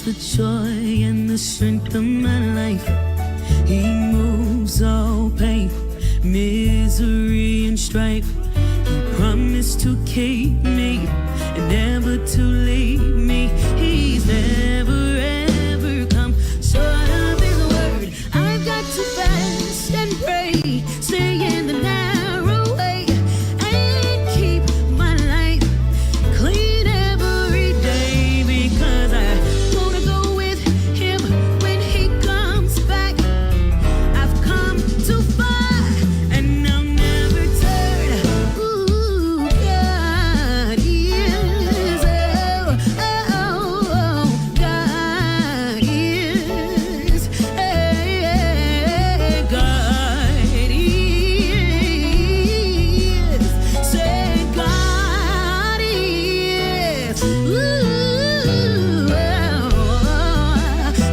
the joy and the strength of my life. He moves all pain, misery, and strife. He promised to keep me and never to leave me. He's never ever come short of his word. I've got to fast and pray, stay in the narrow way, and keep my life clean every day, because I wanna go with him when he comes back. I've come too far and I'll never turn. Ooh, God is, God is, God is, say God is, ooh,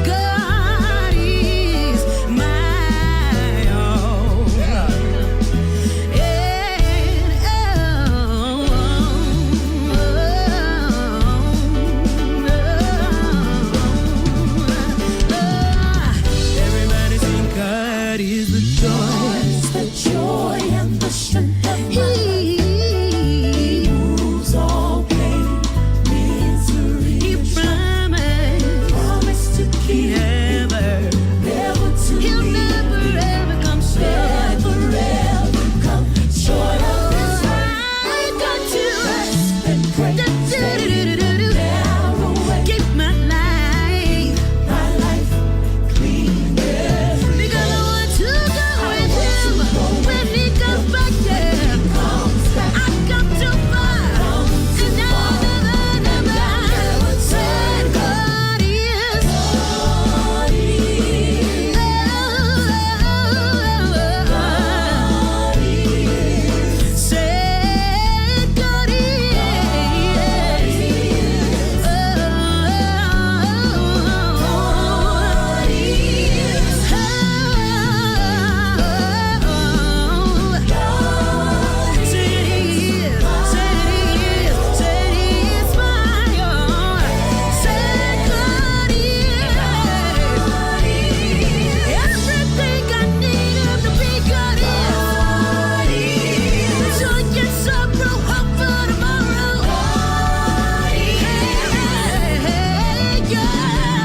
God is my all. Everybody sing, God is the joy and the strength of my life. He moves all pain, misery. He promised to keep never to he'll leave. Never ever come short. Never ever come short of his word. I got to rest and pray. Keep my life clean. Because I want to go with him when he comes back. I've come too far and I'll never said God is. Said God everything I need him to be. God is. So get some real hope for tomorrow. Hey, God is.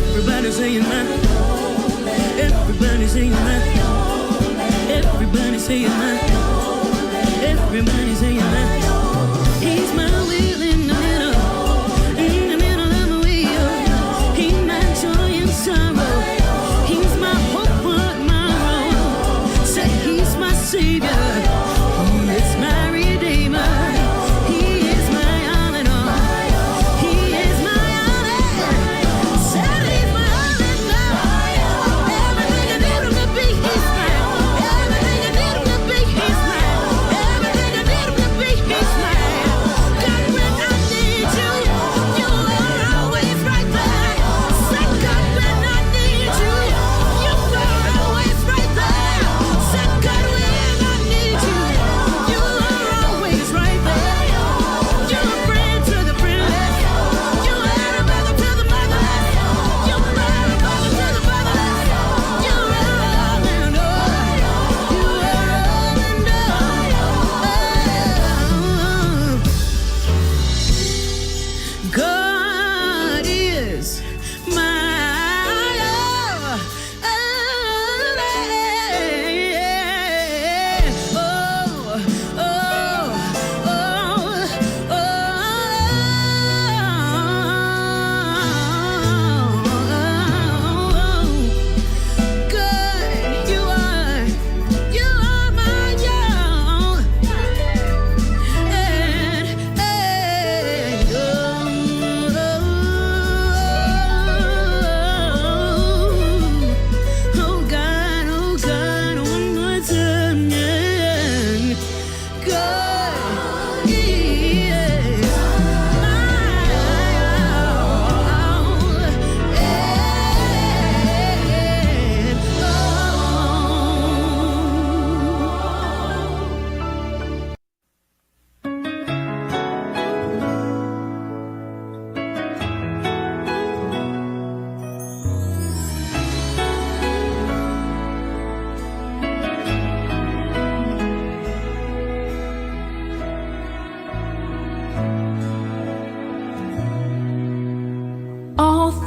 Everybody saying that. Everybody saying that. Everybody saying that. He's my wheel in the middle of the wheel. He's my joy and sorrow. He's my hope on my road. Say he's my savior. He is my redeemer. He is my all in all. He is my all.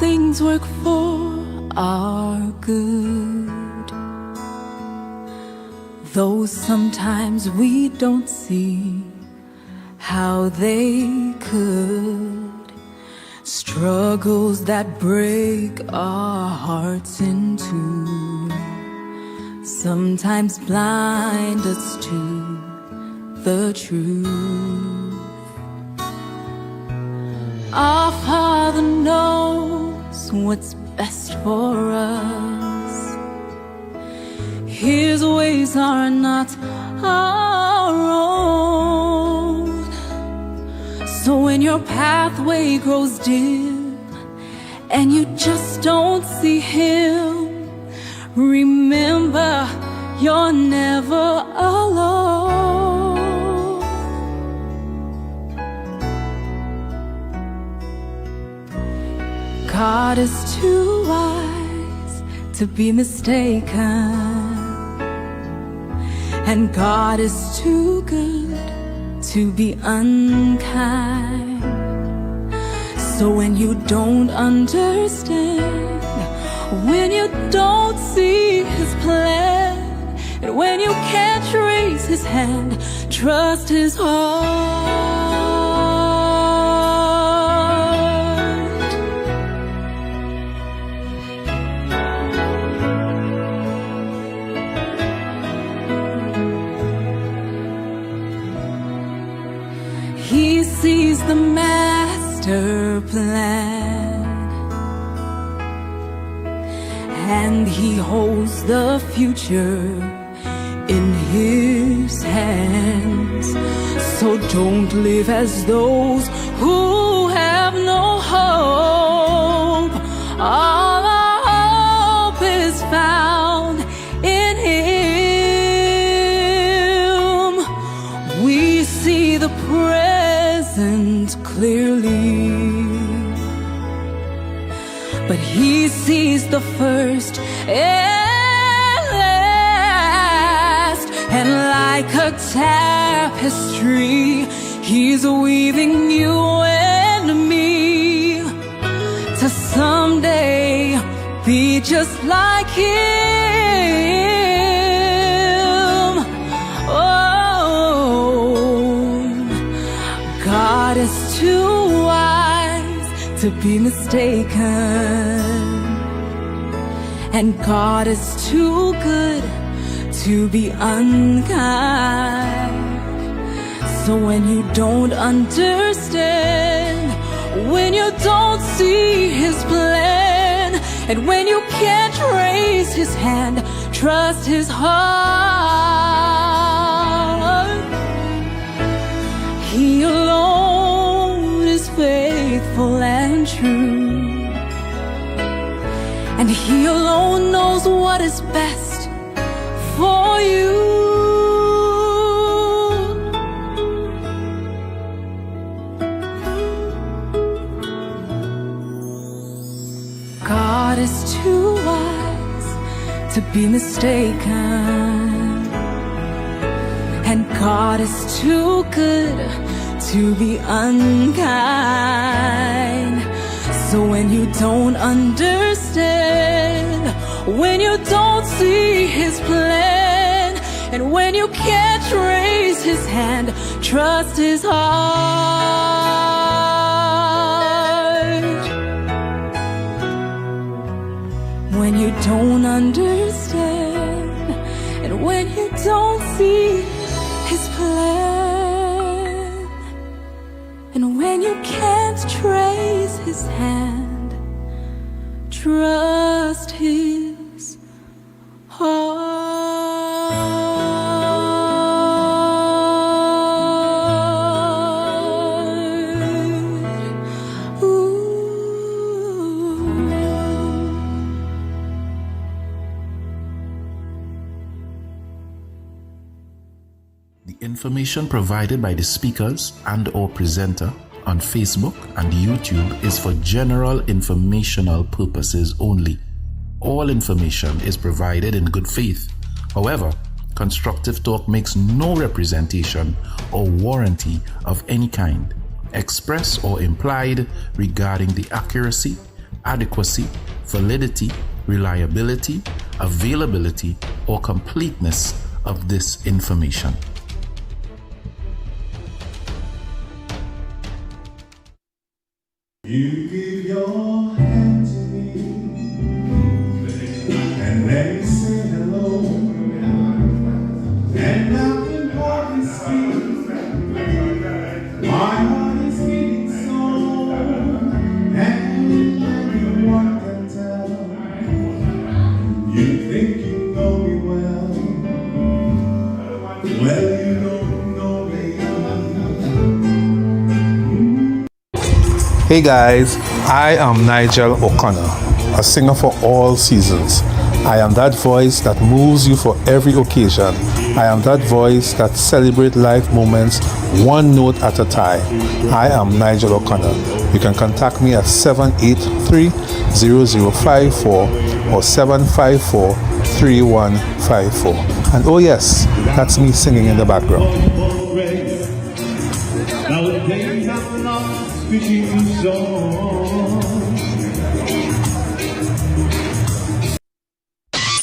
things work for our good, though sometimes we don't see how they could. Struggles that break our hearts in two sometimes blind us to the truth. Our Father knows what's best for us. His ways are not our own. So when your pathway grows dim and you just don't see Him, remember you're never alone. God is too wise to be mistaken, and God is too good to be unkind. So when you don't understand, when you don't see His plan, and when you can't trace His hand, trust His heart. He sees the master plan, and He holds the future in His hands. So don't live as those who have no hope. All our hope is found in Him. We see the present clearly, but He sees the first and last. And like a tapestry, He's weaving you and me to someday be just like Him. Oh, God is too wise to be mistaken, and God is too good to be unkind. So when you don't understand, when you don't see His plan, and when you can't trace His hand, trust His heart. He alone is faithful and true, and He alone knows what is best for you. God is too wise to be mistaken, and God is too good to be unkind. So when you don't understand, when you don't see His plan, and when you can't trace His hand, trust His heart. When you don't understand, and when you don't see His plan, and when you can't trace His hand, trust His heart. The information provided by the speakers and/or presenter on Facebook and YouTube is for general informational purposes only. All information is provided in good faith. However, Constructive Talk makes no representation or warranty of any kind, express or implied, regarding the accuracy, adequacy, validity, reliability, availability, or completeness of this information. You give your hand to me, and let me say hello, and now can hardly speak. My heart is beating so, and everyone can tell. You think you know me well, you don't know me. Hey guys, I am Nigel O'Connor, a singer for all seasons. I am that voice that moves you for every occasion. I am that voice that celebrates life moments one note at a time. I am Nigel O'Connor. You can contact me at 783-0054 or 754-3154. And oh yes, that's me singing in the background.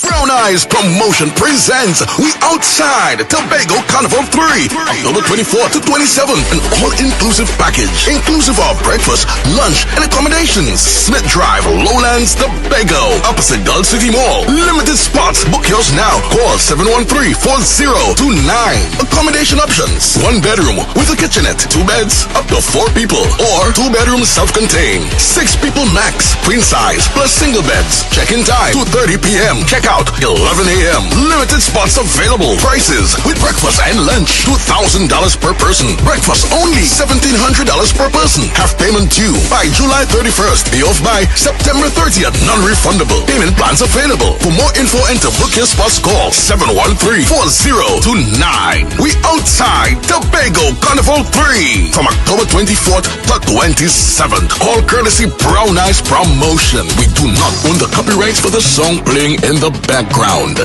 Brown Eyes Promotion presents We Outside Tobago Carnival 3, October 24th to 27th, an all-inclusive package, inclusive of breakfast, lunch, and accommodations. Smith Drive, Lowlands, Tobago, opposite Gulf City Mall. Limited spots. Book yours now. Call 713-4029. Accommodation options: 1 bedroom with a kitchenette, 2 beds, up to 4 people, or 2 bedrooms self-contained, 6 people max, queen size, plus single beds. Check-in time 2:30 p.m. Check out 11 a.m. Limited spots available. Prices with breakfast and lunch: $2,000 per person. Breakfast only $1,700 per person. Half payment due by July 31st. Pay off by September 30th. Non-refundable. Payment plans available. For more info and to book your spots, call 713-4029. We outside Tobago Carnival 3 from October 24th to 27th. All courtesy Brown Eyes Promotion. We do not own the copyrights for the song playing in the background.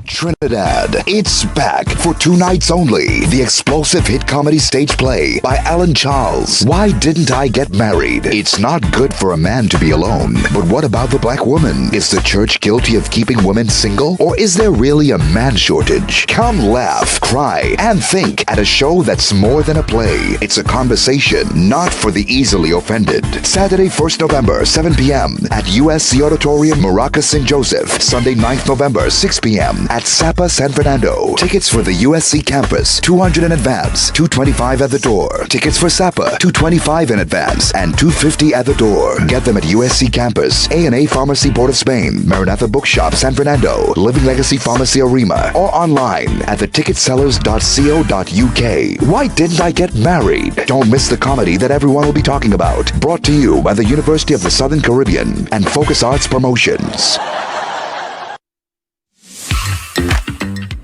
Trinidad, it's back for 2 nights only. The explosive hit comedy stage play by Alan Charles. Why Didn't I Get Married? It's not good for a man to be alone. But what about the black woman? Is the church guilty of keeping women single? Or is there really a man shortage? Come laugh, cry, and think at a show that's more than a play. It's a conversation, not for the easily offended. Saturday, 1st November, 7 p.m. at USC Auditorium, Maracas, St. Joseph. Sunday, 9th November, 6 p.m. at Sapa, San Fernando. Tickets for the USC campus, $200 in advance, $225 at the door. Tickets for Sapa, $225 in advance and $250 at the door. Get them at USC campus, A&A Pharmacy Board of Spain, Maranatha Bookshop, San Fernando, Living Legacy Pharmacy Arima, or online at theticketsellers.co.uk. Why Didn't I Get Married? Don't miss the comedy that everyone will be talking about. Brought to you by the University of the Southern Caribbean and Focus Arts Promotions.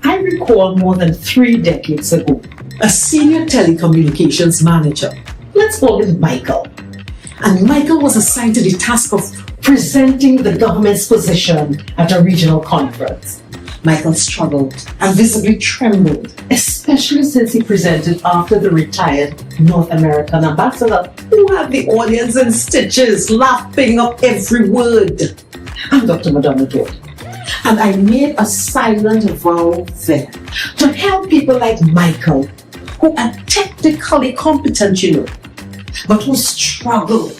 I recall more than 3 decades ago, a senior telecommunications manager, let's call him Michael. And Michael was assigned to the task of presenting the government's position at a regional conference. Michael struggled and visibly trembled, especially since he presented after the retired North American ambassador, who had the audience in stitches, laughing up every word. I'm Dr. Madonna Doyle. And I made a silent vow then to help people like Michael, who are technically competent, but who struggle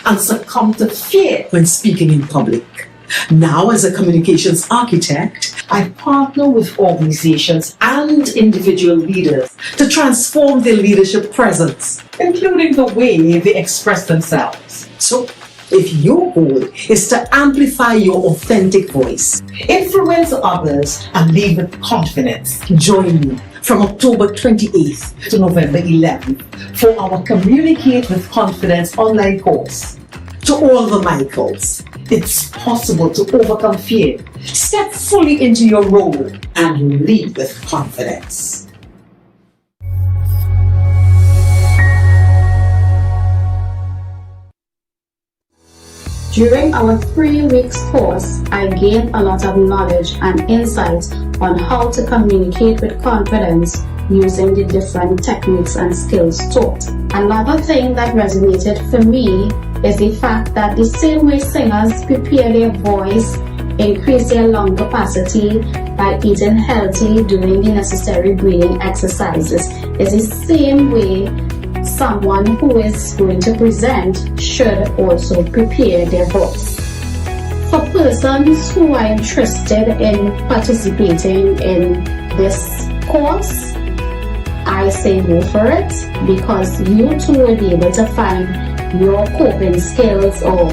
and succumb to fear when speaking in public. Now, as a communications architect, I partner with organizations and individual leaders to transform their leadership presence, including the way they express themselves. So, if your goal is to amplify your authentic voice, influence others, and lead with confidence, join me from October 28th to November 11th for our Communicate with Confidence online course. To all the Michaels, it's possible to overcome fear, step fully into your role, and lead with confidence. During our 3 weeks course, I gained a lot of knowledge and insights on how to communicate with confidence using the different techniques and skills taught. Another thing that resonated for me is the fact that the same way singers prepare their voice, increase their lung capacity by eating healthy, doing the necessary breathing exercises, is the same way someone who is going to present should also prepare their voice. For persons who are interested in participating in this course, I say go for it, because you too will be able to find your coping skills, or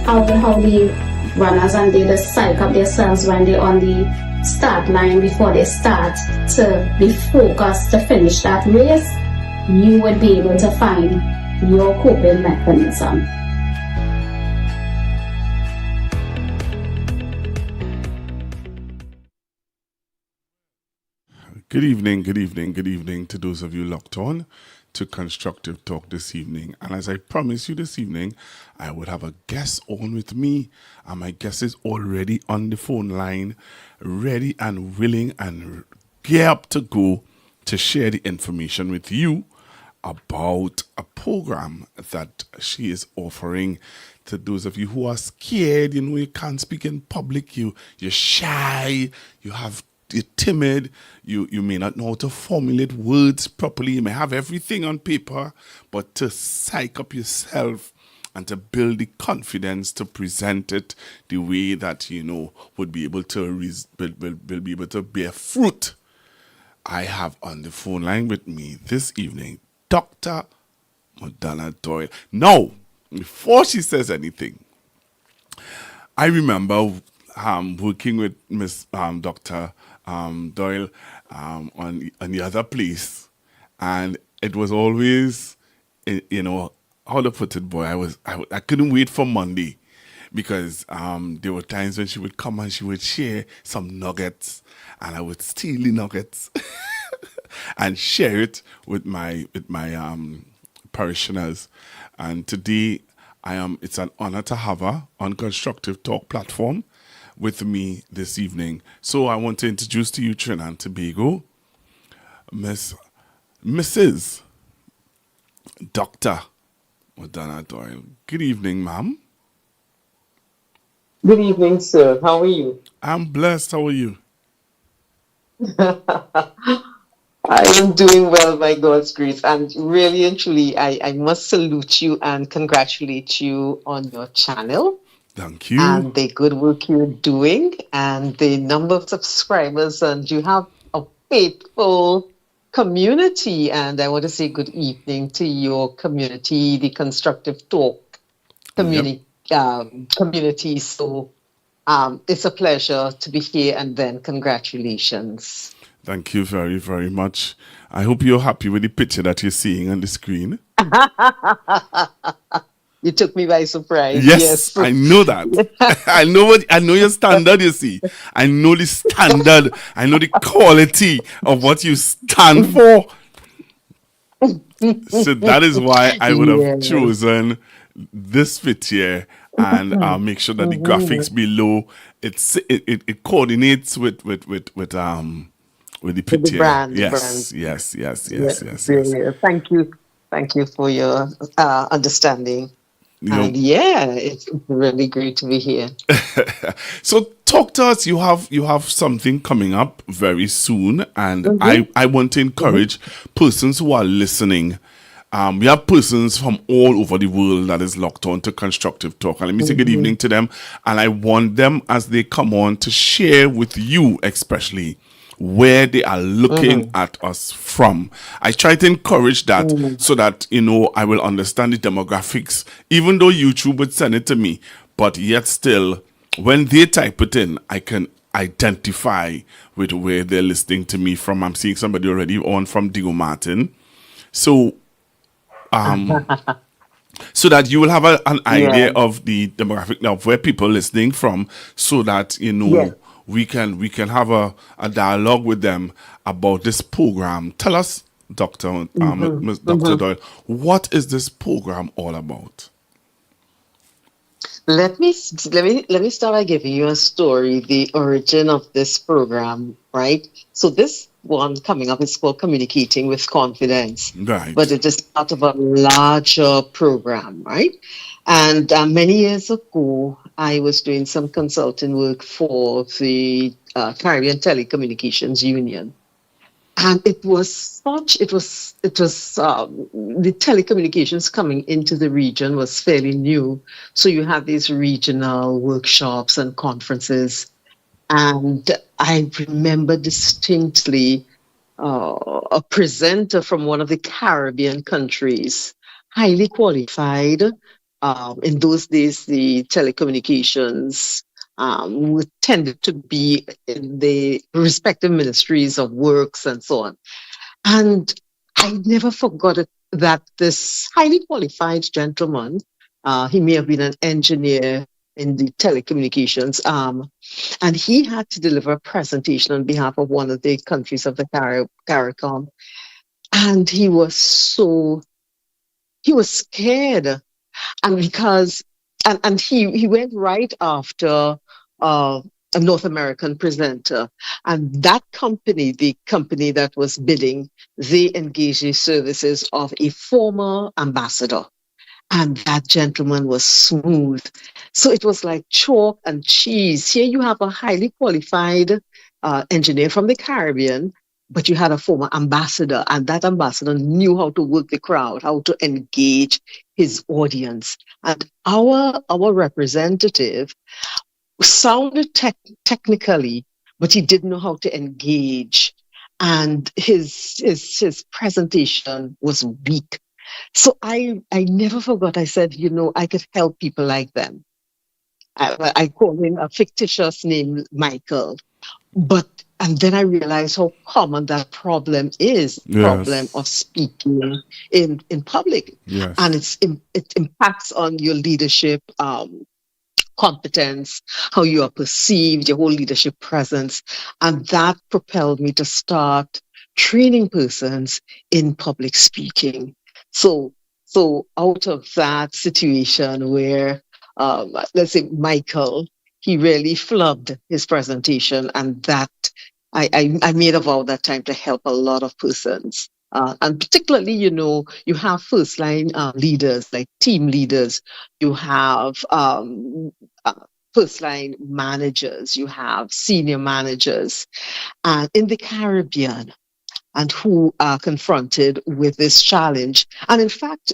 how the runners and they just psych up themselves when they're on the start line before they start to be focused to finish that race. You would be able to find your coping mechanism. Good evening to those of you locked on to Constructive Talk this evening. And as I promised you this evening, I would have a guest on with me. And my guest is already on the phone line, ready and willing and gear up to go to share the information with you about a program that she is offering to those of you who are scared. You know, you can't speak in public, you're shy, you're timid, you may not know how to formulate words properly, you may have everything on paper, but to psych up yourself and to build the confidence to present it the way that you know would be able to will be able to bear fruit. I have on the phone line with me this evening Dr. Madonna Doyle. Now, before she says anything, I remember working with Miss Dr. Doyle on the other place, and it was always, you know, how to put it, boy, I couldn't wait for Monday, because there were times when she would come and she would share some nuggets, and I would steal the nuggets and share it with my parishioners. And today it's an honor to have her on Constructive Talk platform with me this evening. So I want to introduce to you Trinidad and Tobago, Mrs. Dr. Madonna Doyle. Good evening, ma'am. Good evening, sir. How are you? I'm blessed. How are you? I am doing well by God's grace, and really and truly, I must salute you and congratulate you on your channel. Thank you. And the good work you're doing, and the number of subscribers, and you have a faithful community. And I want to say good evening to your community, the Constructive Talk community. Community. So it's a pleasure to be here, and then congratulations. Thank you very, very much. I hope you're happy with the picture that you're seeing on the screen. You took me by surprise. Yes. I know that. I know your standard, you see. I know the standard. I know the quality of what you stand for. So that is why I would have chosen this fit here, and make sure that the graphics below it coordinates with the picture. With the brand. Yes. Thank you for your understanding. And it's really great to be here. So talk to us. You have something coming up very soon, and I want to encourage persons who are listening. We have persons from all over the world that is locked on to Constructive Talk, and let me say good evening to them. And I want them, as they come on, to share with you especially where they are looking at us from. I try to encourage that so that, you know, I will understand the demographics, even though YouTube would send it to me, but yet still, when they type it in, I can identify with where they're listening to me from. I'm seeing somebody already on from Diego Martin. So, so that you will have an idea of the demographic of where people are listening from, so that, you know, we can have a dialogue with them about this program. Tell us, Dr. Doyle, what is this program all about? Let me start by giving you a story, the origin of this program, right? So this one coming up is called Communicating with Confidence, Right. but it is part of a larger program, right? And many years ago, I was doing some consulting work for the Caribbean Telecommunications Union. And it was the telecommunications coming into the region was fairly new. So you have these regional workshops and conferences. And I remember distinctly a presenter from one of the Caribbean countries, highly qualified. In those days, the telecommunications tended to be in the respective ministries of works and so on. And I never forgot that this highly qualified gentleman, he may have been an engineer in the telecommunications arm, and he had to deliver a presentation on behalf of one of the countries of the CARICOM. And he was scared. And he went right after a North American presenter. And that company, the company that was bidding, they engaged the services of a former ambassador. And that gentleman was smooth. So it was like chalk and cheese. Here you have a highly qualified engineer from the Caribbean, but you had a former ambassador, and that ambassador knew how to work the crowd, how to engage his audience. And our representative sounded technically, but he didn't know how to engage. And his presentation was weak. So I never forgot. I said, I could help people like them. I called him a fictitious name, Michael. And then I realized how common that problem is, problem of speaking in public. Yes. And it impacts on your leadership competence, how you are perceived, your whole leadership presence. And that propelled me to start training persons in public speaking. So out of that situation where, let's say Michael, he really flubbed his presentation, and that I made a vow that time to help a lot of persons. And particularly, you have first line leaders, like team leaders, you have first line managers, you have senior managers in the Caribbean, and who are confronted with this challenge. And in fact,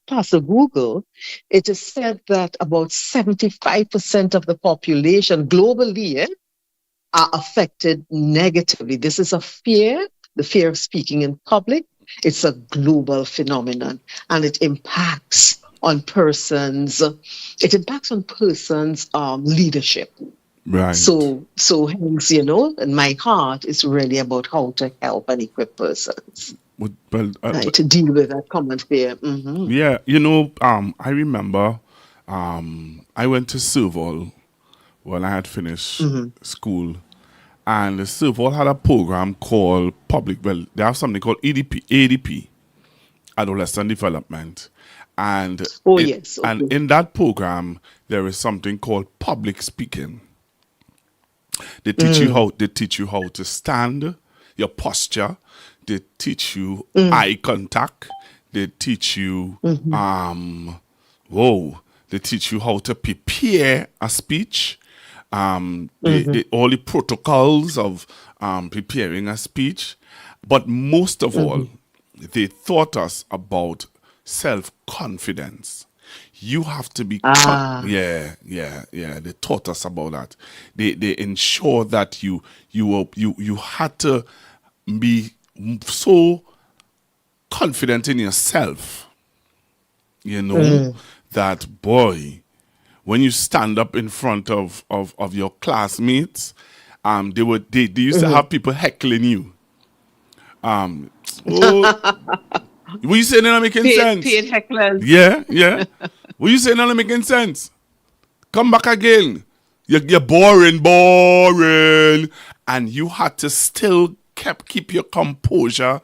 Pastor Google, it is said that about 75% of the population globally are affected negatively. This is a fear, the fear of speaking in public. It's a global phenomenon, and it impacts on persons' leadership. Right. So hence, and my heart is really about how to help and equip persons to deal with that common fear. Mm-hmm. Yeah, I remember I went to Serval when I had finished school, and the Serval had a program called they have something called ADP, Adolescent Development. And yes. Okay. And in that program, there is something called public speaking. They teach you how to stand, your posture. They teach you eye contact. They teach you they teach you how to prepare a speech. All the protocols of preparing a speech. But most of all, they taught us about self-confidence. You have to be they taught us about that. They ensure that you had to be so confident in yourself, that boy, when you stand up in front of your classmates, they used to have people heckling you. What you saying not making sense? Paid hecklers. Yeah. What you saying not making sense? Come back again. You're boring. And you had to still keep your composure.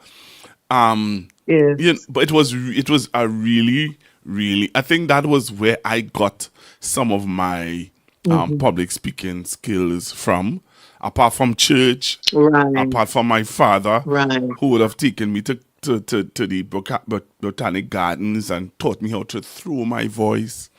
Yes. But it was a really, really, I think that was where I got some of my public speaking skills from. Apart from church, Right. apart from my father, Right. who would have taken me to the botanic gardens and taught me how to throw my voice.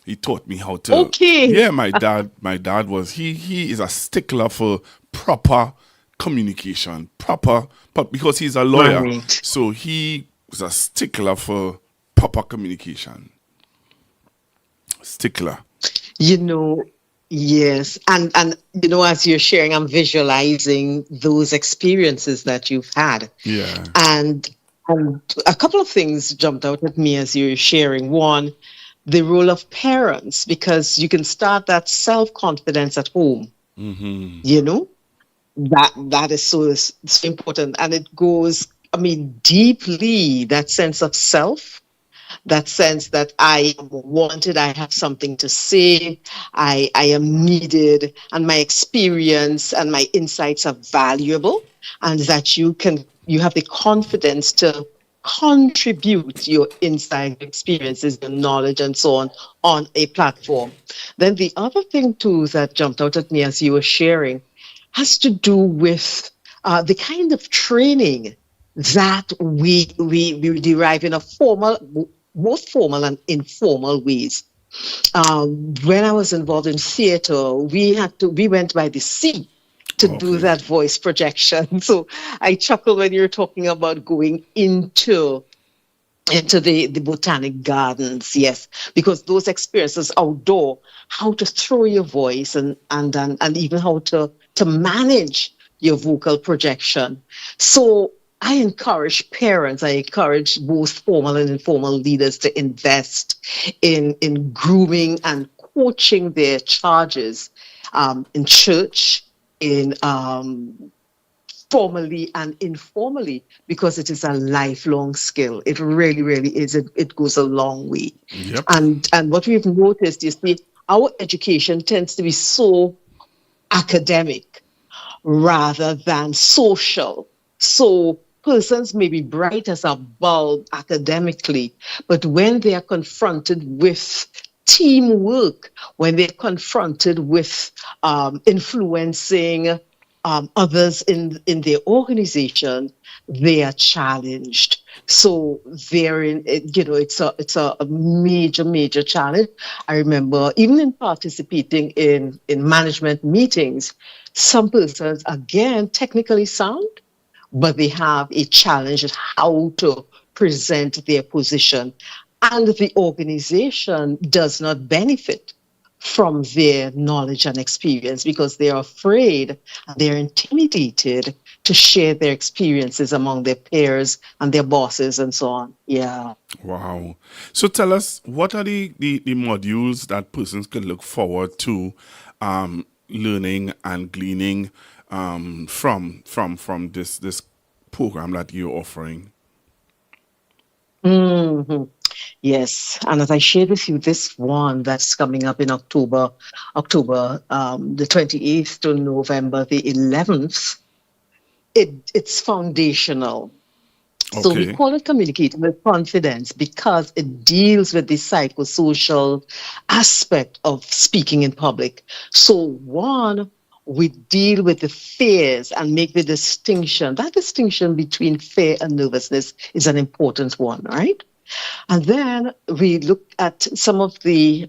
He taught me how to. Okay. Yeah, my dad was he is a stickler for proper communication, but because he's a lawyer, Right. so he was a stickler for proper communication. Stickler. Yes. And as you're sharing, I'm visualizing those experiences that you've had. Yeah. And a couple of things jumped out at me as you're sharing. One, the role of parents, because you can start that self-confidence at home. Mm-hmm. That is so important. And it goes, deeply, that sense of self, that sense that I am wanted, I have something to say, I am needed, and my experience and my insights are valuable, and that you have the confidence to contribute your insight, experiences, your knowledge, and so on a platform. Then the other thing too that jumped out at me as you were sharing has to do with the kind of training that we derive in both formal and informal ways. When I was involved in theater, we went by the sea to do that voice projection. So I chuckle when you're talking about going into the botanic gardens, yes, because those experiences outdoor, how to throw your voice and even how to manage your vocal projection. So I encourage parents, I encourage both formal and informal leaders to invest in grooming and coaching their charges in church, in formally and informally, because it is a lifelong skill. It really, really is. It goes a long way. Yep. And what we've noticed is our education tends to be so academic rather than social. So persons may be bright as a bulb academically, but when they are confronted with teamwork, when they're confronted with influencing others in their organization, they are challenged. So therein, it's a major challenge. I remember even in participating in management meetings, some persons, again, technically sound, but they have a challenge at how to present their position. And the organization does not benefit from their knowledge and experience because they're afraid, they're intimidated to share their experiences among their peers and their bosses and so on. Yeah. Wow. So tell us, what are the modules that persons can look forward to learning and gleaning from this program that you're offering? Mm-hmm. Yes, and as I shared with you, this one that's coming up in October, the 28th to November the 11th, it's foundational. So we call it Communicating with Confidence because it deals with the psychosocial aspect of speaking in public. So one, we deal with the fears and make the distinction. That distinction between fear and nervousness is an important one, right? And then we look at some of they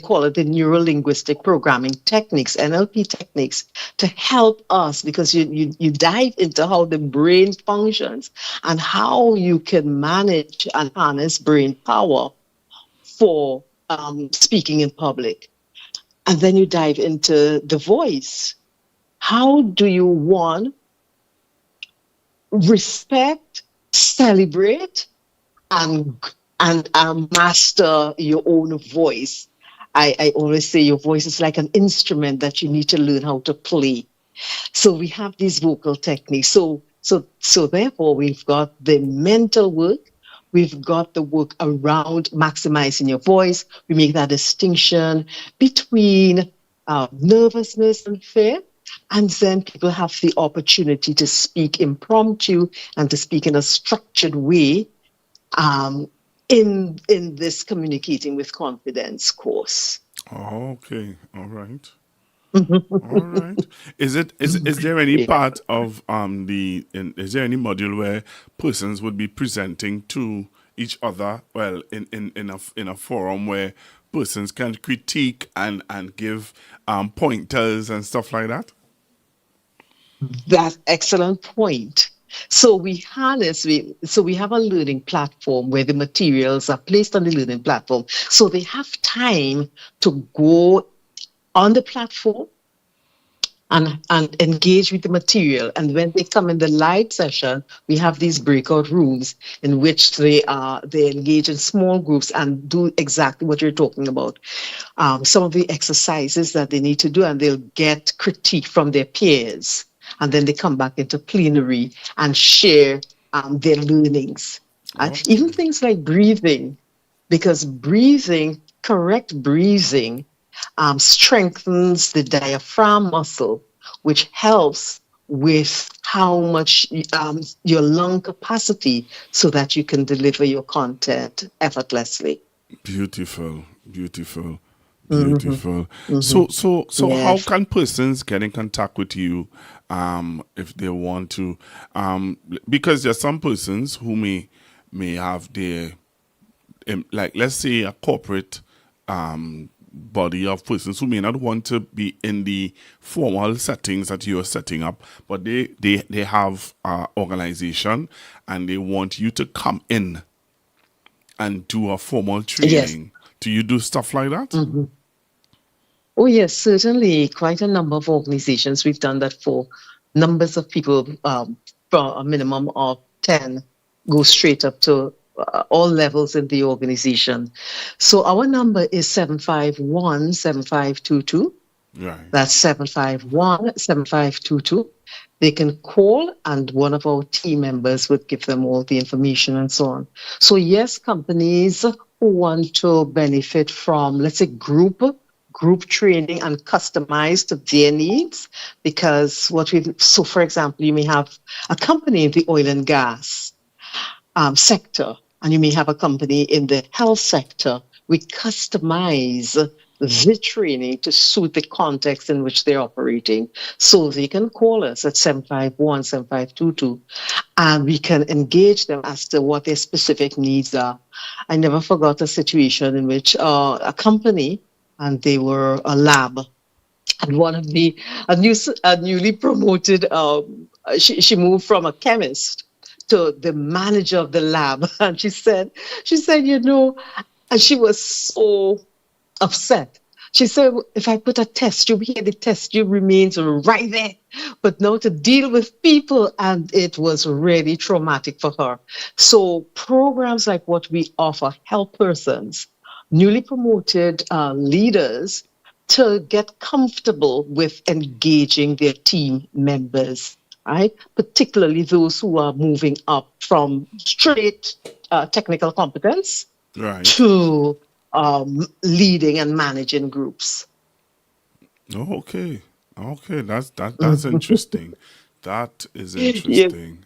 call it the neuro-linguistic programming techniques, NLP techniques, to help us, because you dive into how the brain functions and how you can manage and harness brain power for speaking in public. And then you dive into the voice. How do you, one, respect, celebrate, and master your own voice? I always say your voice is like an instrument that you need to learn how to play. So we have these vocal techniques. So therefore, we've got the mental work. We've got the work around maximizing your voice. We make that distinction between nervousness and fear. And then people have the opportunity to speak impromptu and to speak in a structured way in this communicating with confidence course. Oh, okay. All right. All right. Is there any Yeah. part of is there any module where persons would be presenting to each other? Well, in a forum where persons can critique and give pointers and stuff like that. That's excellent point. So we harness, we have a learning platform where the materials are placed on the learning platform. So they have time to go on the platform and engage with the material. And when they come in the live session, we have these breakout rooms in which they engage in small groups and do exactly what you're talking about. Some of the exercises that they need to do, and they'll get critique from their peers. And then they come back into plenary and share their learnings. Even things like breathing, because correct breathing, strengthens the diaphragm muscle, which helps with how much your lung capacity so that you can deliver your content effortlessly. Beautiful, beautiful, Mm-hmm. beautiful. Mm-hmm. So how Yes. can persons get in contact with you if they want to? Because there are some persons who may have their like, let's say, a corporate body of persons who may not want to be in the formal settings that you are setting up, but they have an organization and they want you to come in and do a formal training. Yes. Do you do stuff like that? Mm-hmm. Oh, yes, certainly. Quite a number of organizations. We've done that for numbers of people, from a minimum of 10, go straight up to all levels in the organization. So our number is 751-7522. Right. That's 751-7522. They can call and one of our team members would give them all the information and so on. So yes, companies who want to benefit from, let's say, group training and customized to their needs, because so for example, you may have a company in the oil and gas sector, and you may have a company in the health sector. We customize the training to suit the context in which they're operating. So they can call us at 751-7522, and we can engage them as to what their specific needs are. I never forgot a situation in which a company, and they were a lab, and one of a newly promoted, she moved from a chemist to the manager of the lab, and she said, and she was so upset. She said, if I put a test tube here, the test tube remains right there. But now to deal with people, and it was really traumatic for her. So programs like what we offer help persons, newly promoted leaders, to get comfortable with engaging their team members, right? Particularly those who are moving up from straight technical competence to leading and managing groups. Oh, okay. That's interesting. That is interesting.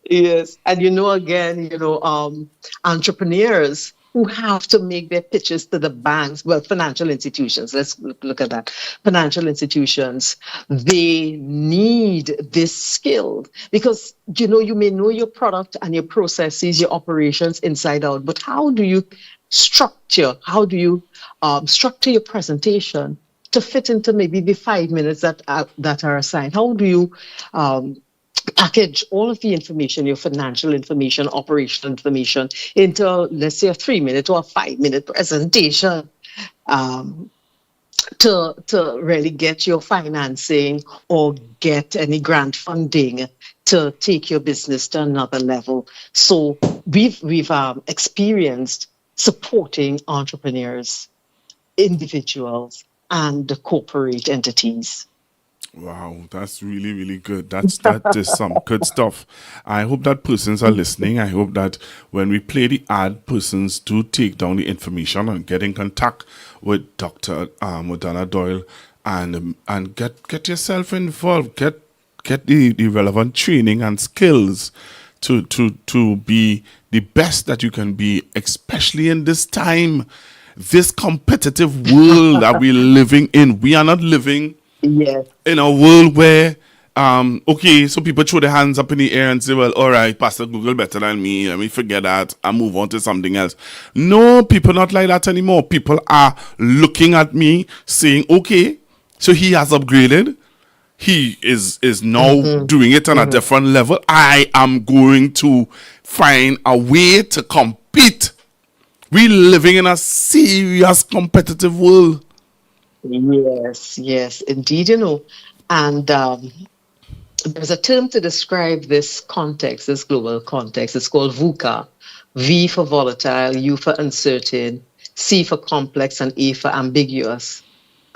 Yes. And entrepreneurs who have to make their pitches to the banks, financial institutions, let's look at that. Financial institutions, they need this skill because, you may know your product and your processes, your operations inside out, but how do you structure your presentation to fit into maybe the 5 minutes that are assigned? How do you package all of the information, your financial information, operational information, into, let's say, a 3-minute or a 5-minute presentation to really get your financing or get any grant funding to take your business to another level? So we've experienced supporting entrepreneurs, individuals, and corporate entities. Wow, that's really, really good. That is some good stuff. I hope that persons are listening. I hope that when we play the ad, persons do take down the information and get in contact with Dr. Madonna Doyle and get yourself involved. Get the relevant training and skills to be the best that you can be, especially in this time, this competitive world that we're living in. We are not living in a world where, okay, so people throw their hands up in the air and say, well, all right, Pastor Google better than me. Let me forget that and move on to something else. No, people not like that anymore. People are looking at me saying, okay, so he has upgraded. He is now doing it on a different level. I am going to find a way to compete. We're living in a serious competitive world. Yes, indeed, And there's a term to describe this context, this global context. It's called VUCA. V for volatile, U for uncertain, C for complex, and A for ambiguous.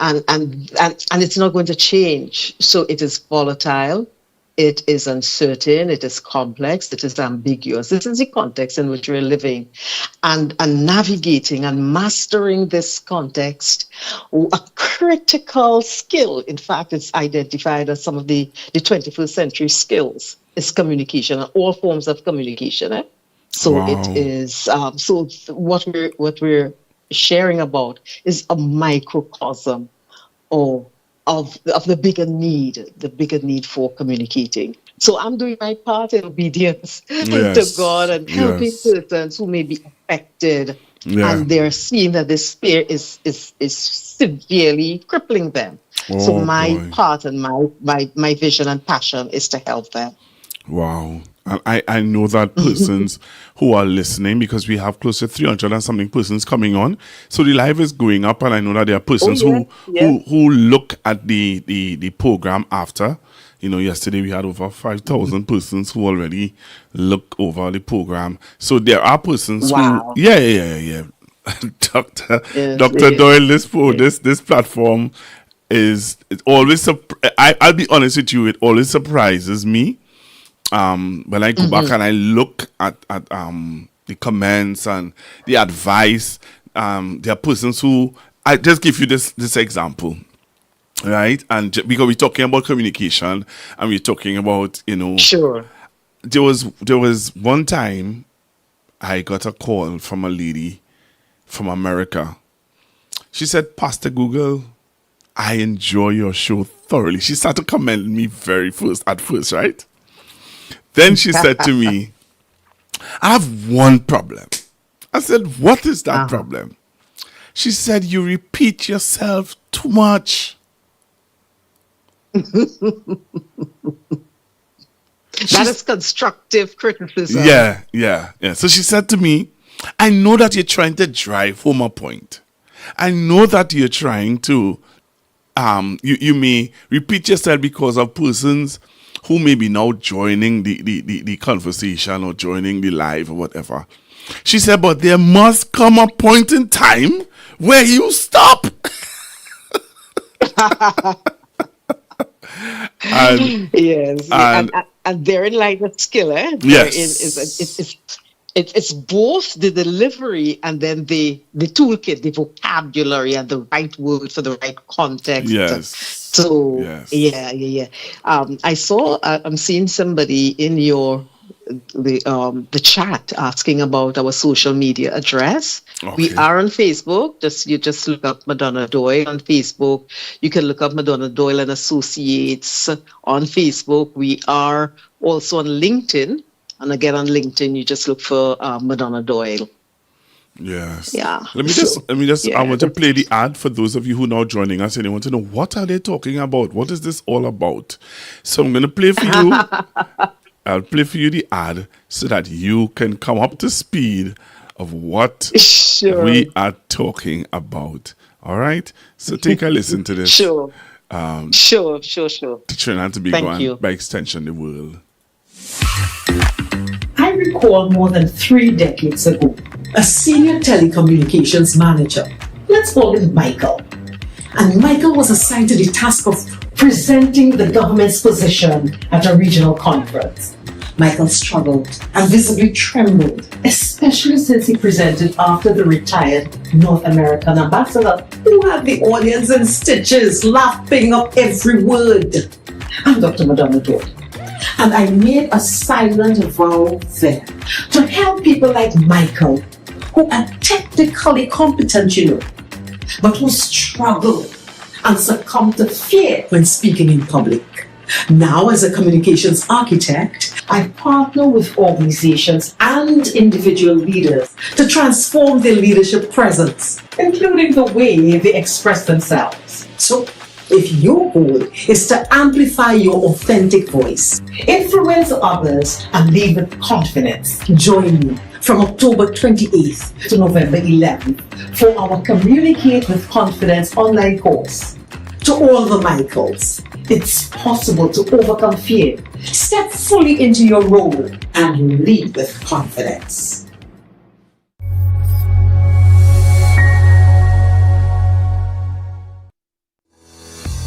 And it's not going to change. So it is volatile, it is uncertain, it is complex, it is ambiguous. This is the context in which we're living. And navigating and mastering this context, a critical skill, in fact, it's identified as some of the 21st century skills, is communication, all forms of communication. So it is, so what we're sharing about is a microcosm of the bigger need for communicating. So I'm doing my part in obedience to God and helping persons who may be affected, and they're seeing that this fear is severely crippling them. So my part and my vision and passion is to help them. Wow. I know that persons who are listening, because we have close to 300 and something persons coming on. So the live is going up, and I know that there are persons who look at the program after. Yesterday we had over 5,000 persons who already look over the program. So there are persons who, Dr. Doyle, this platform is always, I'll be honest with you, it always surprises me. When I go back and I look at the comments and the advice, there are persons who, I just give you this example, right? And because we're talking about communication and we're talking about, there was one time I got a call from a lady from America. She said, Pastor Google, I enjoy your show thoroughly. She started commenting me at first, right? Then she said to me, I have one problem. I said, what is that problem? She said, you repeat yourself too much. That is constructive criticism. Yeah. So she said to me, I know that you're trying to drive home a point. I know that you're trying to, you may repeat yourself because of persons who may be now joining the conversation or joining the live or whatever. She said, but there must come a point in time where you stop. And therein lies the skill, Yes. It's both the delivery and then the toolkit, the vocabulary and the right word for the right context. Yes. So I'm seeing somebody in the chat asking about our social media address. Okay. We are on Facebook. You just look up Madonna Doyle on Facebook. You can look up Madonna Doyle and Associates on Facebook. We are also on LinkedIn. And again, on LinkedIn, you just look for Madonna Doyle. Yes. Yeah. Let me just. I want to play the ad for those of you who are now joining us and they want to know, what are they talking about? What is this all about? So I'm going to play for you. I'll play for you the ad so that you can come up to speed of what we are talking about. All right. So take a listen to this. Sure. Sure. To Trinidad to be gone, by extension, the world. I recall more than 3 decades ago, a senior telecommunications manager, let's call him Michael. And Michael was assigned to the task of presenting the government's position at a regional conference. Michael struggled and visibly trembled, especially since he presented after the retired North American ambassador, who had the audience in stitches, laughing up every word. I'm Dr. Madonna Doyle. And I made a silent vow then to help people like Michael, who are technically competent, but who struggle and succumb to fear when speaking in public. Now, as a communications architect, I partner with organizations and individual leaders to transform their leadership presence, including the way they express themselves. So, if your goal is to amplify your authentic voice, influence others, and lead with confidence, join me from October 28th to November 11th for our Communicate with Confidence online course. To all the Michaels, it's possible to overcome fear, step fully into your role, and lead with confidence.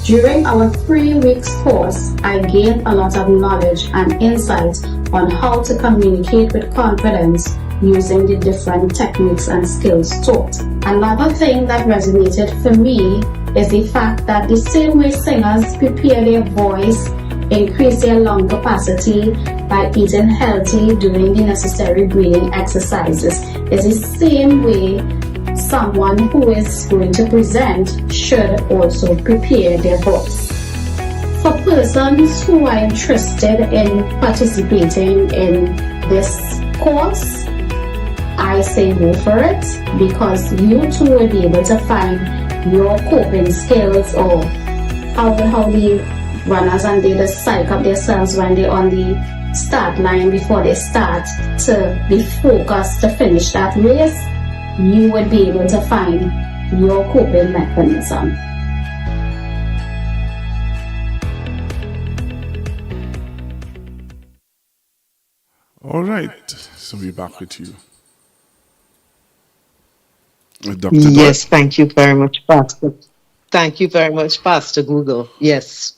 During our 3 weeks course, I gained a lot of knowledge and insight on how to communicate with confidence using the different techniques and skills taught. Another thing that resonated for me is the fact that the same way singers prepare their voice, increase their lung capacity by eating healthy, doing the necessary breathing exercises, is the same way someone who is going to present should also prepare their voice. For persons who are interested in participating in this course, I say go for it, because you too will be able to find your coping skills, or how the runners and they just psych up themselves when they're on the start line before they start to be focused to finish that race. You would be able to find your coping mechanism. All right, so we're back with you. Dr. Yes, thank you very much, Pastor. Thank you very much, Pastor Google. Yes.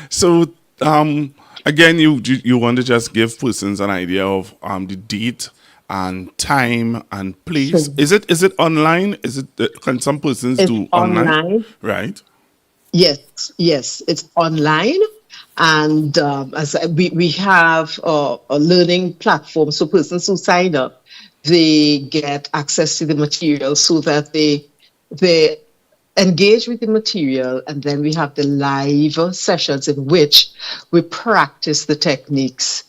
So, again, you want to just give persons an idea of the date and time and place. Is it online? Is it can some persons do online? Right. Yes, it's online, and as we have a learning platform, so persons who sign up, they get access to the material so that they engage with the material, and then we have the live sessions in which we practice the techniques.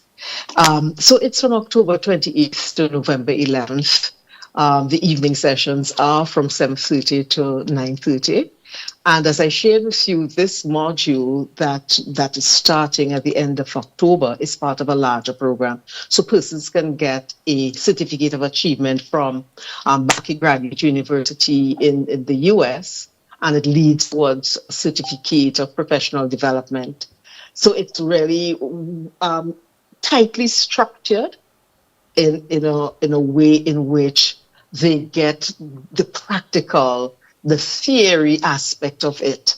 So it's from October 28th to November 11th. The evening sessions are from 7:30 to 9:30. And as I shared with you, this module that is starting at the end of October is part of a larger program. So persons can get a certificate of achievement from Mackey Graduate University in the US, and it leads towards a certificate of professional development. So it's really tightly structured in a way in which they get the practical, the theory aspect of it.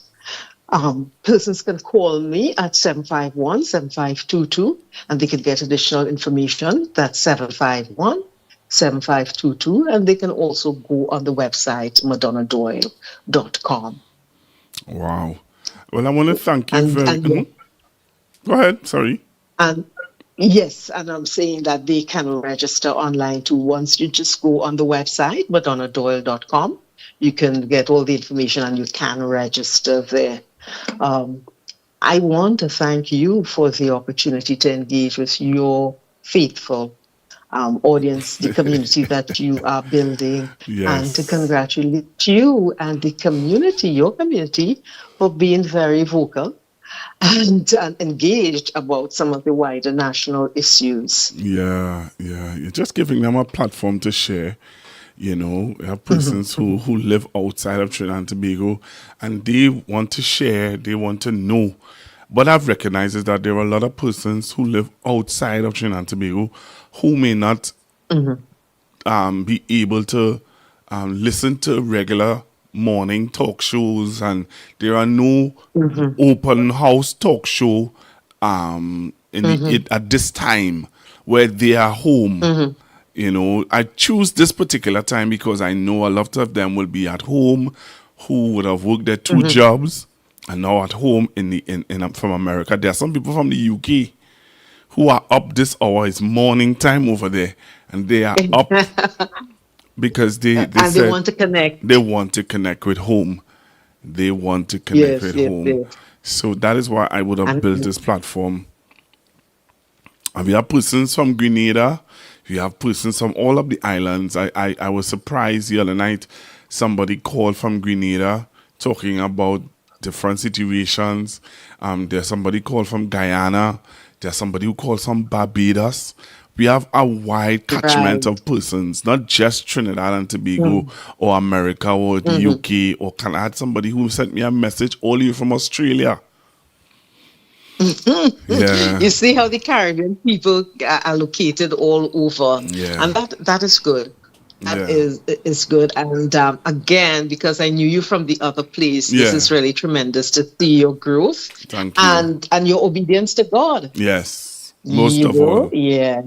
Persons can call me at 751-7522, and they can get additional information. That's 751-7522, and they can also go on the website madonnadoyle.com. Wow. Well, I want to thank you very. Go ahead. Sorry. And yes, and I'm saying that they can register online too. Once you just go on the website madonnadoyle.com, you can get all the information and you can register there. I want to thank you for the opportunity to engage with your faithful audience, the community that you are building, and to congratulate you and the community, your community, for being very vocal and engaged about some of the wider national issues. Yeah. You're just giving them a platform to share. You know, we have persons who live outside of Trinidad and Tobago, and they want to share, they want to know. But I've recognized is that there are a lot of persons who live outside of Trinidad and Tobago who may not be able to listen to regular morning talk shows, and there are no open house talk show at this time where they are home. You know, I choose this particular time because I know a lot of them will be at home who would have worked their 2 jobs And now at home from America, there are some people from the UK who are up this hour. It's morning time over there, and they are up because they want to connect. They want to connect with home. They want to connect with home. Yes. So that is why I would have built this platform. And we have persons from Grenada. We have persons from all of the islands. I was surprised the other night. Somebody called from Grenada talking about different situations. There's somebody called from Guyana. There's somebody who called from Barbados. We have a wide catchment of persons, not just Trinidad and Tobago or America or the UK or Canada. I had somebody who sent me a message all the way from Australia. Yeah. You see how the Caribbean people are located all over. Yeah. And that is good. That is good. And again, because I knew you from the other place, this is really tremendous to see your growth. Thank you. And your obedience to God. Yes. Most of all. Yeah,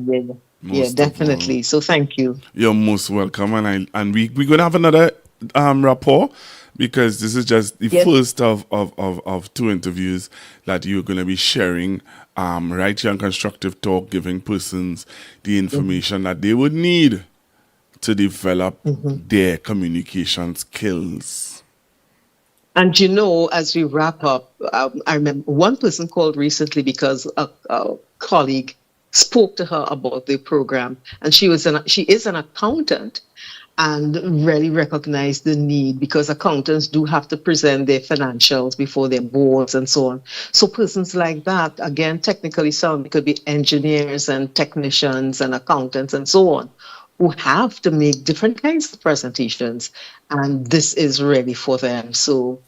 definitely. So thank you. You're most welcome. And we're going to have another rapport, because this is just the first of two interviews that you're going to be sharing right here on Constructive Talk, giving persons the information that they would need to develop their communication skills. And as we wrap up, I remember one person called recently because a colleague spoke to her about the program, and she is an accountant, and really recognized the need, because accountants do have to present their financials before their boards and so on. So persons like that, again, technically sound, it could be engineers and technicians and accountants and so on, who have to make different kinds of presentations, and this is really for them. So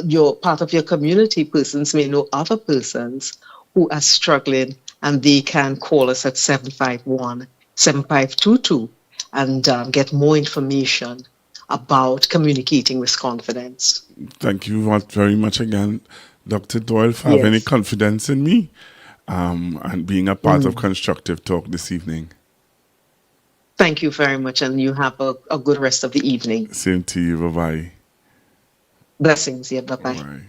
you're part of your community. Persons may know other persons who are struggling, and they can call us at 751-7522 and get more information about communicating with confidence. Thank you very much again, Dr. Doyle, for having any confidence in me and being a part of Constructive Talk this evening. Thank you very much, and you have a good rest of the evening. Same to you. Bye-bye. Blessings. Yeah, bye-bye. Bye.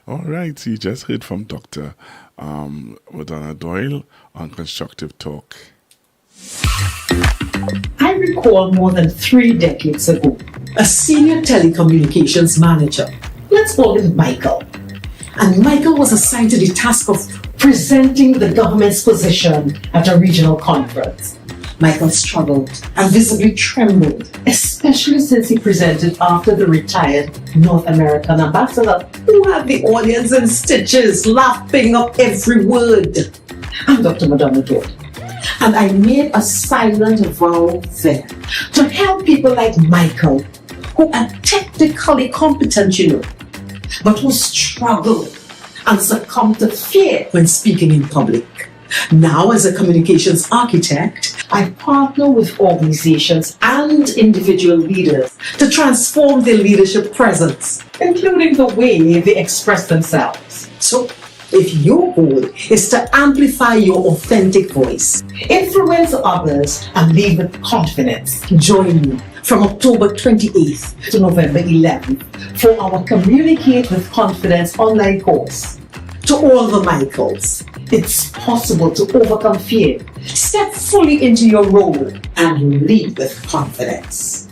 All right, you just heard from Dr. Madonna Doyle on Constructive Talk. I recall more than 3 decades ago, a senior telecommunications manager, let's call him Michael. And Michael was assigned to the task of presenting the government's position at a regional conference. Michael struggled and visibly trembled, especially since he presented after the retired North American ambassador, who had the audience in stitches, laughing up every word. I'm Dr. Madonna Doyle, and I made a silent vow then to help people like Michael, who are technically competent, but who struggle and succumb to fear when speaking in public. Now, as a communications architect, I partner with organizations and individual leaders to transform their leadership presence, including the way they express themselves. So, if your goal is to amplify your authentic voice, influence others, and lead with confidence, join me from October 28th to November 11th for our Communicate with Confidence online course. To all the Michaels, it's possible to overcome fear, step fully into your role, and lead with confidence.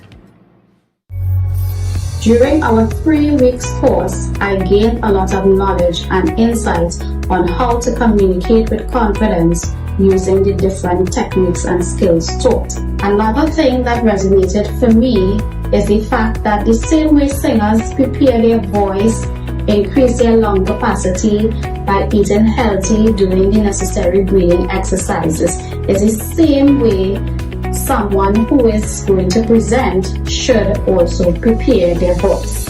During our 3 weeks course, I gained a lot of knowledge and insight on how to communicate with confidence using the different techniques and skills taught. Another thing that resonated for me is the fact that the same way singers prepare their voice, increase their lung capacity by eating healthy, doing the necessary breathing exercises, is the same way someone who is going to present should also prepare their voice.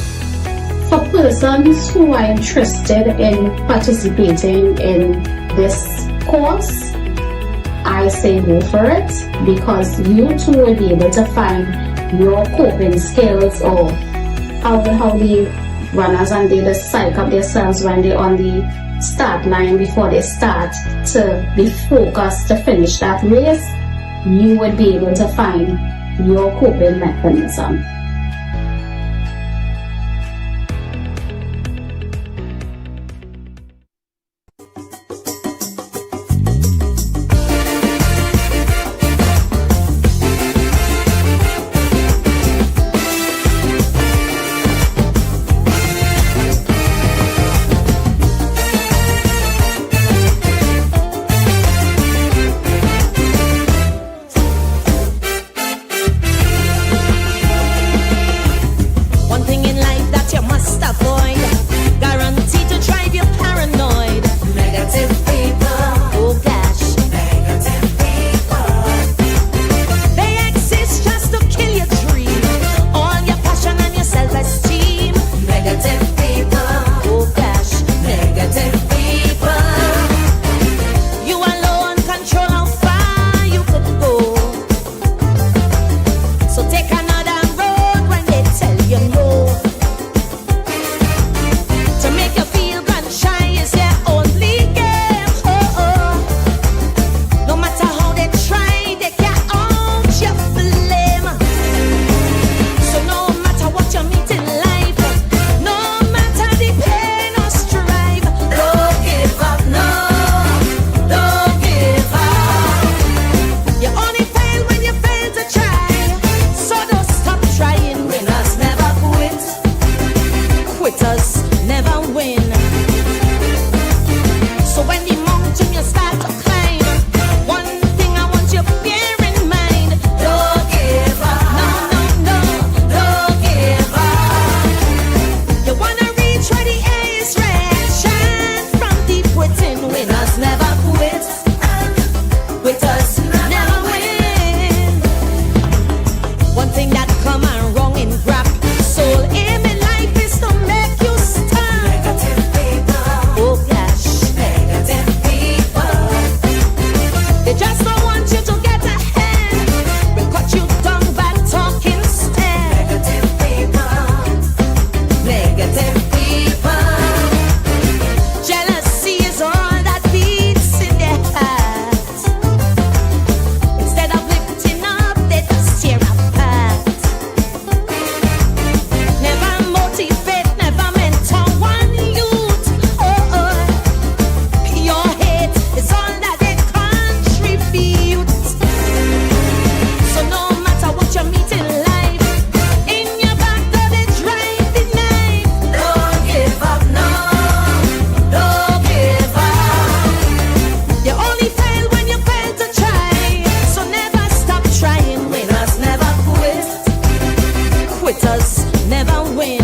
For persons who are interested in participating in this course, I say go for it, because you too will be able to find your coping skills, or how the runners and they just psych up themselves when they're on the start line before they start to be focused to finish that race. You would be able to find your coping mechanism. Quitters never win.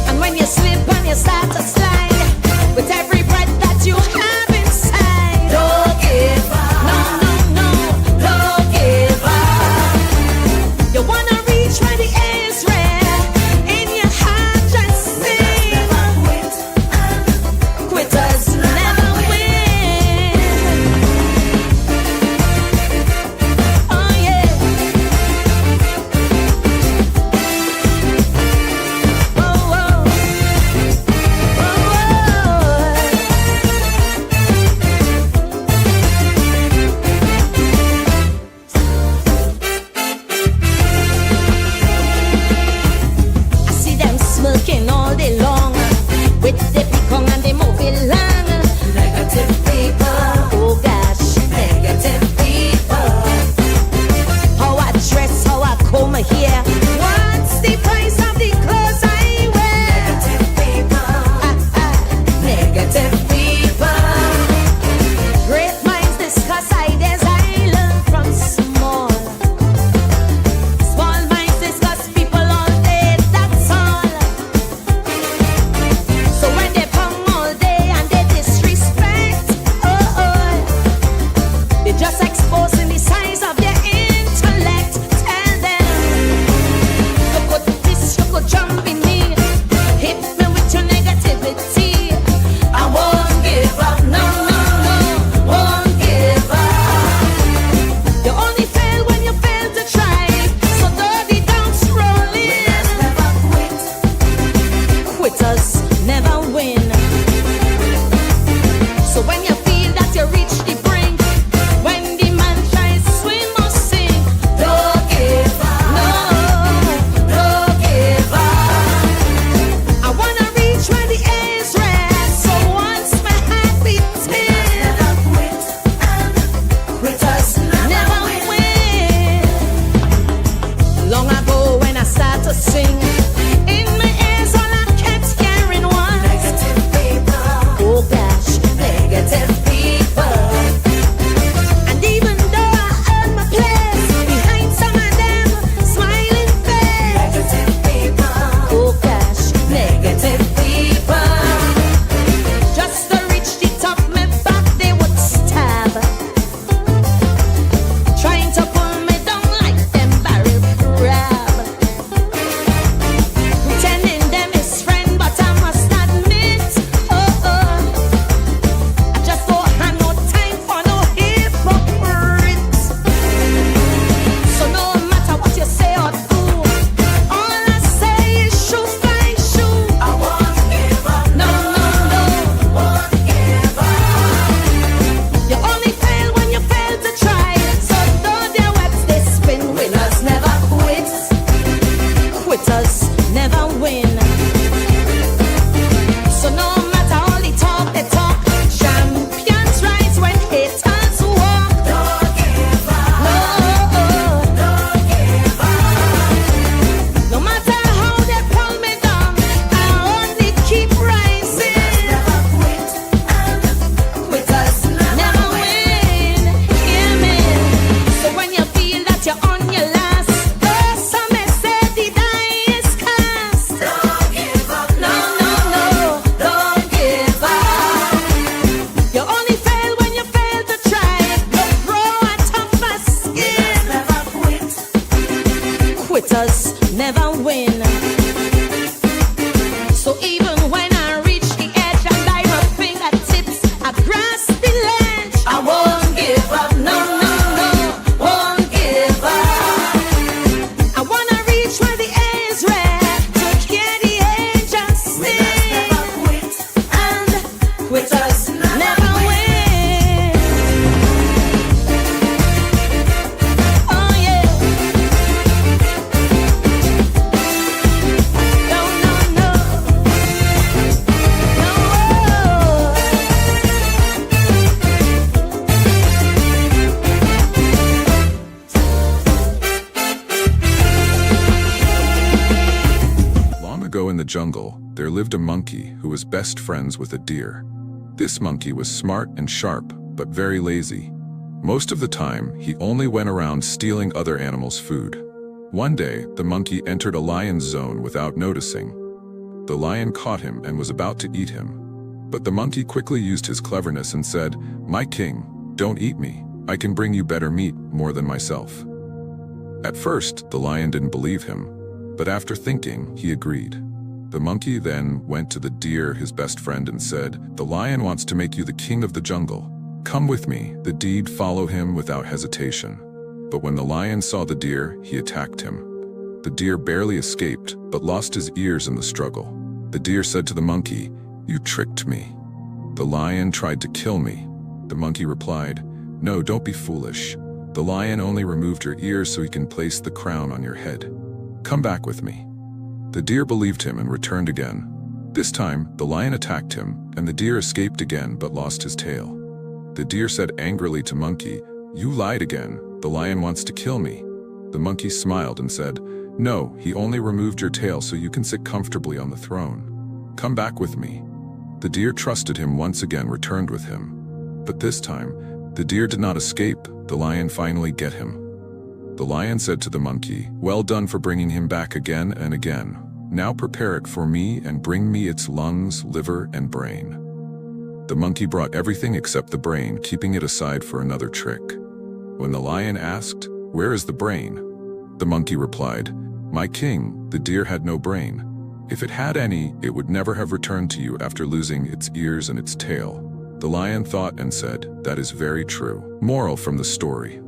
And when you slip and you start to slide, with every breath that you have inside, don't give up. No, no, no, don't give up. You wanna reach where the air is red, in your heart just sing. Quitters never win. Oh yeah. Oh, oh. I see them smirking all day long, with the peacock and the mobile long. Negative people, oh gosh, negative people. How I dress, how I comb my hair, what's the price of the clothes I wear? Negative people, negative people. Great minds discuss ideas I learn from small. Small minds discuss people all day, that's all. So when they come all day and they disrespect, oh, oh, they're just exposing the size of their intellect. Tell them, you could this, you could jump in me, hit me with your negativity. I won't give up, no, no, no, won't give up. You only fail when you fail to try, so though the doubts roll in, never quit. Quitters never win. So when you feel that you reach the brink, when the man tries to swim or sink, don't give up. No, don't give up. I wanna reach where the air is red, so once my heart beats never quit. Quitters never win. Long ago when I start to sing, in my ears all I kept hearing was negative people. Oh gosh, negative people. And even though I earned my place, behind some of them smiling face, negative people. Oh gosh, negative people. Just to reach the top, my back they would stab, trying to pull me down like them barrel crab. Pretending them is friend, but I must admit, oh, oh, I just don't have no time for no hypocrites. So no matter what you say or do, all I say is shoe find shoe. I won't give up. No, no, no, won't give up. You only fail when you fail to try, so though their webs they spin, winners never quit. Quitters never win. So no matter all the talk they talk, champions rise when haters walk. Don't give up. No, don't give up. No matter how they pull me down, I only keep rising. Never quit. Quitters never win. Hear me. So when you feel that you're on your last, oh, some may say the die is cast. Don't give up. No, no, no, don't give up. You only fail when you fail to try. You grow a tougher skin. Never quit. Quitters never win. So even when I reach the edge and by my fingertips I grasp the ledge, I won't give up. No, no, no, won't give up. I wanna reach where the air is red, to hear the angels sing. And quitters never win. Oh yeah. No, no, no. Long ago in the jungle, there lived a monkey who was best friends with a deer. This monkey was smart and sharp, but very lazy. Most of the time, he only went around stealing other animals' food. One day, the monkey entered a lion's zone without noticing. The lion caught him and was about to eat him. But the monkey quickly used his cleverness and said, "My king, don't eat me. I can bring you better meat, more than myself." At first, the lion didn't believe him, but after thinking, he agreed. The monkey then went to the deer, his best friend, and said, "The lion wants to make you the king of the jungle. Come with me." The deer followed him without hesitation. But when the lion saw the deer, he attacked him. The deer barely escaped, but lost his ears in the struggle. The deer said to the monkey, "You tricked me. The lion tried to kill me." The monkey replied, "No, don't be foolish. The lion only removed your ears so he can place the crown on your head. Come back with me." The deer believed him and returned again. This time, the lion attacked him, and the deer escaped again but lost his tail. The deer said angrily to monkey, "You lied again. The lion wants to kill me." The monkey smiled and said, "No, he only removed your tail so you can sit comfortably on the throne. Come back with me." The deer trusted him once again, returned with him. But this time, the deer did not escape. The lion finally get him. The lion said to the monkey, "Well done for bringing him back again and again. Now prepare it for me and bring me its lungs, liver, and brain." The monkey brought everything except the brain, keeping it aside for another trick. When the lion asked, "Where is the brain?" the monkey replied, "My king, the deer had no brain. If it had any, it would never have returned to you after losing its ears and its tail." The lion thought and said, "That is very true." Moral from the story: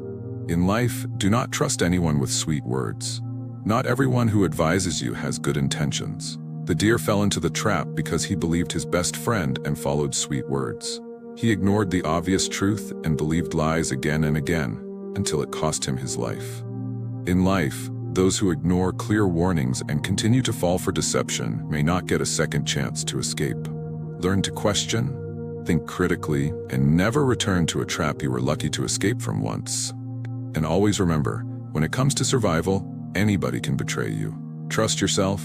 in life, do not trust anyone with sweet words. Not everyone who advises you has good intentions. The deer fell into the trap because he believed his best friend and followed sweet words. He ignored the obvious truth and believed lies again and again, until it cost him his life. In life, those who ignore clear warnings and continue to fall for deception may not get a second chance to escape. Learn to question, think critically, and never return to a trap you were lucky to escape from once. And always remember, when it comes to survival, anybody can betray you. Trust yourself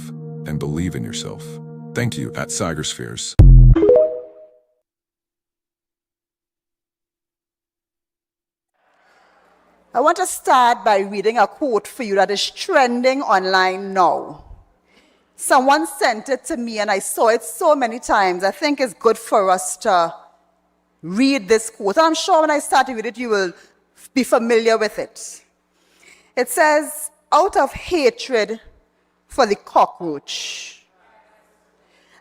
and believe in yourself. Thank you at Cyberspheres. I want to start by reading a quote for you that is trending online now. Someone sent it to me and I saw it so many times. I think it's good for us to read this quote. I'm sure when I start to read it, you will be familiar with it. It says, "Out of hatred for the cockroach,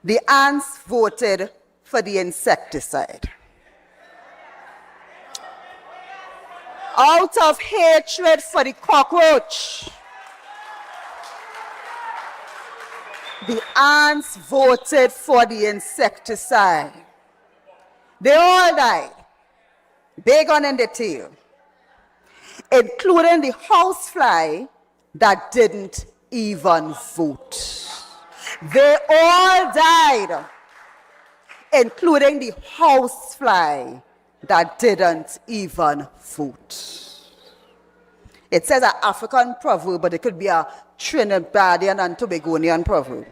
the ants voted for the insecticide." Out of hatred for the cockroach, the ants voted for the insecticide. They all died, big on in the tail, including the housefly that didn't even vote. They all died, including the housefly that didn't even vote. It says an African proverb, but it could be a Trinidadian and Tobagonian proverb.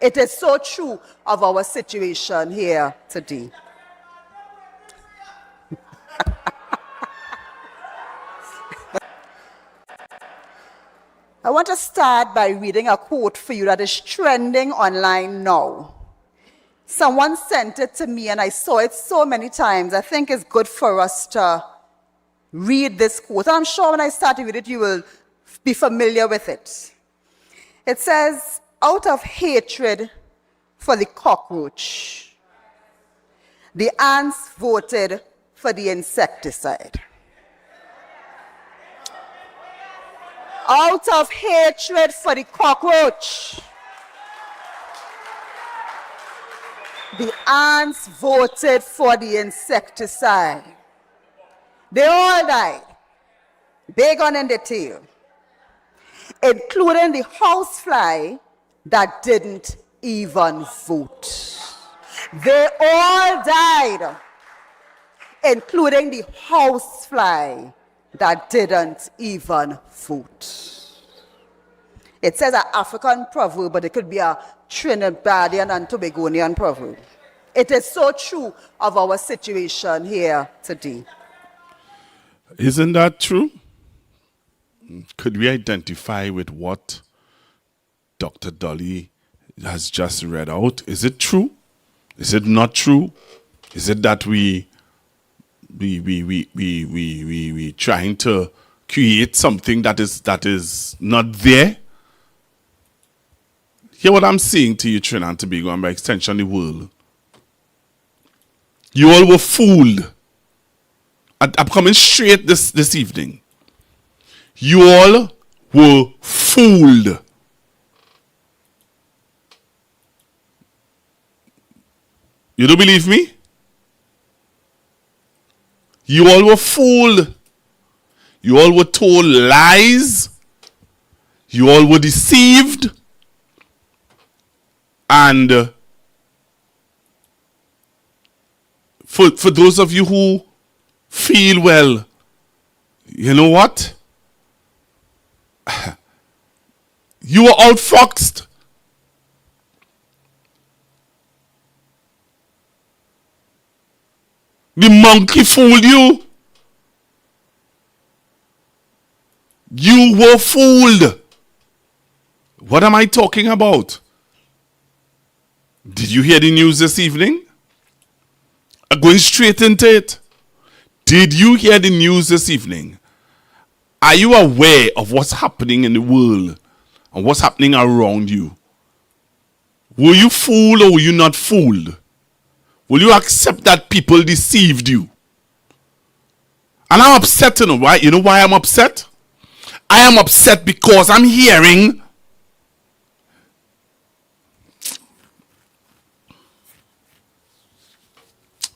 It is so true of our situation here today. I want to start by reading a quote for you that is trending online now. Someone sent it to me and I saw it so many times. I think it's good for us to read this quote. I'm sure when I start to read it, you will be familiar with it. It says, "Out of hatred for the cockroach, the ants voted for the insecticide." Out of hatred for the cockroach, the ants voted for the insecticide. They all died, big on in the tail, including the housefly that didn't even vote. They all died, including the housefly that didn't even vote. It says an African proverb, but it could be a Trinidadian and Tobagonian proverb. It is so true of our situation here today. Isn't that true? Could we identify with what Dr. Dolly has just read out? Is it true? Is it not true? Is it that we trying to create something that is not there? Hear what I'm saying to you, Trinidad and Tobago, and by extension the world. You all were fooled. I'm coming straight this evening. You all were fooled. You don't believe me? You all were fooled. You all were told lies. You all were deceived. And for those of you who feel, well, you know what? You were outfoxed. The monkey fooled you. You were fooled. What am I talking about? Did you hear the news this evening? I'm going straight into it. Did you hear the news this evening? Are you aware of what's happening in the world and what's happening around you? Were you fooled or were you not fooled? Will you accept that people deceived you? And I'm upset, you know why? You know why I'm upset? I am upset because I'm hearing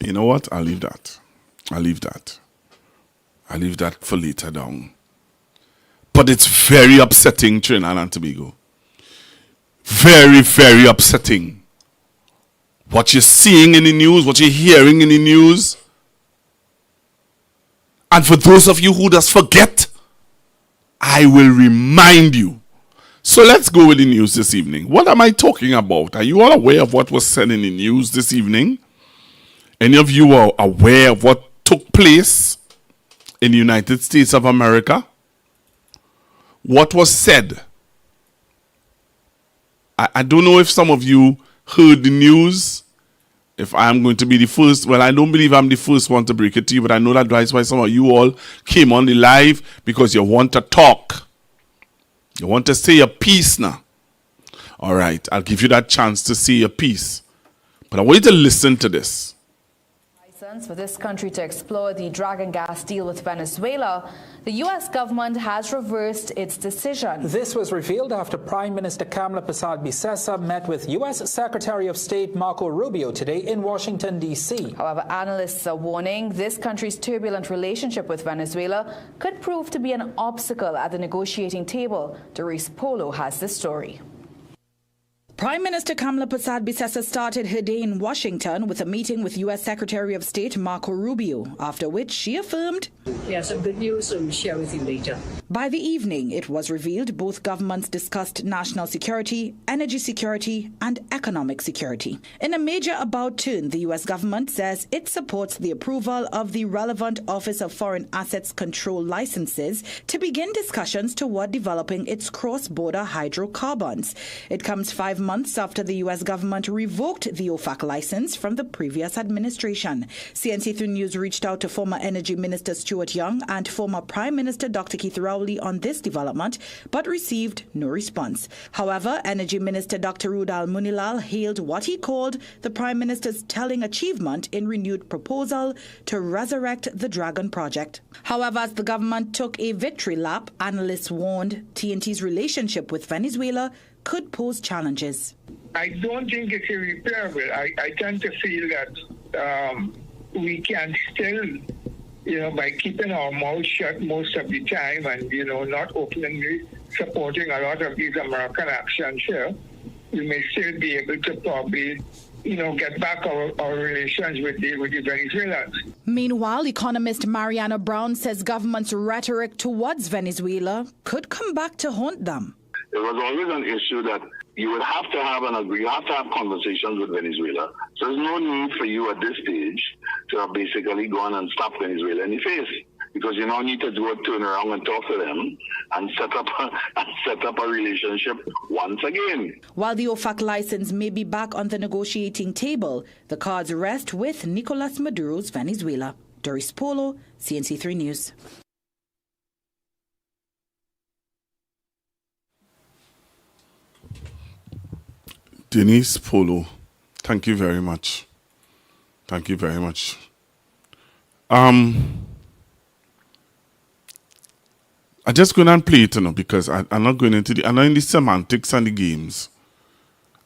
you know what? I'll leave that. I'll leave that for later down. But it's very upsetting, Trinidad and Tobago. Very, very upsetting. What you're seeing in the news, what you're hearing in the news. And for those of you who just forget, I will remind you. So let's go with the news this evening. What am I talking about? Are you all aware of what was said in the news this evening? Any of you are aware of what took place in the United States of America? What was said? I don't know if some of you heard the news. If I'm going to be the first, well, I don't believe I'm the first one to break it to you, but I know that's why some of you all came on the live, because you want to talk. You want to say your piece now. All right, I'll give you that chance to say your piece. But I want you to listen to this. For this country to explore the dragon gas deal with Venezuela, the U.S. government has reversed its decision. This was revealed after Prime Minister Kamala Persad-Bissessar met with U.S. Secretary of State Marco Rubio today in Washington, D.C. However, analysts are warning this country's turbulent relationship with Venezuela could prove to be an obstacle at the negotiating table. Doris Polo has this story. Prime Minister Kamala Persad-Bissessar started her day in Washington with a meeting with U.S. Secretary of State Marco Rubio, after which she affirmed, "We have some good news, we'll share with you later." By the evening, it was revealed both governments discussed national security, energy security, and economic security. In a major about turn, the U.S. government says it supports the approval of the relevant Office of Foreign Assets Control licenses to begin discussions toward developing its cross-border hydrocarbons. It comes 5 months after the U.S. government revoked the OFAC license from the previous administration. CNC3 News reached out to former Energy Minister Stuart Young and former Prime Minister Dr. Keith Rowley on this development, but received no response. However, Energy Minister Dr. Rudal Munilal hailed what he called the Prime Minister's telling achievement in renewed proposal to resurrect the Dragon project. However, as the government took a victory lap, analysts warned TNT's relationship with Venezuela could pose challenges. I don't think it's irreparable. I tend to feel that we can still, by keeping our mouth shut most of the time and, not openly supporting a lot of these American actions here, we may still be able to probably, get back our relations with the Venezuelans. Meanwhile, economist Mariana Brown says government's rhetoric towards Venezuela could come back to haunt them. It was always an issue that you would have to have you have to have conversations with Venezuela. So there's no need for you at this stage to basically go on and slap Venezuela in the face. because you now need to do a turn around and talk to them and set up a relationship once again. While the OFAC license may be back on the negotiating table, the cards rest with Nicolas Maduro's Venezuela. Doris Polo, CNC3 News. Denise Polo, thank you very much. Thank you very much. I'm just going to play it now because I'm not going into I'm not in the semantics and the games.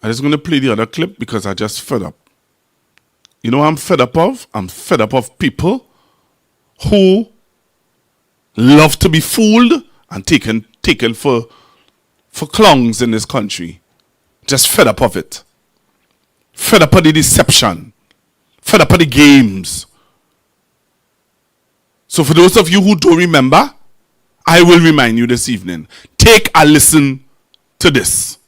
I'm just going to play the other clip because I just fed up. You know what I'm fed up of? I'm fed up of people who love to be fooled and taken for clowns in this country. Just fed up of it. Fed up of the deception. Fed up of the games. So for those of you who don't remember, I will remind you this evening. Take a listen to this.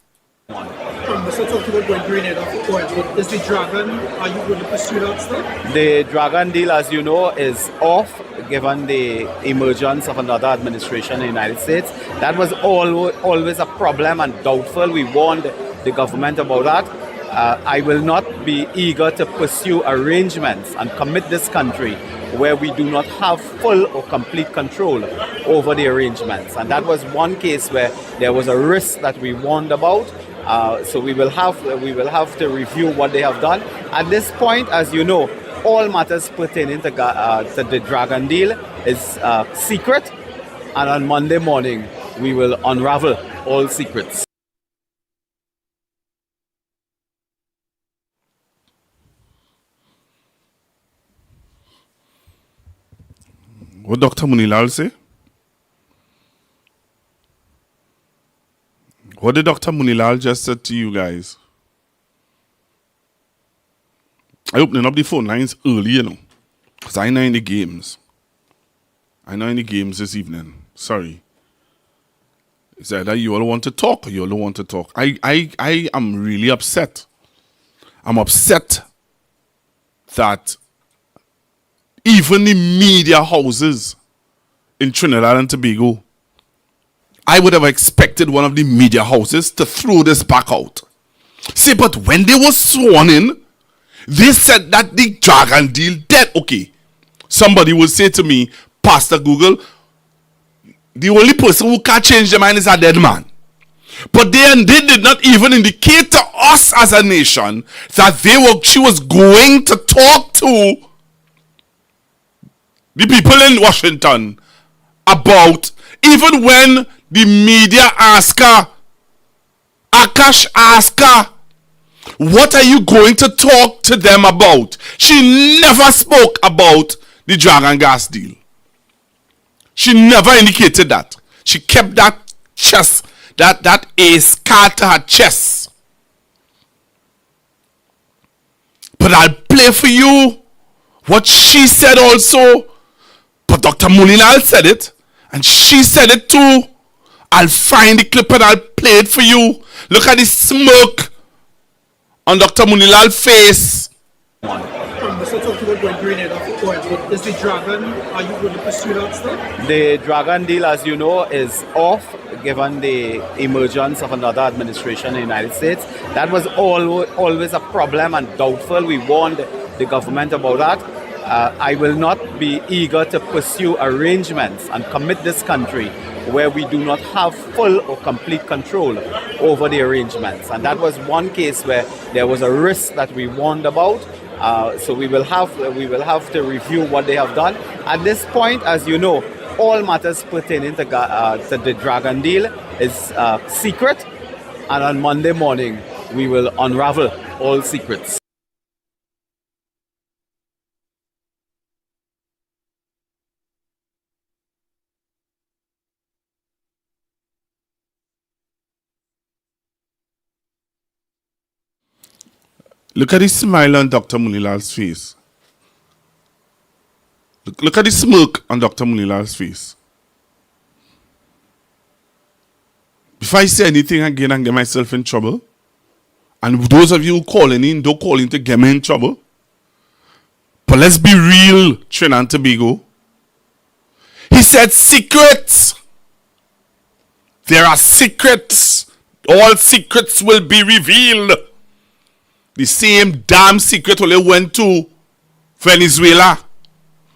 So talking about going Grenada for oil, is the Dragon, are you going to pursue that still? The Dragon deal, as you know, is off given the emergence of another administration in the United States. That was always a problem and doubtful. We warned the government about that. I will not be eager to pursue arrangements and commit this country where we do not have full or complete control over the arrangements. And that was one case where there was a risk that we warned about. So we will have to review what they have done. At this point, as you know, all matters pertaining to the Dragon deal is secret. And on Monday morning, we will unravel all secrets. What Dr. Munilal say? What did Dr. Munilal just said to you guys? I opening up the phone lines early, you know, because I know in the games. I know in the games this evening. Sorry. It's either you all want to talk or you all don't want to talk. I am really upset. I'm upset that even the media houses in Trinidad and Tobago, I would have expected one of the media houses to throw this back out. See, but when they were sworn in, they said that the Dragon deal dead. Okay, somebody will say to me, Pastor Google, the only person who can't change their mind is a dead man. But they did not even indicate to us as a nation that she was going to talk to the people in Washington about, even when the media asked her, Akash asked her, what are you going to talk to them about? She never spoke about the Dragon gas deal. She never indicated that. She kept that chest, that ace card to her chest. But I'll play for you what she said also. But Dr. Munilal said it, and she said it too. I'll find the clip and I'll play it for you. Look at the smirk on Dr. Munilal's face. So talking about going Grenada for oil, is the Dragon, are you going to pursue that still? The Dragon deal, as you know, is off given the emergence of another administration in the United States. That was always a problem and doubtful. We warned the government about that. I will not be eager to pursue arrangements and commit this country where we do not have full or complete control over the arrangements. And that was one case where there was a risk that we warned about. So we will have to review what they have done. At this point, as you know, all matters pertaining to the Dragon deal is secret. And on Monday morning, we will unravel all secrets. Look at the smile on Dr. Munilal's face. Look at the smirk on Dr. Munilal's face. Before I say anything again and get myself in trouble, and those of you who calling in, don't call in to get me in trouble. But let's be real, Trinidad and Tobago. He said secrets. There are secrets. All secrets will be revealed. The same damn secret only went to Venezuela.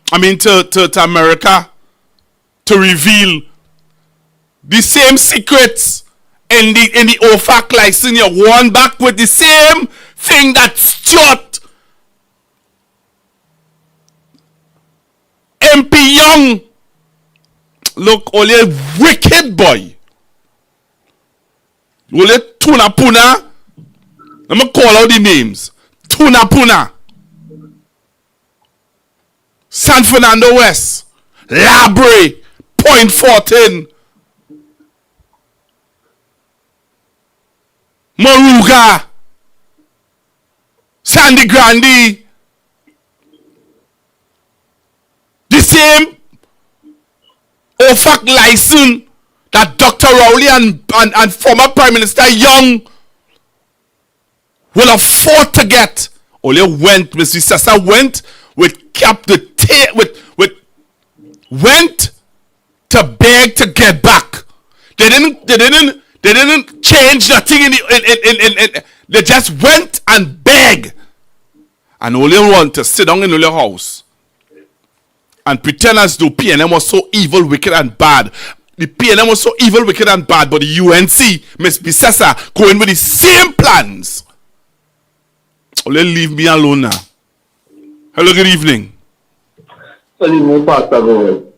To America to reveal the same secrets in the OFAC license. You won back with the same thing that Stuart MP Young. Look, only a wicked boy. Only Tuna Puna. Let me call out the names. Tuna Puna. San Fernando West. Labre. Point 14. Moruga. Sandy Grande. The same OFAC license that Dr. Rowley and former Prime Minister Young will have fought to get. Only went, Mr. Sessa went with went to beg to get back. They didn't change nothing in they just went and begged. And only want to sit down in the house and pretend as though PNM was so evil, wicked, and bad. The PNM was so evil, wicked, and bad, but the UNC, Miss Bisessa, going with the same plans. Only leave me alone now. Hello, good evening. Good evening, Pastor Gold.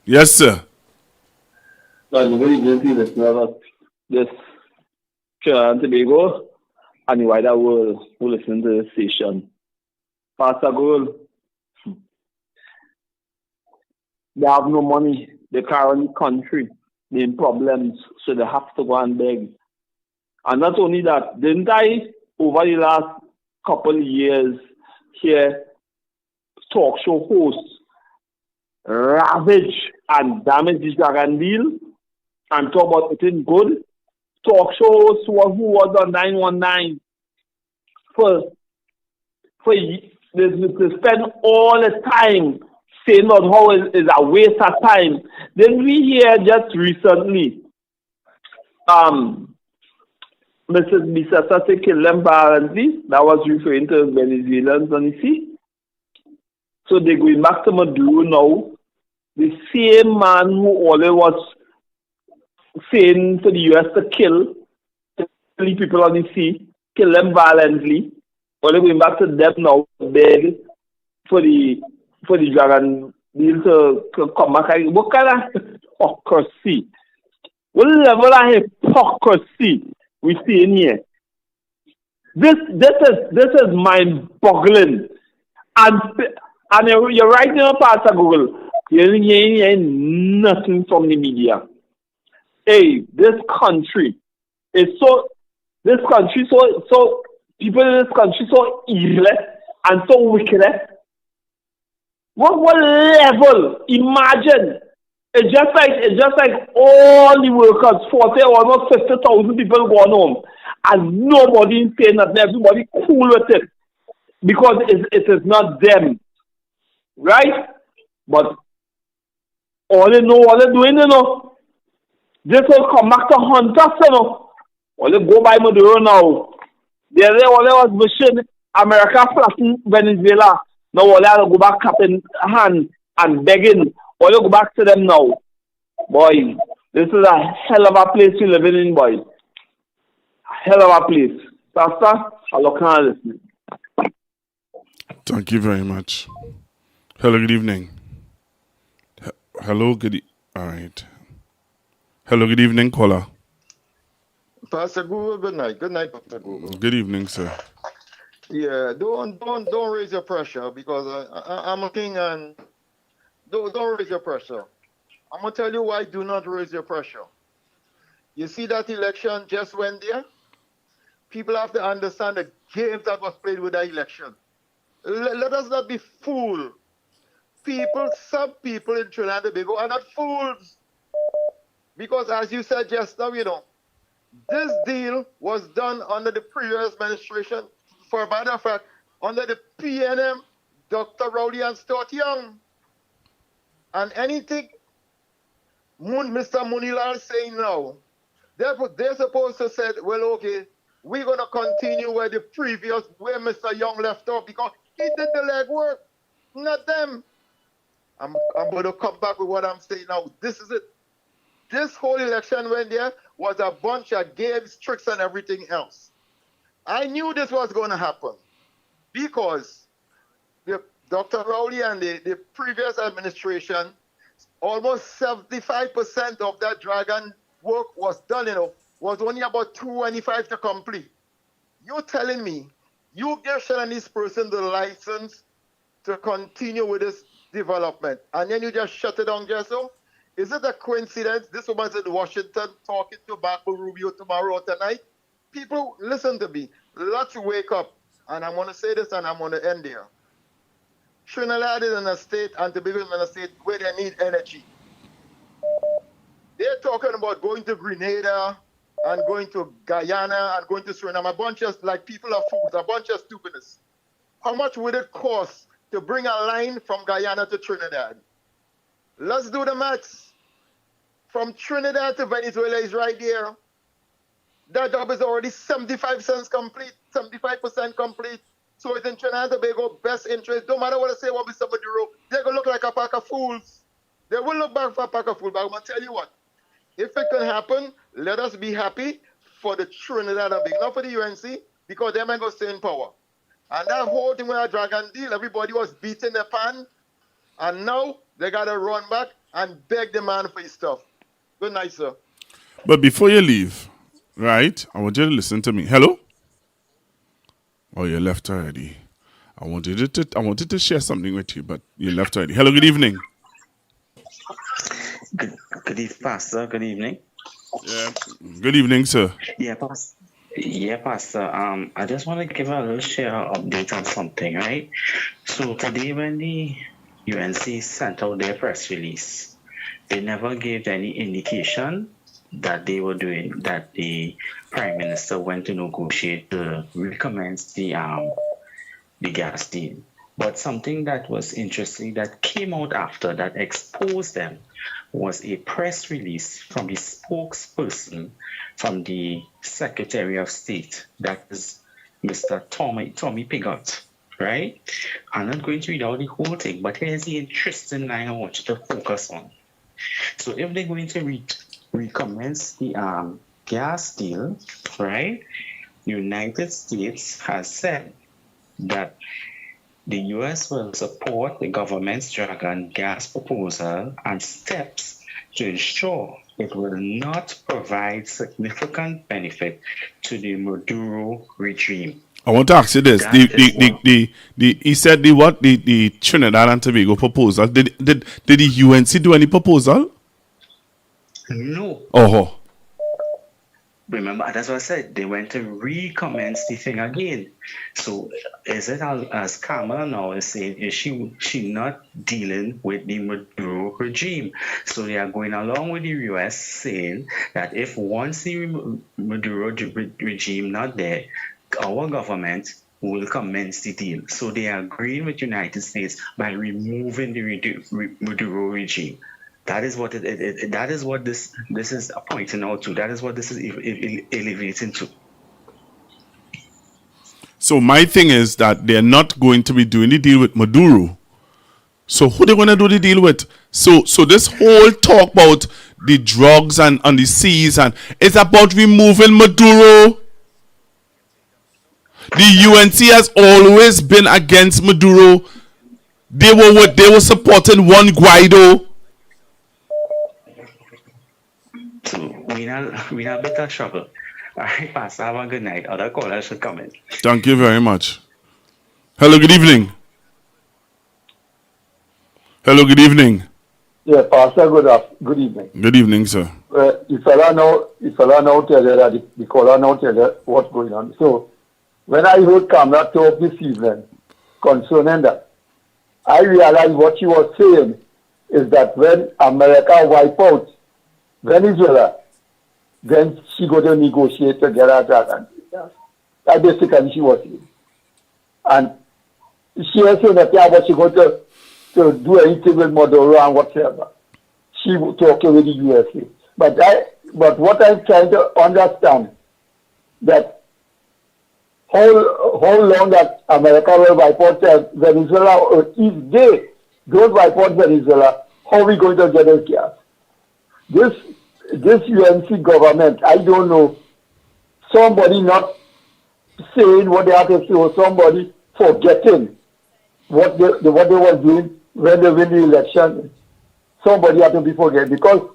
Yes, sir. Good evening to listeners of this Tobago and the wider world who listen to this station. Pastor Gold, they have no money. The current country, they're in problems, so they have to go and beg. And not only that, didn't I, over the last couple of years, hear talk show hosts ravage and damage the Dragon deal and talk about it in good? Talk show hosts who was on 919 to spend all the time saying about how it's a waste of time. Then we hear just recently, Mrs. Bisasa say kill them violently. That was referring to Venezuelans on the sea. So they're going back to Maduro now. The same man who always was saying to the US to kill people on the sea, kill them violently. Only going back to them now, beg for the Dragon deal to come back. What kind of hypocrisy? What level of hypocrisy we see in here? This is mind-boggling. And you're right now, Pastor Google. You're hearing nothing from the media. Hey, this country is so people in this country so evil and so wicked. What level? Imagine. It's just like all the workers, 40, almost 50,000 people going home, and nobody is saying nothing. Everybody cool with it because it is not them, right? But all they're doing, this will come back to hunt us, All they go by Maduro now. They was wishing America flatten Venezuela. Now all they have to go back cap in hand and begging. All you go back to them now. Boy, this is a hell of a place to live in, boy. A hell of a place. Pastor, I look on listening. Thank you very much. Hello, good evening. Hello, all right. Hello, good evening, caller. Pastor Google, good night. Good night, Pastor Google. Good evening, sir. Yeah, don't raise your pressure because I'm a king and don't raise your pressure. I'm gonna tell you why. Do not raise your pressure. You see that election just went there. People have to understand the games that was played with that election. Let us not be fooled. Some people in Trinidad and Tobago are not fools. Because as you said just now, this deal was done under the previous administration, for a matter of fact, under the PNM, Dr. Rowley and Stuart Young. And anything Mr. Munilal is saying now, they're supposed to say, well, okay, we're going to continue where Mr. Young left off because he did the legwork, not them. I'm going to come back with what I'm saying now. This is it. This whole election when there was a bunch of games, tricks, and everything else. I knew this was going to happen because Dr. Rowley and the previous administration, almost 75% of that dragon work was done, was only about 225 to complete. You're telling me you give Shannonese person the license to continue with this development, and then you just shut it down, Gesso? Is it a coincidence? This woman's in Washington talking to Marco Rubio tomorrow or tonight. People, listen to me. Let's wake up. And I'm going to say this and I'm going to end there. Trinidad is in a state, and Tobago is in a state where they need energy. They're talking about going to Grenada and going to Guyana and going to Suriname. A bunch of, like, people are fools, a bunch of stupidness. How much would it cost to bring a line from Guyana to Trinidad? Let's do the maths. From Trinidad to Venezuela is right there. That job is already 75% complete, 75% complete. So it's in Trinidad and Tobago best interest. Don't matter what I say about Mr. Maduro, they're going to look like a pack of fools. They will look back for a pack of fools. But I'm going to tell you what. If it can happen, let us be happy for the Trinidad and Tobago, not for the UNC, because they might go stay in power. And that whole thing with a dragon deal, everybody was beating their pan. And now they got to run back and beg the man for his stuff. Good night, sir. But before you leave, right, I want you to listen to me. Hello? Oh, you left already. I wanted to share something with you, but you left already. Hello, good evening. Good evening, Pastor. Good evening. Yeah. Good evening, sir. Yeah, Pastor. Yeah, Pastor. I just want to give a little share update on something, right? So today when the UNC sent out their press release, they never gave any indication that they were doing, that the Prime Minister went to negotiate to recommence the gas deal. But something that was interesting that came out after that exposed them was a press release from the spokesperson from the Secretary of State, that is Mr. Tommy Pigott, right? I'm not going to read out the whole thing, but here's the interesting line I want you to focus on. So if they're going to recommence the gas deal, right, United States has said that the U.S. will support the government's dragon gas proposal and steps to ensure it will not provide significant benefit to the Maduro regime. I want to ask you this: he said the Trinidad and Tobago proposal. Did the UNC do any proposal? No. Oh. Remember, that's what I said. They went to recommence the thing again. So is it as Kamala now is saying, is she not dealing with the Maduro regime? So they are going along with the US saying that if once the Maduro regime not there, our government will commence the deal. So they are agreeing with the United States by removing the Maduro regime. That is what that is what this is pointing out to. That is what this is elevating to. So my thing is that they're not going to be doing the deal with Maduro. So who they going to do the deal with? So this whole talk about the drugs and on the seas and it's about removing Maduro. The UNC has always been against Maduro. They were supporting one Guaido. So we have better trouble. All right, Pastor, have a good night. Other callers should come in. Thank you very much. Hello, good evening. Hello, good evening. Yeah, Pastor, good evening. Good evening, sir. If I now tell you that the caller now tell you what's going on. So when I heard Kamala talk this evening concerning that, I realized what she was saying is that when America wipe out Venezuela, then she go to negotiate together dragon. That basically she was saying. And she was saying that but she go to to do anything with Maduro and whatever. She was talking with the USA. But what I'm trying to understand, that how long that America will wipe out Venezuela, or if they don't wipe out Venezuela, how are we going to get this gas? This UNC government, I don't know, somebody not saying what they have to say, or somebody forgetting what they were doing when they win the election. Somebody had to be forgetting, because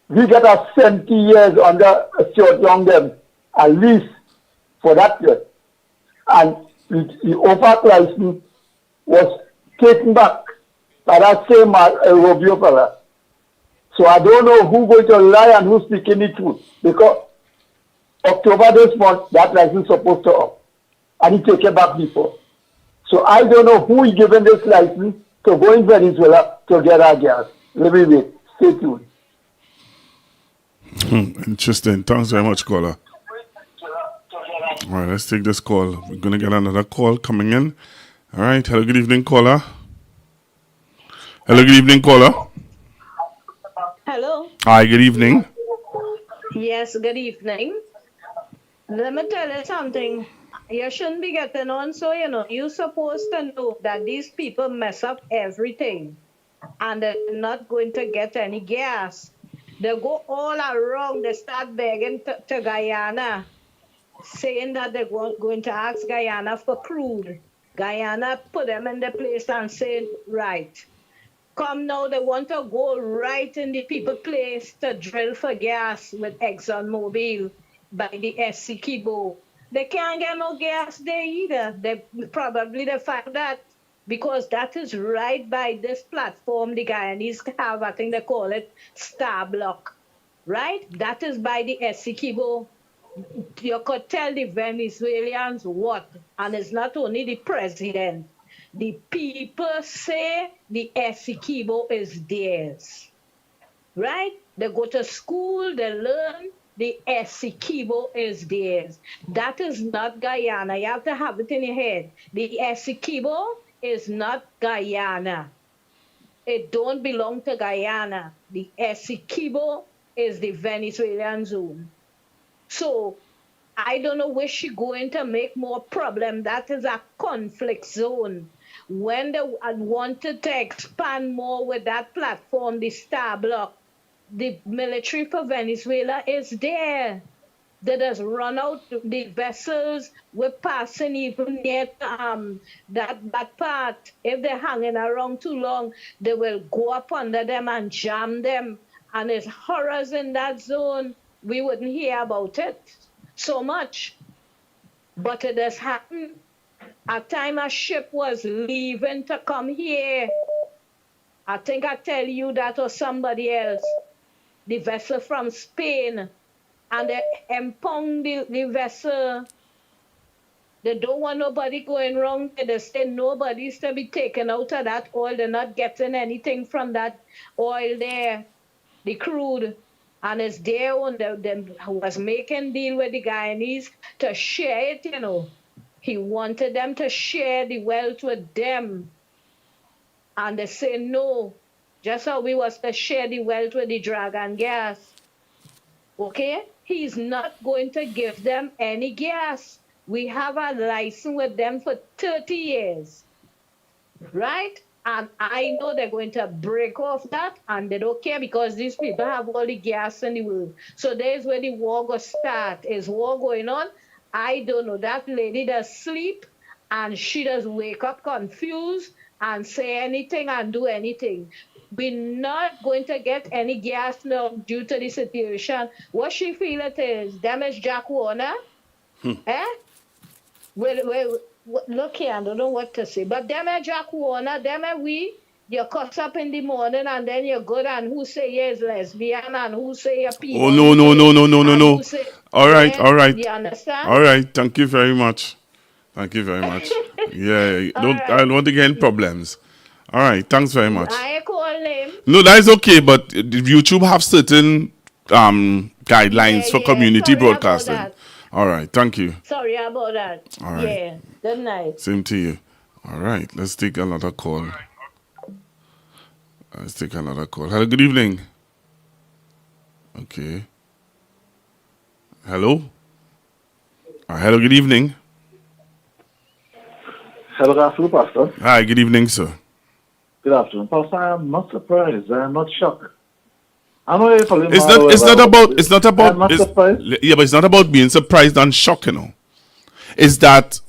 we get a 70 years under short young them, at least for that year. And the OFAC license was taken back by that same Rubio fella. So I don't know who's going to lie and who's speaking the truth, because October this month, that license is supposed to up, and he take it back before. So I don't know who is giving this license to go in Venezuela to get our gas. Let me wait. Stay tuned. Interesting. Thanks very much, caller. All right, let's take this call. We're going to get another call coming in. All right. Hello, good evening, caller. Hello, good evening, caller. Hello. Hi, good evening. Yes, good evening. Let me tell you something. You shouldn't be getting on, so you're supposed to know that these people mess up everything, and they're not going to get any gas. They go all around, they start begging to Guyana, saying that they're going to ask Guyana for crude. Guyana put them in the place and said, right. Come now, they want to go right in the people place to drill for gas with ExxonMobil by the Essequibo. They can't get no gas there either. They found that, because that is right by this platform the Guyanese have, I think they call it Star Block, right? That is by the Essequibo. You could tell the Venezuelans what, and it's not only the president. The people say the Essequibo is theirs, right? They go to school, they learn. The Essequibo is theirs. That is not Guyana. You have to have it in your head. The Essequibo is not Guyana. It don't belong to Guyana. The Essequibo is the Venezuelan zone. So I don't know where she going to make more problem. That is a conflict zone. When they wanted to expand more with that platform, the Star Block, the military for Venezuela is there. They just run out the vessels. We're passing even near that part. If they're hanging around too long, they will go up under them and jam them. And there's horrors in that zone. We wouldn't hear about it so much. But it has happened. At time a ship was leaving to come here. I think I tell you that or somebody else. The vessel from Spain, and they impound the vessel. They don't want nobody going wrong. They say nobody's to be taken out of that oil. They're not getting anything from that oil there, the crude. And it's there when they was making deal with the Guyanese to share it, He wanted them to share the wealth with them. And they say no. Just how we was to share the wealth with the dragon gas. Okay? He's not going to give them any gas. We have a license with them for 30 years. Right? And I know they're going to break off that, and they don't care because these people have all the gas in the world. So there's where the war will start. Is war going on? I don't know. That lady does sleep, and she does wake up confused and say anything and do anything. We're not going to get any gas now due to the situation. What she feel it is, damage Jack Warner. Well, look here, I don't know what to say. But damage Jack Warner, you cuss up in the morning and then you're good, and who say you're lesbian and who say you're people. Oh, no. Say, All right. You understand? All right, thank you very much. Yeah, I don't want to get in problems. All right, thanks very much. I call name. No, that is okay, but YouTube have certain guidelines for community broadcasting. All right, thank you. Sorry about that. All right. Yeah, good night. Same to you. All right, let's take another call. Let's take another call. Hello, good evening. Okay. Hello? Hello, good evening. Hello, good afternoon, Pastor. Hi, good evening, sir. Good afternoon, Pastor. I am not surprised. I am not shocked. I know you're probably It's not about, yeah, but it's not about being surprised and shocked, you know. It's that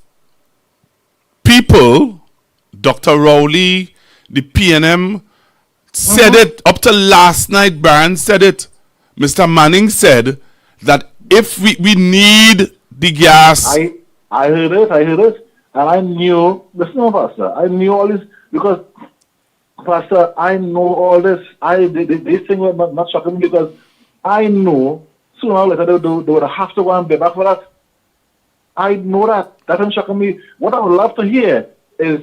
people, Dr. Rowley, the PNM, said it up to last night. Brian said it. Mr. Manning said that if we need the gas. I heard it. And I knew, listen, Pastor, I knew all this because, Pastor, I know all this. This thing was not shocking me because I know sooner or later they would have to go and pay back for that. I know that. That doesn't shock me. What I would love to hear is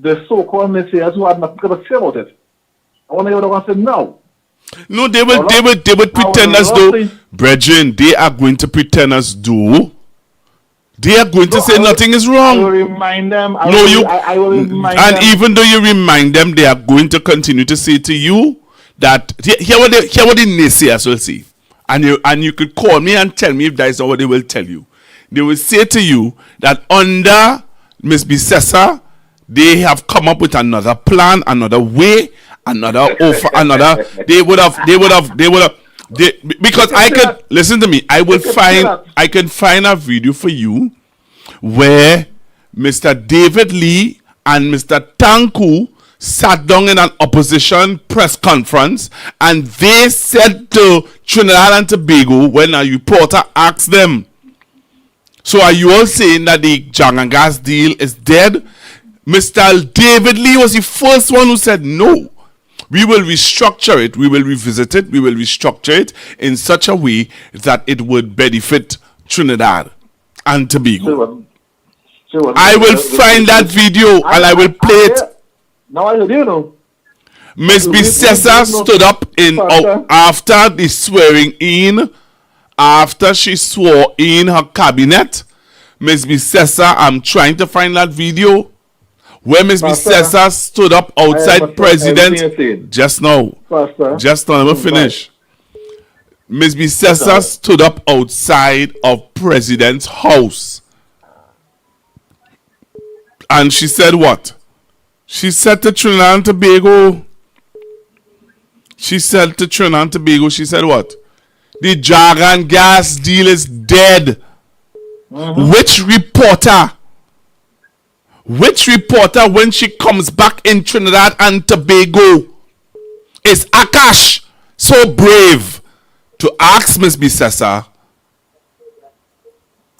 the so-called naysayers who had nothing to say about it. I want to hear what they say now. No, they would pretend as though, brethren, they are going to pretend as though they are going to say nothing is wrong. I will remind them. I will remind and them. even though you remind them, they are going to continue to say to you that hear what the naysayers will say. And you could call me and tell me if that is not what they will tell you. They will say to you that under Ms. Bissessa, they have come up with another plan, another way, another offer, another. They would have. Because I can listen to me. I can find a video for you where Mr. David Lee and Mr. Tanku sat down in an opposition press conference and they said to Trinidad and Tobago when a reporter asked them, so are you all saying that the Jangan gas deal is dead? Mr. David Lee was the first one who said no. We will restructure it. We will revisit it. We will restructure it in such a way that it would benefit Trinidad and Tobago. I will find that video and I will play it. Now I do know. Ms. Bissessa stood up after the swearing in, after she swore in her cabinet. Ms. Bissessa, I'm trying to find that video. Where Ms. Bissessa stood up outside President just now. Just now, let me finish. Ms. Bissessa stood up outside of President's house. And she said what? She said to Trinidad and Tobago. She said what? The Jangan gas deal is dead. Which reporter, when she comes back in Trinidad and Tobago, is Akash so brave to ask Ms. Bissessa,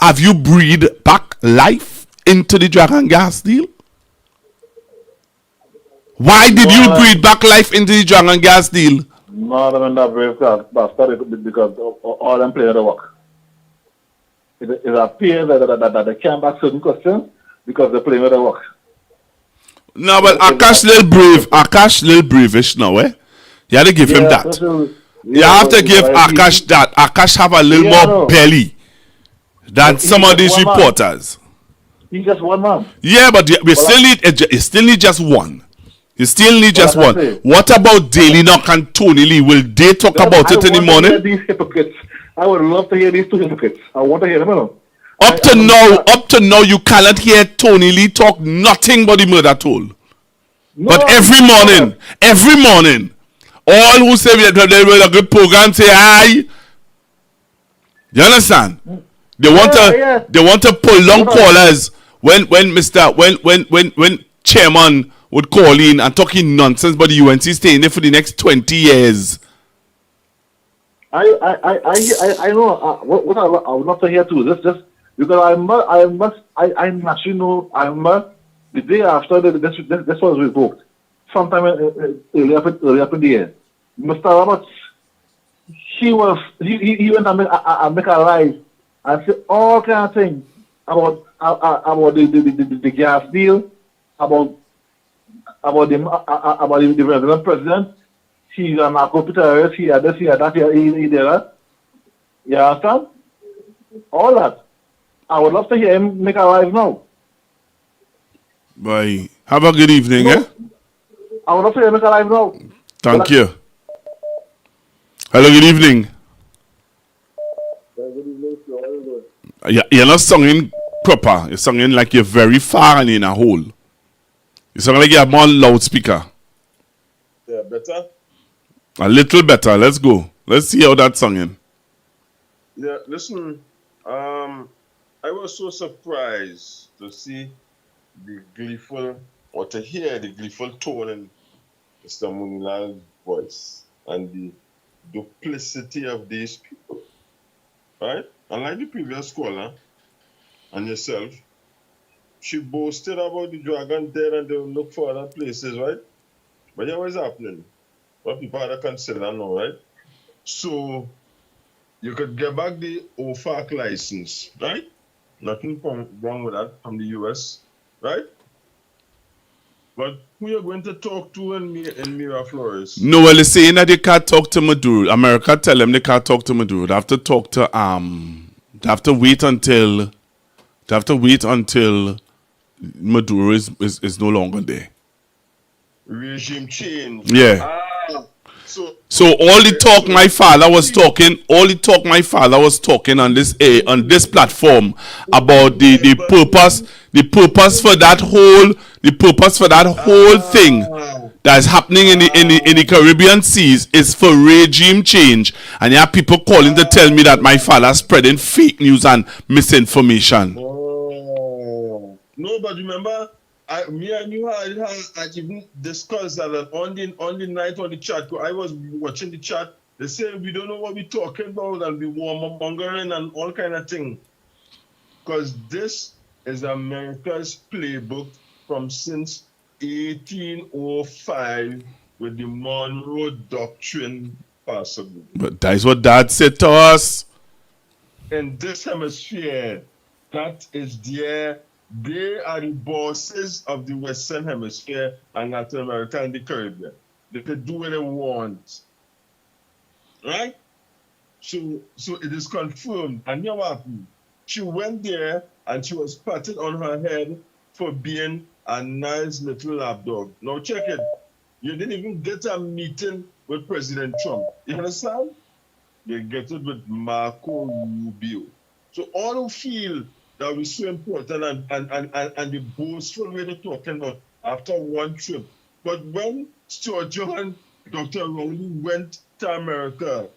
have you breathed back life into the Jangan gas deal? Why did you breathe back life into the Jangan gas deal? No, I'm not brave because all them playing the work. It appears that they can't back certain questions because they're playing with the work. No, but Akash little bravish now, eh? You have to give him that. You have to give Akash that. Akash have a little more belly than some of these reporters. He's just one man. Yeah, but you still need just one. You still need just one. What about Daily Knock and Tony Lee? Will they talk about it in the morning? These hypocrites. I would love to hear these two hypocrites. I want to hear them. Up to now, you cannot hear Tony Lee talk nothing but the murder toll. But every morning, all who say they will a good program say hi. You understand? They want to pull long callers when chairman would call in and talking nonsense, but the UNC staying there for the next 20 years. I know what I would love to hear too. Just because I naturally know the day after this was revoked, sometime early up in the year. Mr. Roberts, he went and make a live and say all kind of things about the gas deal, about the resident president. He's a narco-terrorist, he had this, he had that, he did that. You understand? All that. I would love to hear him make a live now. Bye. Have a good evening, eh? I would love to hear him make a live now. Thank you. Hello, good evening. You're not singing proper. You're singing like you're very far and in a hole. You're singing like you have more loudspeaker. Yeah, better? A little better. Let's go. Let's see how that's singing. Yeah, listen. I was so surprised to see the gleeful, or to hear the gleeful tone in Mr. Munilal's voice and the duplicity of these people. Right? Unlike the previous caller and yourself, she boasted about the dragon dead and they will look for other places, right? But yeah, what's happening? What people are considering now, right? So you could get back the OFAC license, right? Nothing wrong with that from the US, right? But who are you going to talk to in Miraflores? No, well, they're saying that they can't talk to Maduro. America tell them they can't talk to Maduro. They have to talk to they have to wait until Maduro is no longer there. Regime change. Yeah. So all the talk my father was talking on this platform about the purpose for that whole thing that's happening in the Caribbean seas is for regime change, and you have people calling to tell me that my father spreading fake news and misinformation. Oh. No, but remember, me and you had even discussed that on the night on the chat. I was watching the chat. They say we don't know what we're talking about and we warmongering and all kind of thing. Because this is America's playbook from since 1805 with the Monroe Doctrine possible. But that's what Dad said to us. In this hemisphere, that is their. They are the bosses of the Western Hemisphere and Latin America and the Caribbean. They can do what they want. Right? So it is confirmed. And you know what happened? She went there and she was patted on her head for being a nice little lapdog. Now check it. You didn't even get a meeting with President Trump. You understand? You get it with Marco Rubio. So all who feel that was so important and the boastful way they're talking about after one trip. But when Sturgeon and Dr. Rowley went to America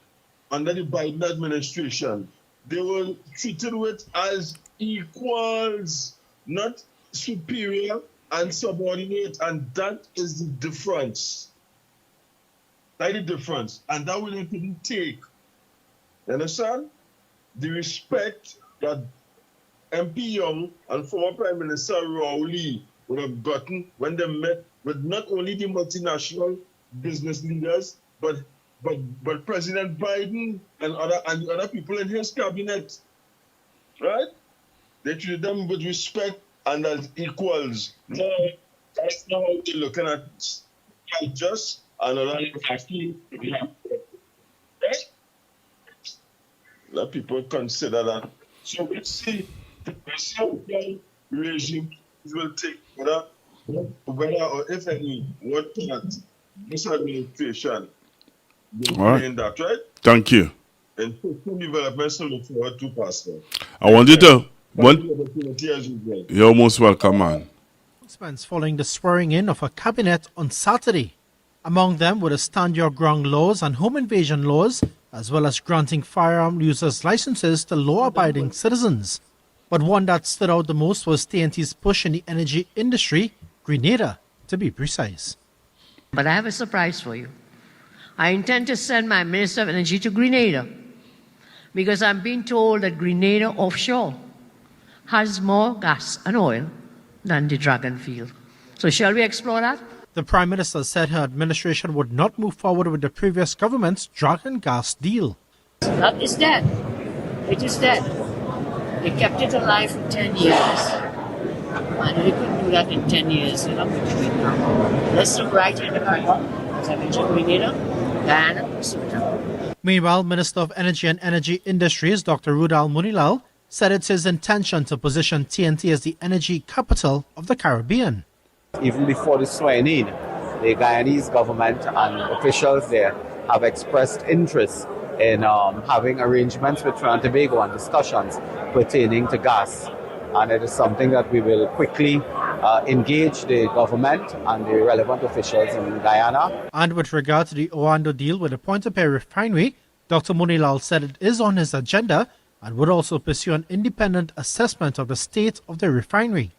under the Biden administration, they were treated with as equals, not superior and subordinate. And that is the difference. That's the difference. And that we couldn't take. You understand? The respect that MP Young and former Prime Minister Rowley would have gotten when they met with not only the multinational business leaders, but President Biden and the other people in his cabinet. Right? They treated them with respect and as equals. No, that's not how they're looking at just another actually. Right? Let people consider that. So let's see. The regime will take whether or if any what part this administration will play in that, right? Thank you. And social development so look forward to, Pastor. I want you to you're most welcome, man. Announcements following the swearing in of a cabinet on Saturday. Among them were the Stand Your Ground laws and home invasion laws, as well as granting firearm users licenses to law-abiding citizens. But one that stood out the most was TNT's push in the energy industry, Grenada, to be precise. But I have a surprise for you. I intend to send my Minister of Energy to Grenada because I'm being told that Grenada offshore has more gas and oil than the Dragon field. So shall we explore that? The Prime Minister said her administration would not move forward with the previous government's Dragon gas deal. That is dead. It is dead. They kept it alive for 10 years. And they couldn't do that in 10 years. They're not going to do it now. Let's look right in the Carnival, as I mentioned, Grenada, Guyana, Suriname. Meanwhile, Minister of Energy and Energy Industries, Dr. Rudal Munilal, said it's his intention to position TNT as the energy capital of the Caribbean. Even before the swearing in, the Guyanese government and officials there have expressed interest in having arrangements with Trinidad and Tobago and discussions pertaining to gas. And it is something that we will quickly engage the government and the relevant officials in Guyana. And with regard to the Oando deal with the Point-a-Pay refinery, Dr. Munilal said it is on his agenda and would also pursue an independent assessment of the state of the refinery.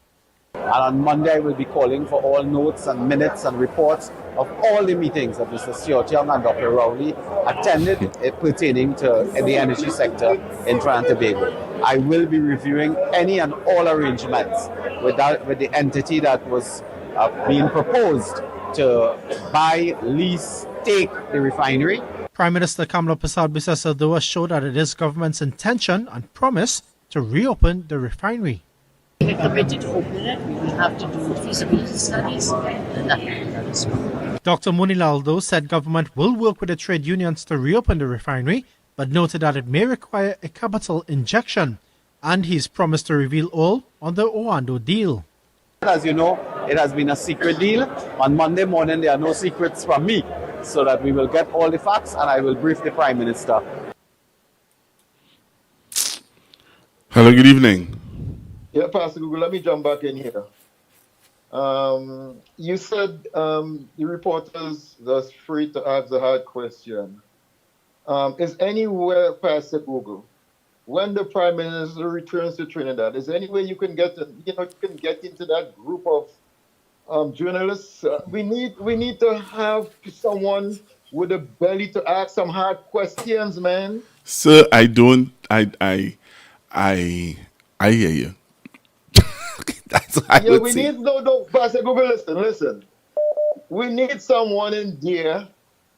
And on Monday, I will be calling for all notes and minutes and reports of all the meetings that Mr. Siotong and Dr. Rowley attended pertaining to the energy sector in Trinidad and Tobago. I will be reviewing any and all arrangements with the entity that was being proposed to buy, lease, take the refinery. Prime Minister Kamla Persad-Bissessar though assured that it is government's intention and promise to reopen the refinery. We're committed to opening it. We will have to do feasibility studies, and that is good. Dr. Munilal though said government will work with the trade unions to reopen the refinery, but noted that it may require a capital injection, and he's promised to reveal all on the Oando deal. As you know, it has been a secret deal. On Monday morning, there are no secrets from me, so that we will get all the facts and I will brief the Prime Minister. Hello, good evening. Yeah, Pastor Google, let me jump back in here. You said the reporters are free to ask the hard question. Is anywhere, Pastor Google, when the Prime Minister returns to Trinidad, is there any way you can get into that group of journalists? We need to have someone with a belly to ask some hard questions, man. Sir, I hear you. That's what I would say. No, Pastor Google, listen. We need someone in there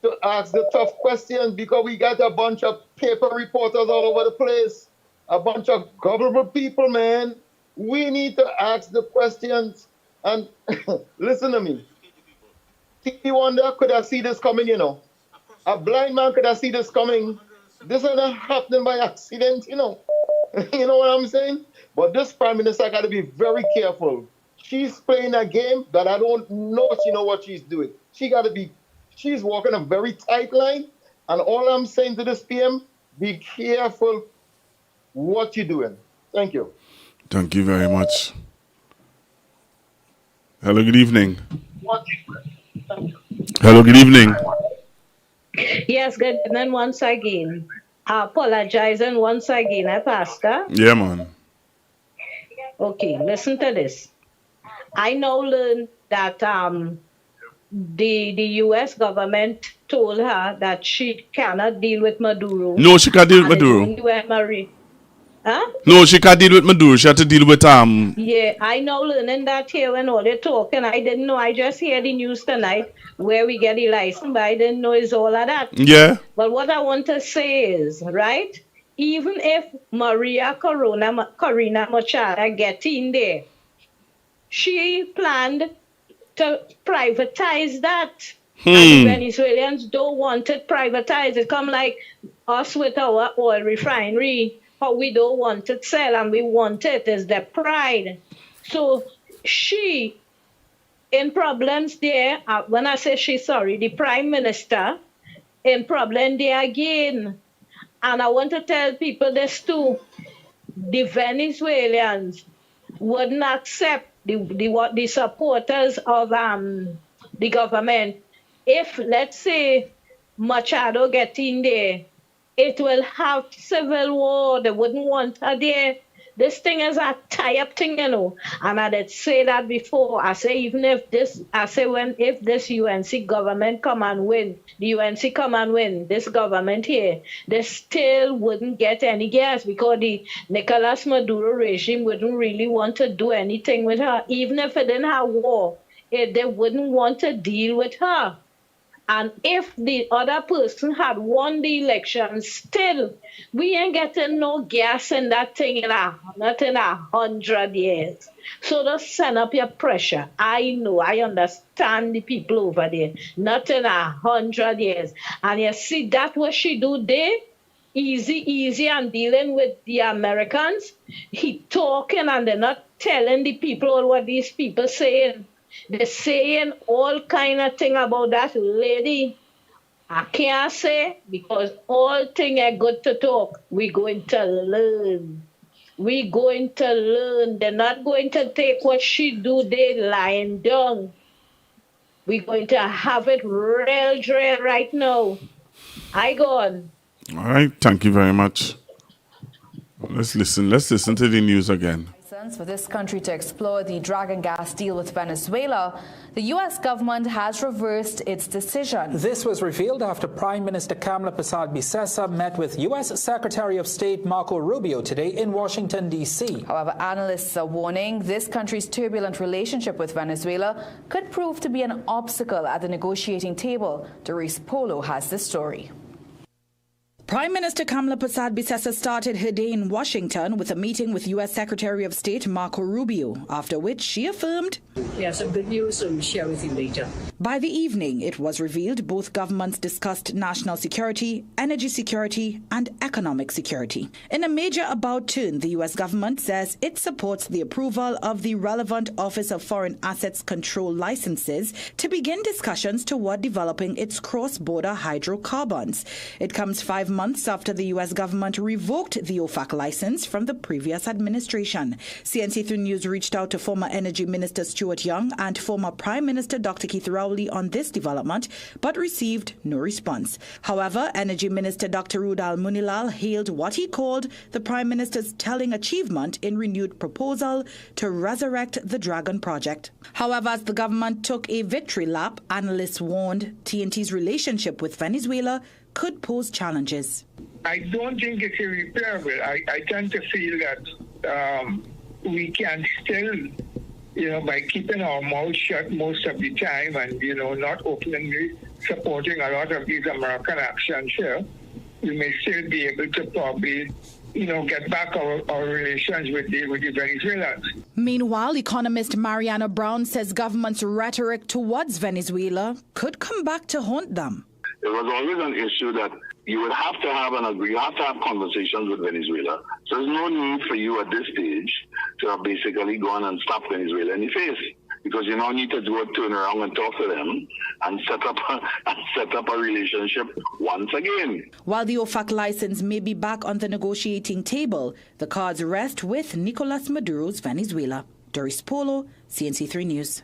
to ask the tough questions because we got a bunch of paper reporters all over the place, a bunch of government people, man. We need to ask the questions. And listen to me. TV Wonder could have seen this coming, you know. A blind man could have seen this coming. This is not happening by accident, you know. You know what I'm saying? But this Prime Minister got to be very careful. She's playing a game that I don't know she know what she's doing. She's walking a very tight line. And all I'm saying to this PM, be careful what you're doing. Thank you. Thank you very much. Hello, good evening. Hello, good evening. Yes, good evening once again. Apologizing once again, Pastor. Yeah, man. Okay, listen to this. I now learned that the U.S. government told her that she cannot deal with Maduro. No, she can't deal with Maduro. Huh? No, she can't deal with Maduro. She had to deal with Yeah, I know learning that here when all they're talking. I didn't know. I just hear the news tonight where we get the license, but I didn't know it's all of that. Yeah. But what I want to say is, right, even if Maria Corina Machado get in there, she planned to privatize that. And the Venezuelans don't want it privatized. It come like us with our oil refinery. How we don't want it sell and we want it is the pride. So she in problems there, when I say she, sorry, the Prime Minister in problem there again. And I want to tell people this too. The Venezuelans wouldn't accept the supporters of the government. If, let's say, Machado get in there, it will have civil war. They wouldn't want her there. This thing is a tie-up thing, you know. And I did say that before. I say if this UNC government come and win, the UNC come and win, this government here, they still wouldn't get any gas because the Nicolas Maduro regime wouldn't really want to do anything with her. Even if it didn't have war, they wouldn't want to deal with her. And if the other person had won the election, still, we ain't getting no gas in that thing not in 100 years. So just send up your pressure. I know, I understand the people over there. Not in 100 years. And you see, that what she do there, easy and dealing with the Americans. He talking and they're not telling the people what these people saying. They're saying all kind of thing about that lady. I can't say because all thing are good to talk. We're going to learn. We're going to learn. They're not going to take what she do. They lying down. We're going to have it real drill right now. I go on. All right, thank you very much. Let's listen to the news again. For this country to explore the dragon gas deal with Venezuela, the U.S. government has reversed its decision. This was revealed after Prime Minister Kamala Persad-Bissessar met with U.S. Secretary of State Marco Rubio today in Washington, D.C. However, analysts are warning this country's turbulent relationship with Venezuela could prove to be an obstacle at the negotiating table. Doris Polo has this story. Prime Minister Kamala Persad-Bissessar started her day in Washington with a meeting with U.S. Secretary of State Marco Rubio, after which she affirmed, "We have some good news, so we'll share with you later." By the evening, it was revealed both governments discussed national security, energy security, and economic security. In a major about turn, the U.S. government says it supports the approval of the relevant Office of Foreign Assets Control licenses to begin discussions toward developing its cross-border hydrocarbons. It comes 5 months after the U.S. government revoked the OFAC license from the previous administration. CNC3 News reached out to former Energy Minister Stuart Young and former Prime Minister Dr. Keith Rowley on this development, but received no response. However, Energy Minister Dr. Rudal Munilal hailed what he called the Prime Minister's telling achievement in renewed proposal to resurrect the Dragon project. However, as the government took a victory lap, analysts warned TNT's relationship with Venezuela could pose challenges. I don't think it's irreparable. I tend to feel that we can still, by keeping our mouth shut most of the time and, not openly supporting a lot of these American actions here, we may still be able to probably, get back our relations with the Venezuelans. Meanwhile, economist Mariana Brown says government's rhetoric towards Venezuela could come back to haunt them. It was always an issue that you would have to have you have to have conversations with Venezuela. So there's no need for you at this stage to have basically gone and slap Venezuela in the face, because you now need to do a turn around and talk to them and set up a relationship once again. While the OFAC license may be back on the negotiating table, the cards rest with Nicolas Maduro's Venezuela. Doris Polo, CNC3 News.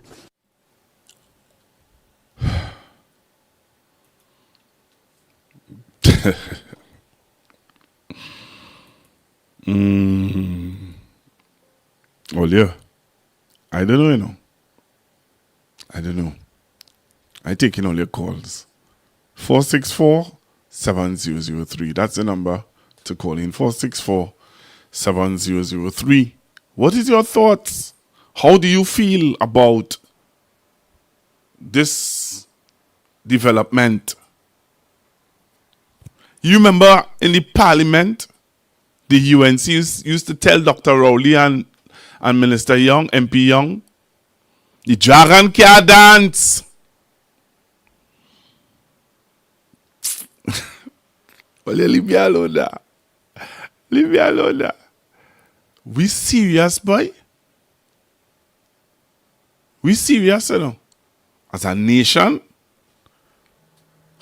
Well, yeah. I don't know, I don't know. I taking all your calls. 464-7003. That's the number to call in. 464-7003. What is your thoughts? How do you feel about this development? You remember in the parliament, the UNC used to tell Dr. Rowley and Minister Young, MP Young, the dragon can't dance. Well, leave me alone there. Leave me alone there. We serious, boy? We serious, you know? As a nation?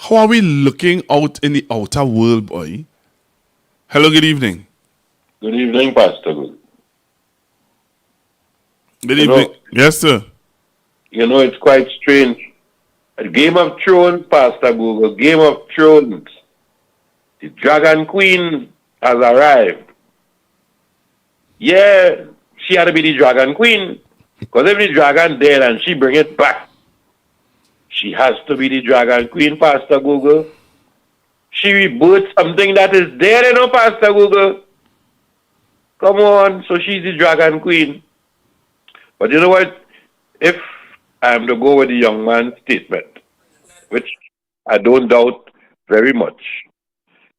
How are we looking out in the outer world, boy? Hello, good evening. Good evening, Pastor Good. Good evening. Yes, sir. It's quite strange. A Game of Thrones, Pastor Google, Game of Thrones. The Dragon Queen has arrived. Yeah, she had to be the Dragon Queen. Because if the dragon dead and she bring it back, she has to be the Dragon Queen, Pastor Google. She reboots something that is dead, Pastor Google. Come on, so she's the Dragon Queen. But you know what? If I am to go with the young man's statement, which I don't doubt very much,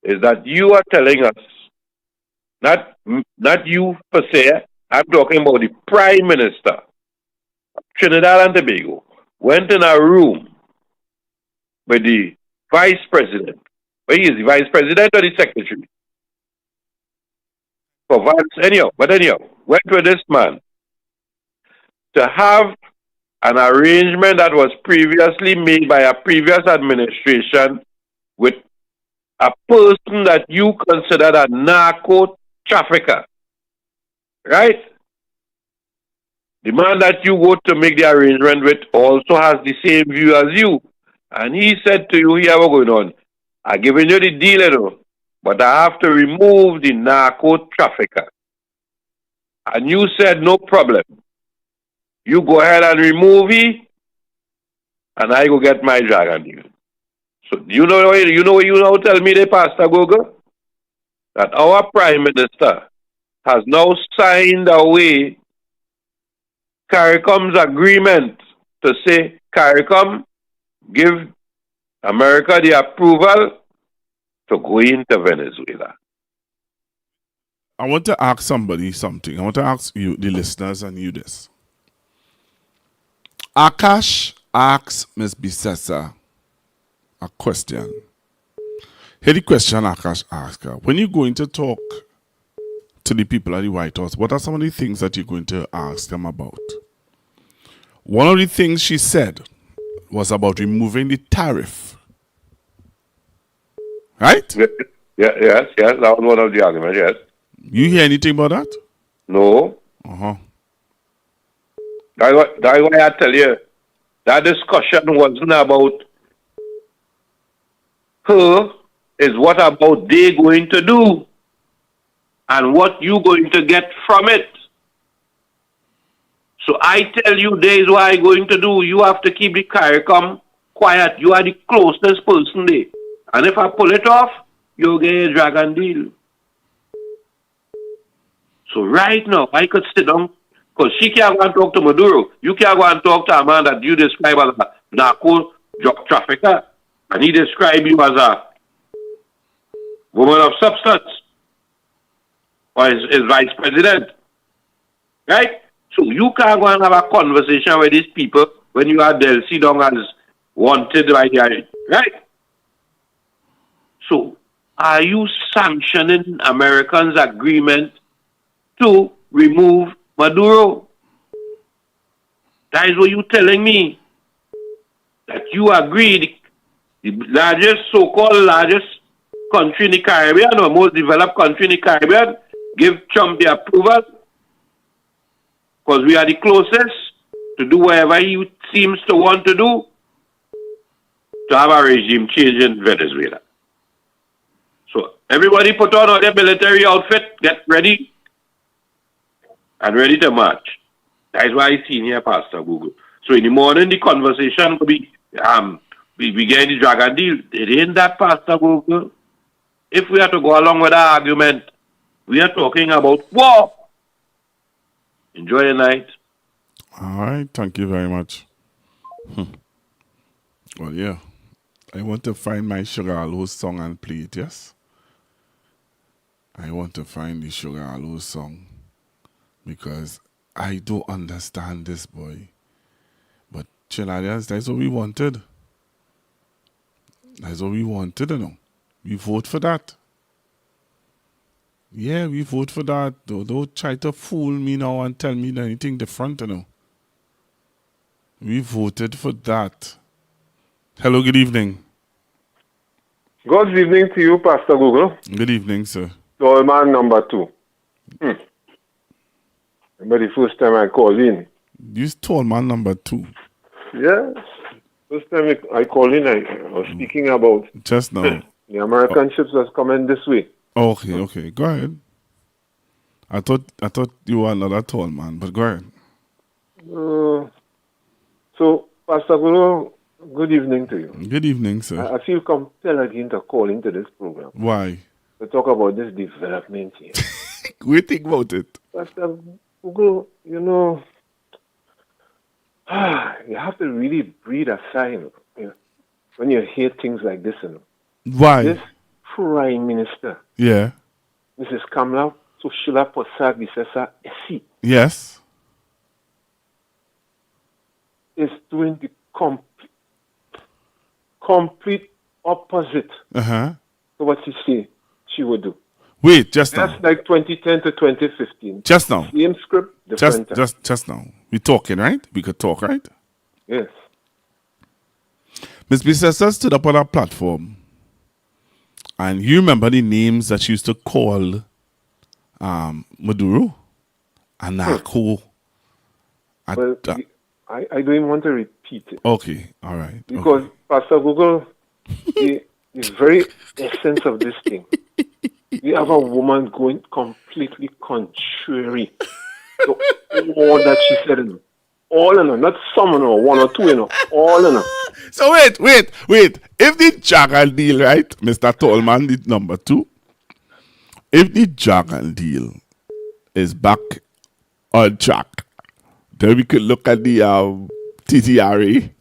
is that you are telling us, not you per se, I'm talking about the Prime Minister of Trinidad and Tobago, went in a room with the Vice President. Where is the Vice President or the Secretary? Anyhow, went with this man to have an arrangement that was previously made by a previous administration with a person that you considered a narco trafficker, right? The man that you go to make the arrangement with also has the same view as you. And he said to you, here what's going on. I'm giving you the deal, you know, but I have to remove the narco trafficker. And you said, no problem. You go ahead and remove it, and I go get my dragon deal. So you know tell me the Pastor Gogo, that our Prime Minister has now signed away CARICOM's agreement to say, CARICOM, give America the approval to go into Venezuela. I want to ask somebody something. I want to ask you, the listeners, and you this. Akash asks Ms. Bisessa a question. Here the question Akash asked her. When you're going to talk to the people at the White House, what are some of the things that you're going to ask them about? One of the things she said was about removing the tariff. Right? Yes, that was one of the arguments, yes. You hear anything about that? No. Uh-huh. That's why I tell you, that discussion wasn't about her, is what about they going to do and what you going to get from it. So I tell you, there is what I'm going to do. You have to keep the CARICOM quiet. You are the closest person there. And if I pull it off, you'll get a dragon deal. So right now, I could sit down, because she can't go and talk to Maduro. You can't go and talk to a man that you describe as a narco drug trafficker, and he described you as a woman of substance, or his vice president. Right? So you can't go and have a conversation with these people when you are Delcy down as wanted by the right? So are you sanctioning Americans' agreement to remove Maduro? That is what you're telling me. That you agreed the largest, so-called largest country in the Caribbean, or most developed country in the Caribbean, give Trump the approval because we are the closest to do whatever he seems to want to do to have a regime change in Venezuela. So everybody put on all their military outfit, get ready, and ready to march. That is why I seen here, Pastor Google. So in the morning, the conversation will be, we get the dragon deal. It ain't that, Pastor Google. If we have to go along with our argument, we are talking about war. Enjoy your night. All right. Thank you very much. Well, yeah. I want to find my Sugar Aloe song and play it, yes? I want to find the Sugar Aloe song because I don't understand this boy. But Chiladians, that's what we wanted. That's what we wanted, you know. We vote for that. Yeah, we vote for that. Don't try to fool me now and tell me anything different, you know. We voted for that. Hello, good evening. Good evening to you, Pastor Google. Good evening, sir. Dolman number 2. But the first time I called in. You told man number 2. Yes. First time I called in, I was speaking about just now. The American ships that's coming this way. Okay. Go ahead. I thought you were another tall man, but go ahead. So, Pastor Guru, good evening to you. Good evening, sir. I feel compelled again to call into this program. Why? To talk about this development here. We think about it. Pastor Guru, you know, you have to really breathe a sigh, you know, when you hear things like this, you know. Why? This Prime Minister, yeah, Mrs. Kamala Sushila Prasad Bisessa SC, yes, is doing the complete opposite to what she would do. Wait, just now. That's like 2010 to 2015. Just now. Same script, different time. Just now. We're talking, right? We could talk, right? Yes. Miss Bissessa stood up on our platform, and you remember the names that she used to call Maduro and Narco. Well, I don't even want to repeat it. Okay, all right. Because Pastor Google, the very essence of this thing, we have a woman going completely contrary to all that she said. All in her, not some in her, one or two in her, all in her. So wait. If the Jagan deal, right, Mr. Tallman, the number 2, if the Jagan deal is back on track, then we could look at the TTRA.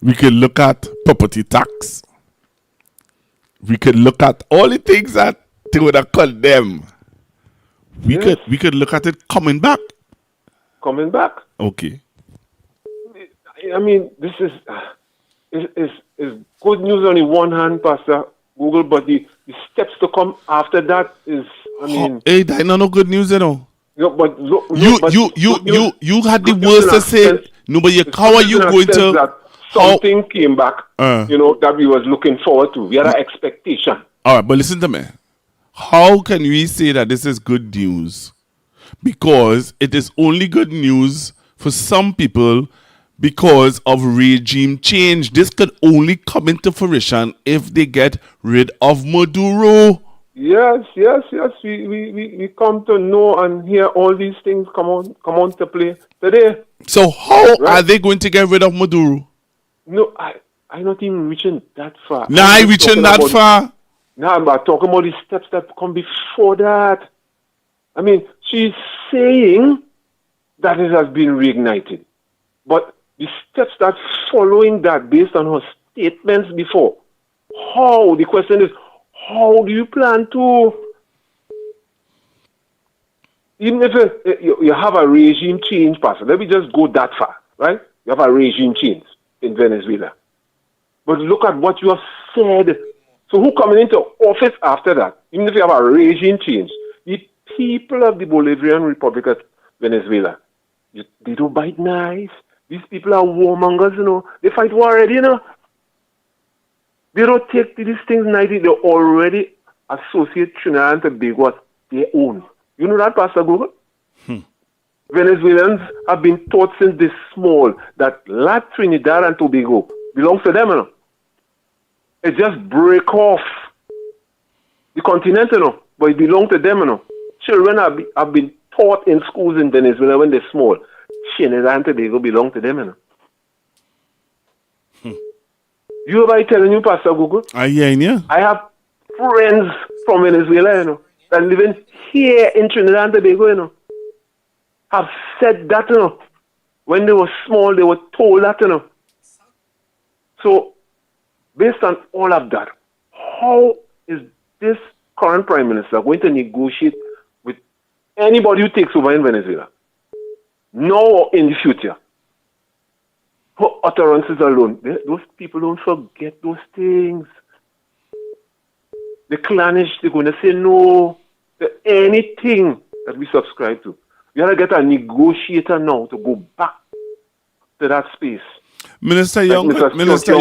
We could look at property tax. We could look at all the things that they would have condemned. We could look at it coming back. Coming back. Okay. I mean, this is good news on the one hand, Pastor Google, but the steps to come after that is, I mean... Hey, that's no good news, you know. No, but you had the worst to say. No, but how are you going to... That something came back, that we was looking forward to. We had an expectation. All right, but listen to me. How can we say that this is good news? Because it is only good news for some people because of regime change. This could only come into fruition if they get rid of Maduro. Yes. We come to know and hear all these things come on to play today. So how are they going to get rid of Maduro? No, I'm not even reaching that far. I'm reaching that far. No, I'm talking about the steps that come before that. I mean, she's saying that it has been reignited. But the steps that following that based on her statements before, the question is, how do you plan to, even if you have a regime change, Pastor, let me just go that far, right? You have a regime change in Venezuela. But look at what you have said. So who coming into office after that? Even if you have a regime change, the people of the Bolivarian Republic of Venezuela, they don't bite knives. These people are warmongers, They fight war already, They don't take these things lightly. They already associate Trinidad and Tobago as their own. You know that, Pastor Google? Venezuelans have been taught since they're small that Trinidad and Tobago belongs to them, It just break off the continent, but it belongs to them, Children have been taught in schools in Venezuela when they're small. Trinidad and Tobago belong to them, You know what I'm telling you, Pastor Google? I have friends from Venezuela, that living here in Trinidad and Tobago, have said that, when they were small, they were told that, So, based on all of that, how is this current Prime Minister going to negotiate with anybody who takes over in Venezuela? Now or in the future? Her utterances alone, those people don't forget those things. The clannish, they're going to say no to anything that we subscribe to. You got to get a negotiator now to go back to that space. Minister Young, Minister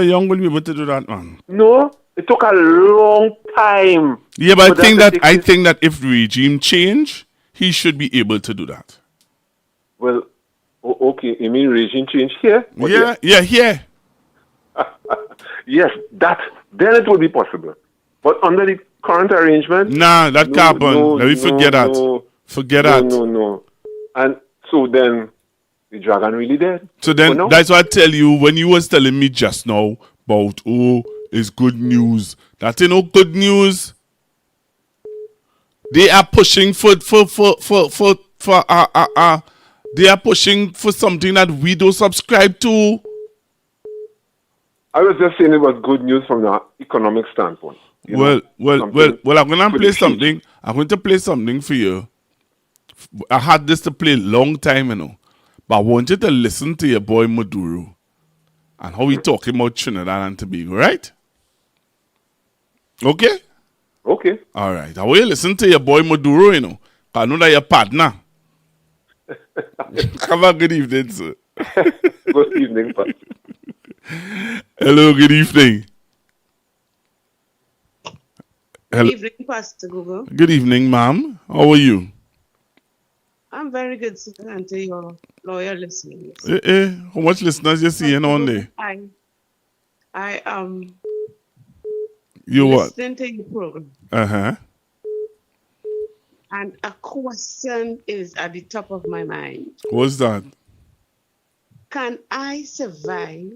Young will be able to do that, man. No, it took a long time. Yeah, but I think that if regime change, he should be able to do that. Well, okay, you mean regime change here? Here. Yes, then it would be possible. But under the current arrangement... Nah, that can't happen. Let me forget that. Forget that. No. And so then, the dragon really dead. So then, that's what I tell you, when you was telling me just now about, it's good news. That ain't no good news. They are pushing they are pushing for something that we don't subscribe to. I was just saying it was good news from the economic standpoint. Well, I'm going to play something. I'm going to play something for you. I had this to play a long time, But I want you to listen to your boy Maduro and how he talking about Trinidad and Tobago, right? Okay? Okay. All right. I want you to listen to your boy Maduro, I know that your partner. Have a good evening, sir. Good evening, Pastor. Hello, good evening. Hello. Good evening, Pastor Google. Good evening, ma'am. How are you? I'm very good, sir, and to your loyal listeners. How much listeners you seeing on there? I am You what? listening to your program, Uh-huh. and a question is at the top of my mind. What's that? Can I survive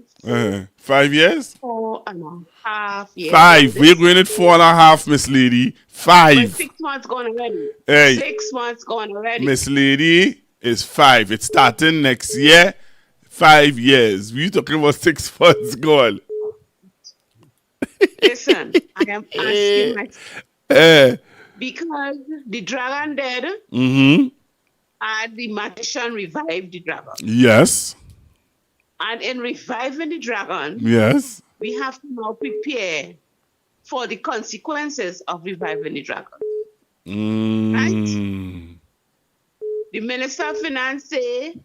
5 years? 4.5 years? 5. We're going at 4.5, Miss Lady. 5. But 6 months gone already. Hey. 6 months gone already. Miss Lady is 5. It's starting next year. 5 years. We talking about 6 months gone. Listen, I am asking myself. Because the dragon dead, and the magician revived the dragon. Yes. And in reviving the dragon, yes, we have to now prepare for the consequences of reviving the dragon. Right? The Minister of Finance say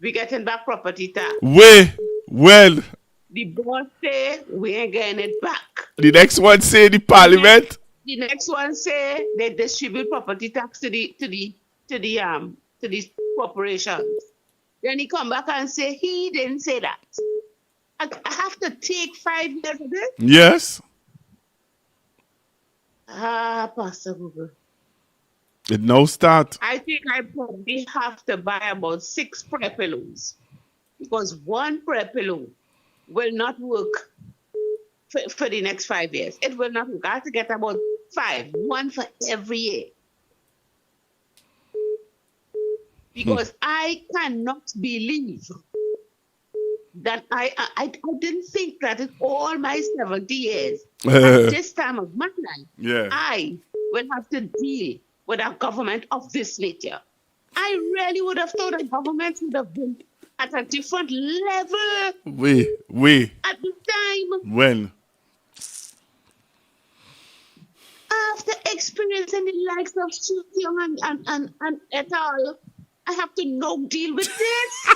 we're getting back property tax. Well. The boss say we ain't getting it back. The next one say the parliament. The next one say they distribute property tax to the corporations. Then he come back and say he didn't say that. I have to take 5 years of this? Yes. Pastor Google. It now start. I think I probably have to buy about 6 prayer pillows. Because 1 prayer pillow will not work for the next 5 years. It will not work. I have to get about 5, 1 for every year. Because I cannot believe that I didn't think that in all my 70 years, at this time of my life, I will have to deal with a government of this nature. I really would have thought that government would have been at a different level. At the time. When? After experiencing the likes of Young and et al., I have to now deal with this.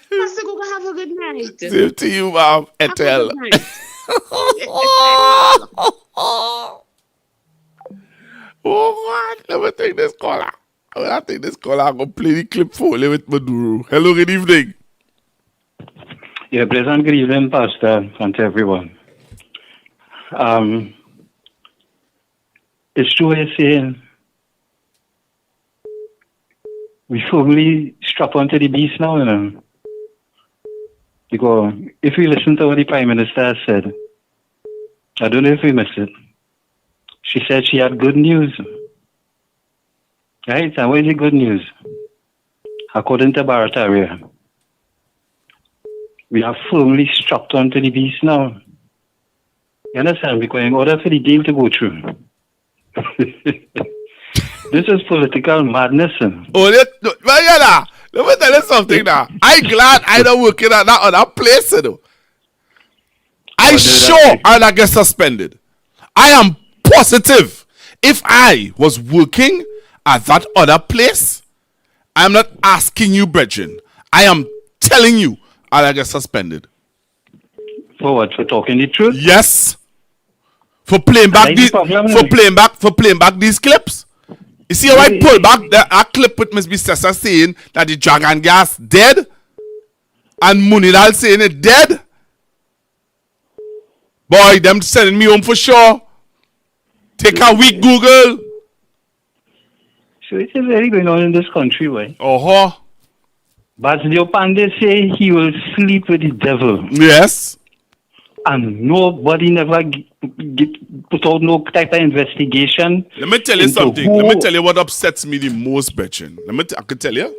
Pastor Google, have a good night. Same to you, ma'am. Et al. Oh, God. Let me take this caller. When I take this caller, I'm going to play the clip for you with Maduro. Hello, good evening. Yeah, pleasant good evening, Pastor, and to everyone. It's true what you're saying. We firmly strap onto the beast now, you know. Because if we listen to what the Prime Minister said, I don't know if we missed it. She said she had good news. Right? And what is the good news? According to Barataria, we are firmly strapped onto the beast now. You understand? Because in order for the deal to go through, this is political madness. Let me tell you something now. I'm glad I don't work in that other place. You know. I sure I not get suspended. I am positive. If I was working at that other place, I'm not asking you, brethren. I am telling you I'll get suspended. For what? For talking the truth? Yes. For playing back these these clips. You see how I pull back a clip with Miss Bissessa saying that the dragon gas dead and Munidal saying it dead? Boy, them sending me home for sure. Take a week, Google. So it is very going on in this country, right? But the Pandey say he will sleep with the devil. Yes. And nobody never put out no type of investigation. Let me tell you something. Let me tell you what upsets me the most, Betchin. I can tell you.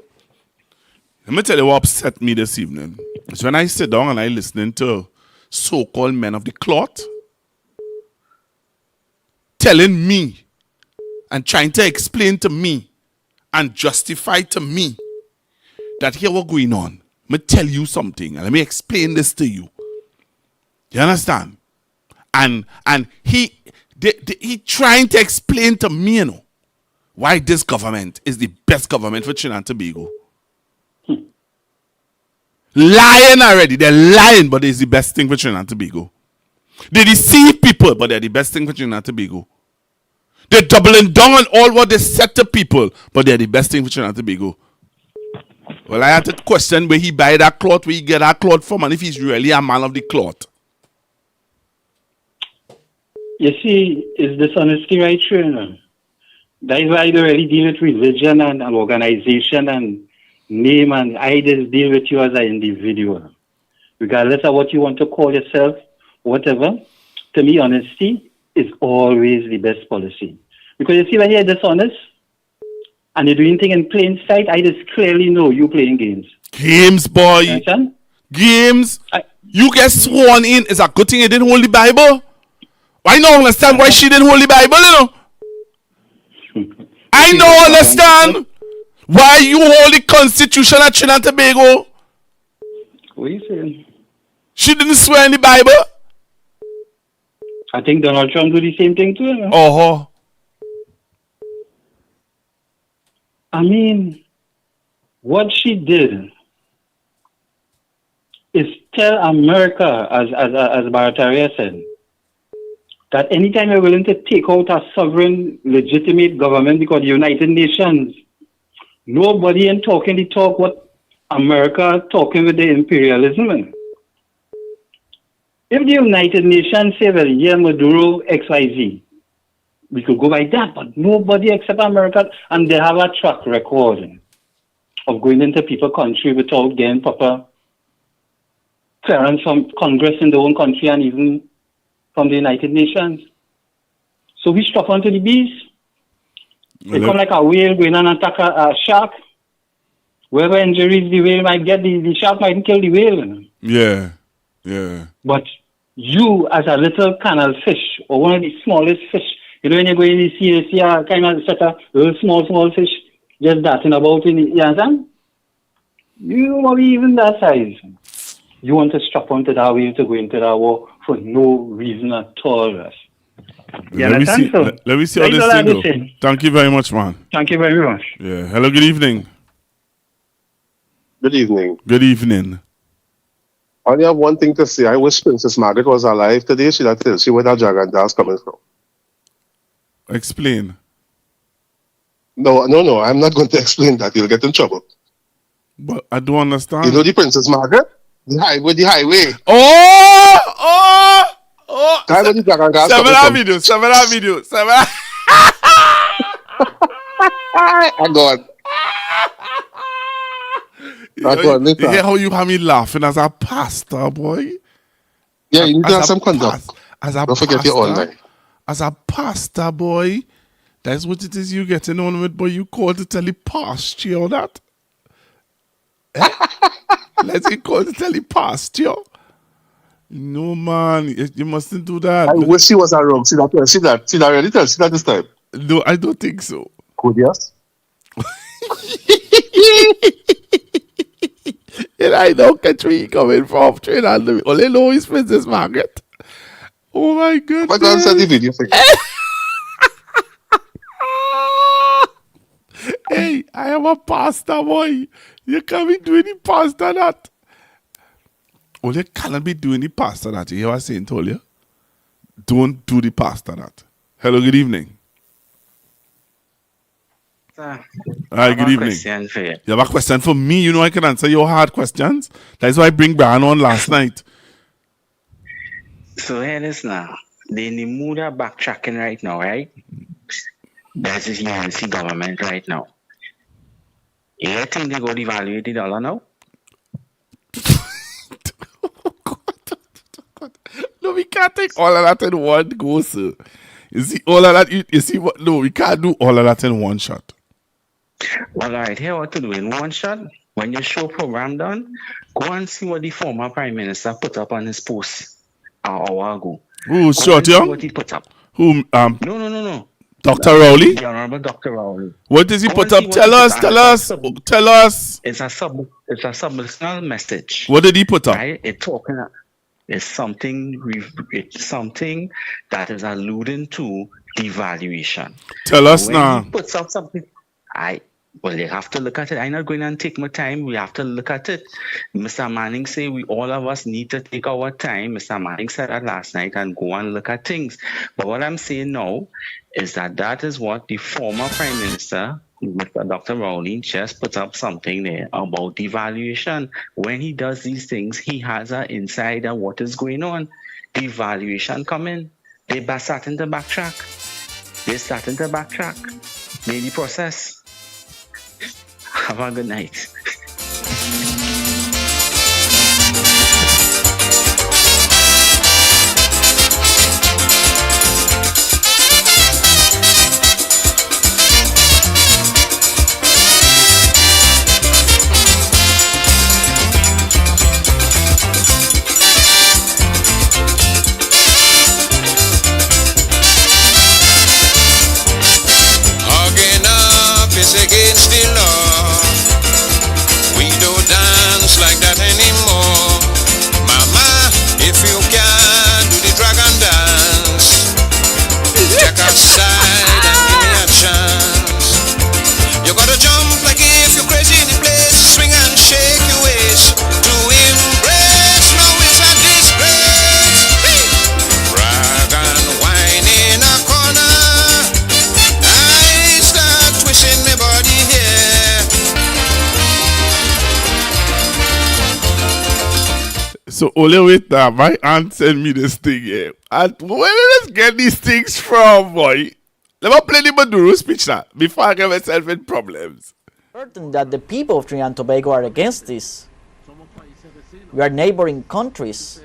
Let me tell you what upset me this evening. It's when I sit down and I listening to so-called men of the cloth telling me and trying to explain to me and justify to me that here what's going on. Let me tell you something and let me explain this to you. You understand? And He trying to explain to me, you know, why this government is the best government for Trinidad and Tobago. Lying already. They're lying, but it's the best thing for Trinidad and Tobago. They deceive people, but they're the best thing for Trinidad and Tobago. They're doubling down on all what they said to people, but they're the best thing for Trinidad and Tobago. Well, I had to question where he buy that cloth, where he get that cloth from, and if he's really a man of the cloth. You see, it's dishonesty right through, you know. That is why they really deal with religion and organization and name, and I just deal with you as an individual. Regardless of what you want to call yourself, whatever, to me, honesty is always the best policy. Because you see, when you're dishonest and you're doing things in plain sight, I just clearly know you're playing games. Games, boy. You understand? Games. You get sworn in. Is a good thing you didn't hold the Bible? I don't understand why she didn't hold the Bible, you know. I don't understand why you hold the Constitution at Trinidad and Tobago. What are you saying? She didn't swear in the Bible. I think Donald Trump do the same thing too. You know? Oh. I mean, what she did is tell America, as Barataria said, that anytime you're willing to take out a sovereign, legitimate government because the United Nations, nobody in talking the talk what America talking with the imperialism. If the United Nations say, well, yeah, Maduro, XYZ, we could go by that, but nobody except America, and they have a track record of going into people's country without getting proper clearance from Congress in their own country and even from the United Nations. So we struck onto the beast. They come like a whale going and attack a shark. Whoever injuries the whale might get, the shark might kill the whale. Yeah. But you, as a little canal fish, or one of the smallest fish, you know, when you go in, you see a kind of set of little small fish just darting about in the, you understand? You are even that size. You want to strap onto that whale to go into that war for no reason at all. Let me see how this thing goes. Thank you very much, man. Thank you very much. Yeah. Hello, good evening. Good evening. Good evening. I only have one thing to say. I wish Princess Margaret was alive today. She'd have told you where that dragon dance coming from. Explain. No, I'm not going to explain that. You'll get in trouble. But I don't understand. You know the Princess Margaret? The highway. Oh! Guy with the dragon dance Several videos. I got. You hear how you have me laughing as a pastor, boy? Yeah, you need to have some conduct. Don't forget your online. As a pastor, boy, that's what it is you getting on with, boy. You call to tell the pastor or that? Let's get called to tell the pastor. No, man, you mustn't do that. I wish she was around. See that already? See that this time? No, I don't think so. Could yes? And I know country coming from Trinidad. Only know is Princess Margaret. Oh my goodness. My God, send the video for you. Hey, I am a pastor, boy. You can't be doing the pastor that. Well, you cannot be doing the pastor that. You hear what I'm saying, told you? Don't do the pastor that. Hello, good evening. Hi, good evening. You have a question for me? You know I can answer your hard questions. That's why I bring Brian on last night. So here it is now. They in the mood of backtracking right now, right? That's the UNC government right now. You think they go devaluate the dollar now? No, we can't take all of that in one go, sir. You see, all of that, you see what? No, we can't do all of that in one shot. Well, all right, here what to do in one shot. When your show program done, go and see what the former Prime Minister put up on his post an hour ago. Who, short, young? What he put up. Who, No. Dr. Rowley? The Honorable Dr. Rowley. What does he put up? Tell us. It's a subliminal message. What did he put up? Right? It's talking. It's something that is alluding to devaluation. Tell us When now. he puts up something, they have to look at it. I'm not going to take my time. We have to look at it. Mr. Manning say all of us need to take our time. Mr. Manning said that last night and go and look at things. But what I'm saying now is that is what the former Prime Minister, Mr. Dr. Rowling, just put up something there about devaluation. When he does these things, he has an insight on what is going on. Devaluation coming. They're starting to backtrack. Maybe process. Have a good night. Hugging up is against the law. We don't dance like that anymore. Mama, if you can do the dragon dance, check outside and give me a chance. You gotta jump like if you're crazy in the place. Swing and shake your waist to embrace. No, it's a disgrace. Rag and wine in a corner. I start twisting my body here. So only with that, my aunt sent me this thing here. And where did I get these things from, boy? Let me play the Maduro speech now before I get myself in problems. Certain that the people of Trinidad and Tobago are against this. We are neighboring countries.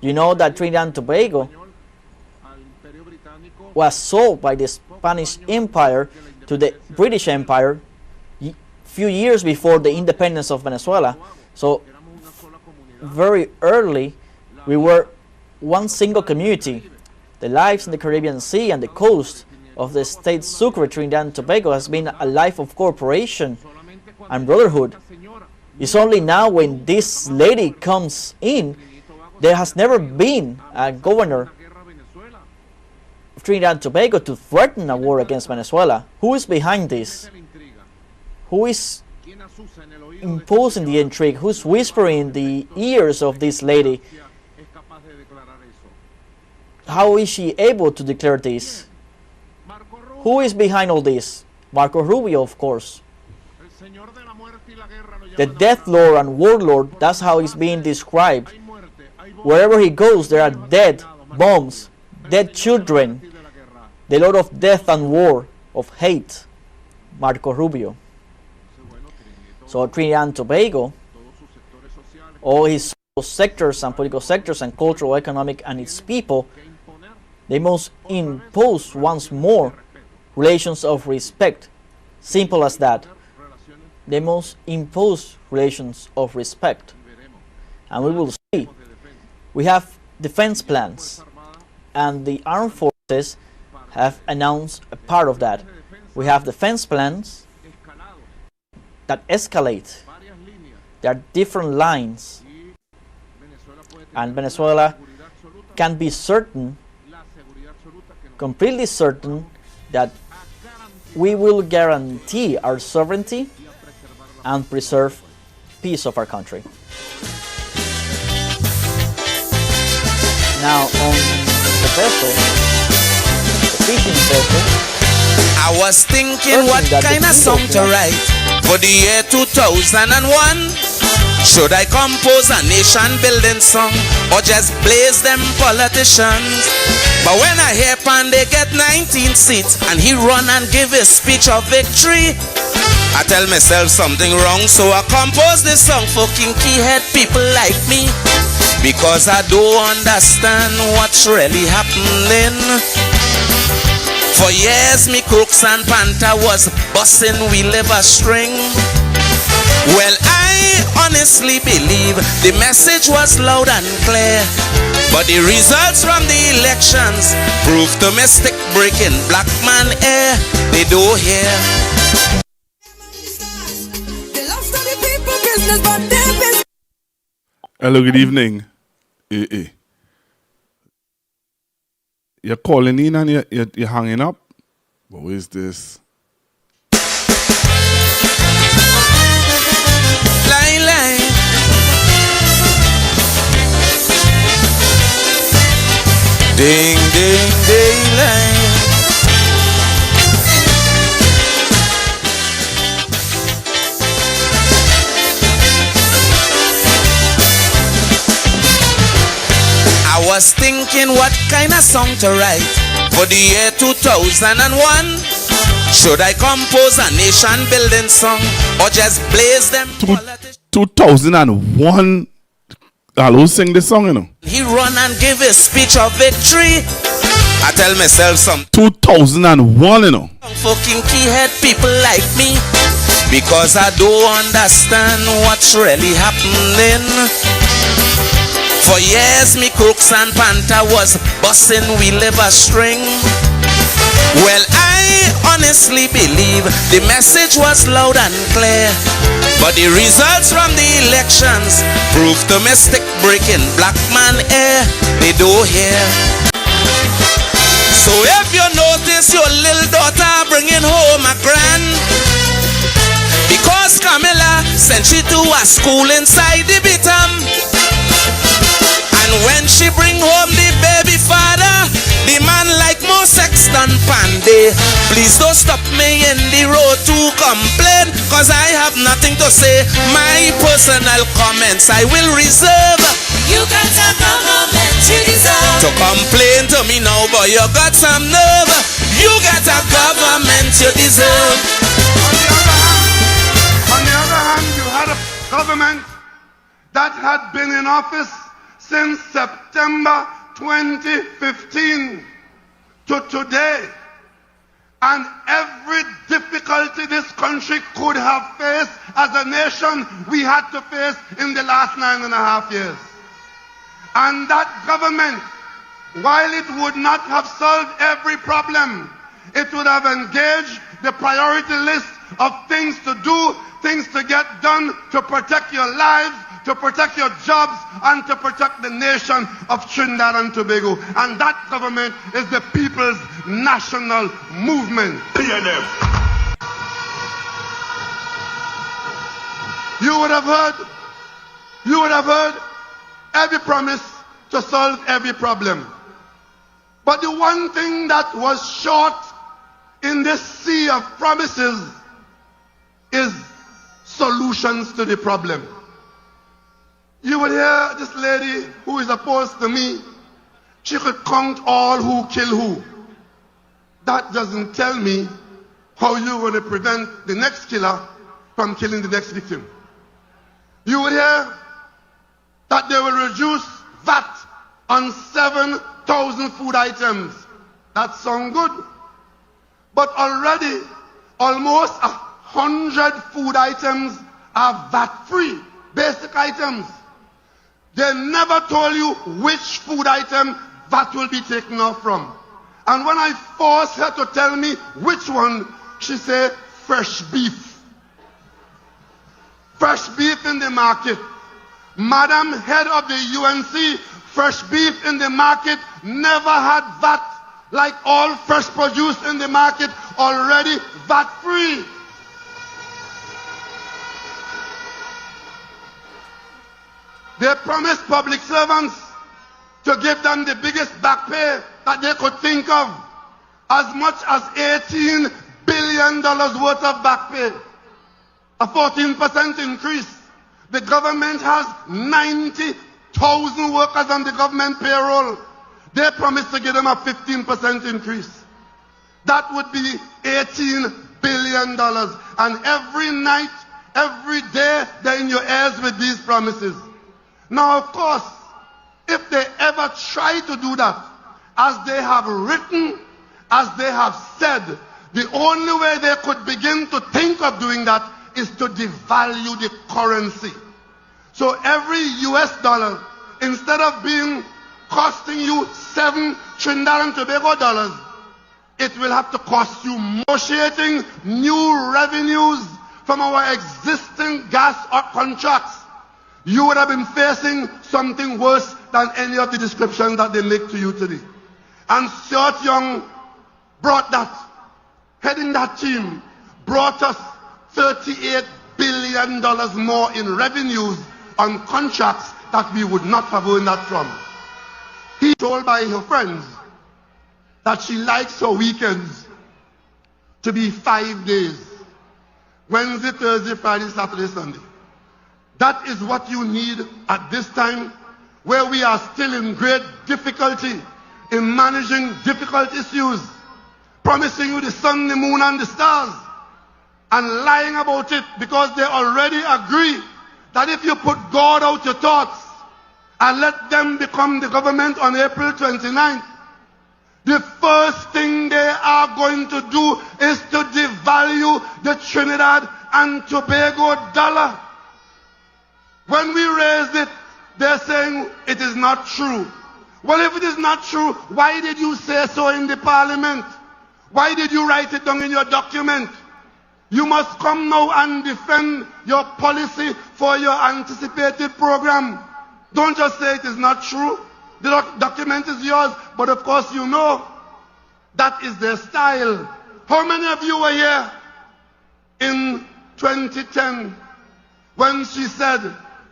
You know that Trinidad and Tobago was sold by the Spanish Empire to the British Empire few years before the independence of Venezuela. So very early we were one single community. The lives in the Caribbean Sea and the coast of the state Sucre, Trinidad and Tobago has been a life of cooperation and brotherhood. It's only now when this lady comes in, there has never been a governor of Trinidad and Tobago to threaten a war against Venezuela. Who is behind this? Who is imposing the intrigue? Who's whispering in the ears of this lady? How is she able to declare this? Who is behind all this? Marco Rubio, of course. The death lord and warlord, that's how he's being described. Wherever he goes, there are dead bombs, dead children. The lord of death and war, of hate, Marco Rubio. So Trinidad and Tobago, all his sectors and political sectors and cultural, economic, and its people, they must impose once more relations of respect. Simple as that. They must impose relations of respect. And we will see. We have defense plans, and the armed forces have announced a part of that. We have defense plans that escalate. There are different lines, and Venezuela can be certain, completely certain, that we will guarantee our sovereignty and preserve peace of our country. Now on the vessel, the fishing vessel, I was thinking what kind of song to write for the year 2001. Should I compose a nation building song or just blaze them politicians? But when I hear Pandey get 19 seats and he run and give a speech of victory, I tell myself something wrong, so I compose this song for kinky head people like me, because I don't understand what's really happening. For years me crooks and panther was busting we liver string. Well, I honestly believe the message was loud and clear, but the results from the elections proved to me stick breaking black man air. They don't hear. Hello, good evening. You're calling in and you're hanging up? What is this? Line. Ding, ding, ding, line. I was thinking what kind of song to write for the year 2001. Should I compose a nation building song or just blaze them? 2001. I'll sing this song, you know. He run and give a speech of victory. I tell myself some 2001, you know. fucking keyhead people like me, because I don't understand what's really happening. For years me crooks and panther was busting we live a string. Well, I honestly believe the message was loud and clear, but the results from the elections proved the mystic breaking black man air they do hear. So if you notice your little daughter bringing home a grand, because Camilla sent she to a school inside the Bitam, and when she bring home the baby father, the man like more sex than Panday. Please don't stop me in the road to complain, cause I have nothing to say. My personal comments I will reserve. You got a government you deserve to complain to me now, but you got some nerve. You got a government you deserve. On the other hand, you had a government that had been in office since September 2015 to today, and every difficulty this country could have faced as a nation, we had to face in the last 9.5 years. And that government, while it would not have solved every problem, it would have engaged the priority list of things to do, things to get done to protect your lives, to protect your jobs, and to protect the nation of Trinidad and Tobago. And that government is the People's National Movement. PNM. You would have heard every promise to solve every problem. But the one thing that was short in this sea of promises is solutions to the problem. You will hear this lady who is opposed to me, she could count all who kill who. That doesn't tell me how you're going to prevent the next killer from killing the next victim. You will hear that they will reduce VAT on 7,000 food items. That sounds good. But already, almost 100 food items are VAT-free, basic items. They never told you which food item VAT will be taken off from. And when I forced her to tell me which one, she said, fresh beef. Fresh beef in the market. Madam Head of the UNC, fresh beef in the market never had VAT, like all fresh produce in the market already VAT-free. They promised public servants to give them the biggest back pay that they could think of, as much as $18 billion worth of back pay, a 14% increase. The government has 90,000 workers on the government payroll. They promised to give them a 15% increase. That would be $18 billion. And every night, every day, they're in your ears with these promises. Now, of course, if they ever try to do that, as they have written, as they have said, the only way they could begin to think of doing that is to devalue the currency. So every US dollar, instead of costing you 7 Trinidad and Tobago dollars, it will have to cost you more. Negotiating new revenues from our existing gas contracts, you would have been facing something worse than any of the descriptions that they make to you today. And Stuart Young brought that, heading that team, brought us $38 billion more in revenues on contracts that we would not have earned that from. He told by her friends that she likes her weekends to be 5 days. Wednesday, Thursday, Friday, Saturday, Sunday. That is what you need at this time where we are still in great difficulty in managing difficult issues, promising you the sun, the moon, and the stars, and lying about it because they already agree that if you put God out your thoughts and let them become the government on April 29th, the first thing they are going to do is to devalue the Trinidad and Tobago dollar. When we raised it, they're saying it is not true. Well, if it is not true, why did you say so in the parliament? Why did you write it down in your document? You must come now and defend your policy for your anticipated program. Don't just say it is not true. The document is yours, but of course you know that is their style. How many of you were here in 2010 when she said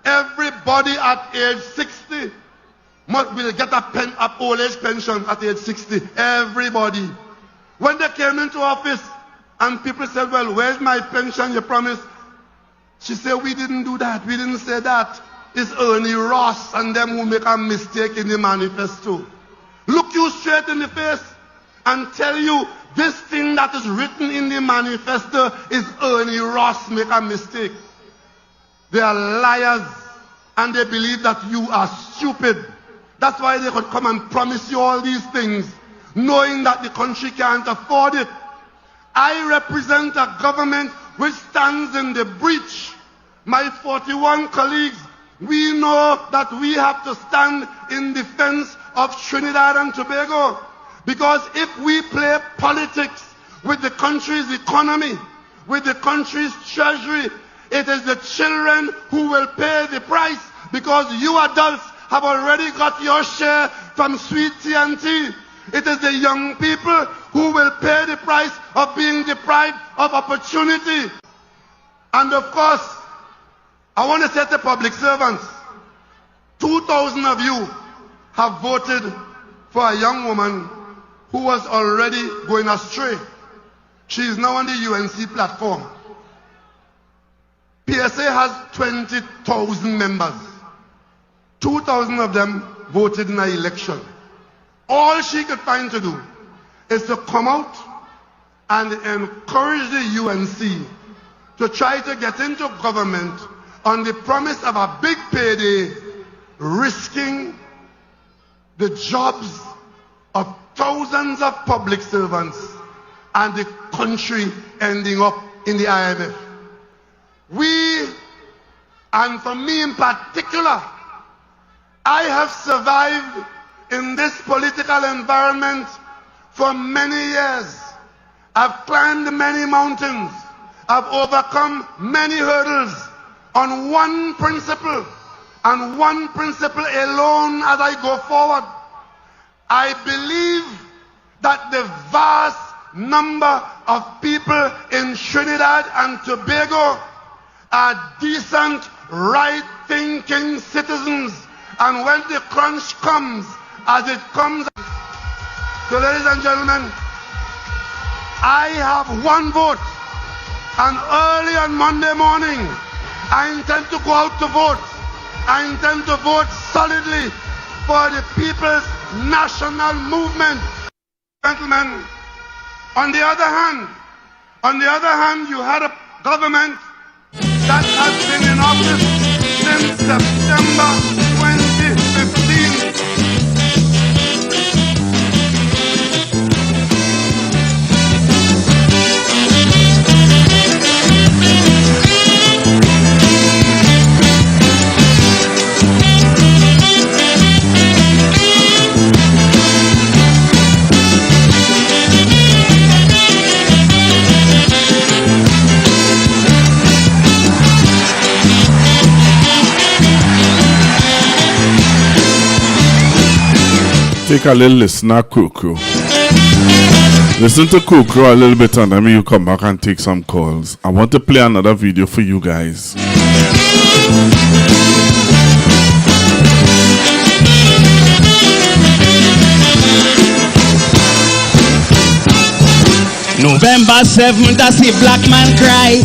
everybody at age 60 will get a old age pension at age 60? Everybody. When they came into office and people said, well, where's my pension you promised? She said, we didn't do that. We didn't say that. It's Ernie Ross and them who make a mistake in the manifesto. Look you straight in the face and tell you this thing that is written in the manifesto is Ernie Ross make a mistake. They are liars and they believe that you are stupid. That's why they could come and promise you all these things, knowing that the country can't afford it. I represent a government which stands in the breach. My 41 colleagues, we know that we have to stand in defense of Trinidad and Tobago. Because if we play politics with the country's economy, with the country's treasury, it is the children who will pay the price, because you adults have already got your share from sweet TNT. It is the young people who will pay the price of being deprived of opportunity. And of course, I want to say to public servants, 2,000 of you have voted for a young woman who was already going astray. She is now on the UNC platform. PSA has 20,000 members. 2,000 of them voted in an election. All she could find to do is to come out and encourage the UNC to try to get into government on the promise of a big payday, risking the jobs of thousands of public servants and the country ending up in the IMF. We, and for me in particular, I have survived in this political environment for many years. I've climbed many mountains. I've overcome many hurdles on one principle, and one principle alone as I go forward. I believe that the vast number of people in Trinidad and Tobago are decent, right-thinking citizens. And when the crunch comes, as it comes, so ladies and gentlemen, I have one vote. And early on Monday morning, I intend to go out to vote. I intend to vote solidly for the People's National Movement. Gentlemen, on the other hand, you had a government that has been in office since September 2015. Take a little listen at Kukru. Listen to Kukru a little bit and then you come back and take some calls. I want to play another video for you guys. November 7th, I see black man cry.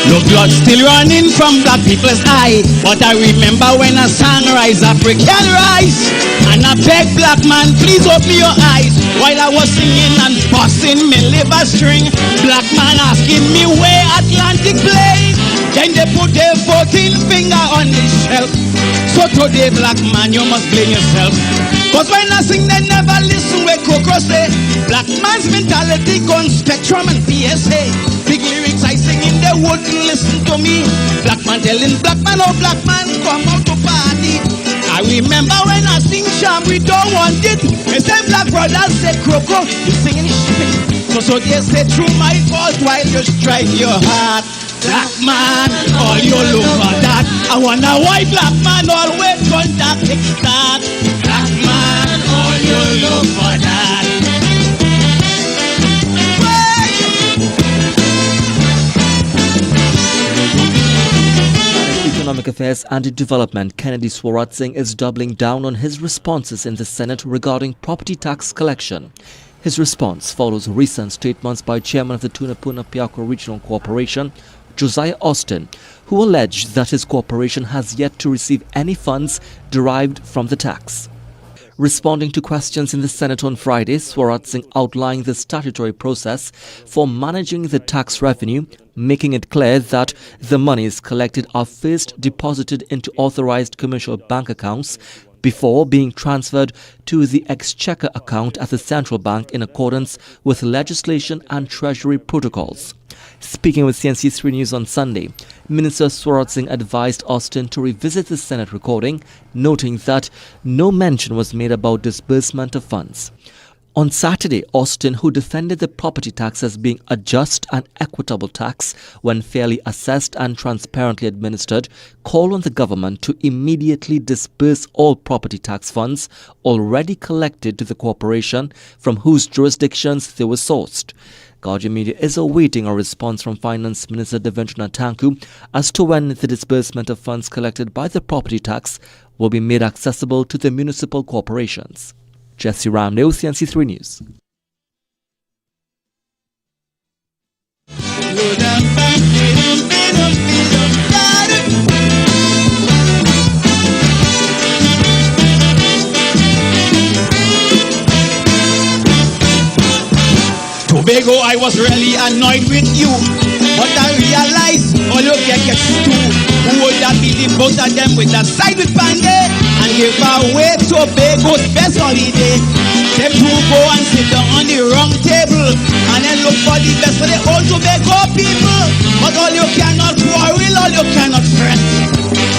No blood still running from black people's eye. But I remember when a sun rise, African rise. And I beg black man, please open your eyes. While I was singing and busting me liver string, black man asking me where Atlantic play. Then they put their 14 finger on the shelf. So today, black man, you must blame yourself. Cause when I sing, they never listen where Coco say. Black man's mentality gone Spectrum and PSA. Big lyrics I sing in, they wouldn't listen to me. Black man telling black man, oh black man, come out to party. I remember when I sing Sham, we don't want it. They say black brothers say Coco, you singing shit. So they say through my fault while you strike your heart. Black man, all you look for that. I wonder why black man always contact that. Black man, all you look for that. Economic Affairs and Development Kennedy Swarat is doubling down on his responses in the Senate regarding property tax collection. His response follows recent statements by Chairman of the Tunapuna Piako Regional Corporation, Josiah Austin, who alleged that his corporation has yet to receive any funds derived from the tax. Responding to questions in the Senate on Friday, Swarat outlined the statutory process for managing the tax revenue, making it clear that the monies collected are first deposited into authorized commercial bank accounts before being transferred to the exchequer account at the central bank in accordance with legislation and treasury protocols. Speaking with CNC3 News on Sunday, Minister Swarat advised Austin to revisit the Senate recording, noting that no mention was made about disbursement of funds. On Saturday, Austin, who defended the property tax as being a just and equitable tax when fairly assessed and transparently administered, called on the government to immediately disburse all property tax funds already collected to the corporation from whose jurisdictions they were sourced. Guardian Media is awaiting a response from Finance Minister Devendra Tanku as to when the disbursement of funds collected by the property tax will be made accessible to the municipal corporations. Jesse Ramdale, CNC3 News. Tobago, I was really annoyed with you, but I realized all you get gets two. Who would that be the both of them with that side with Pande and give away Tobago's best holiday? Them two go and sit down on the wrong table and then look for the best for the old Tobago people. But all you cannot quarrel, all you cannot fret.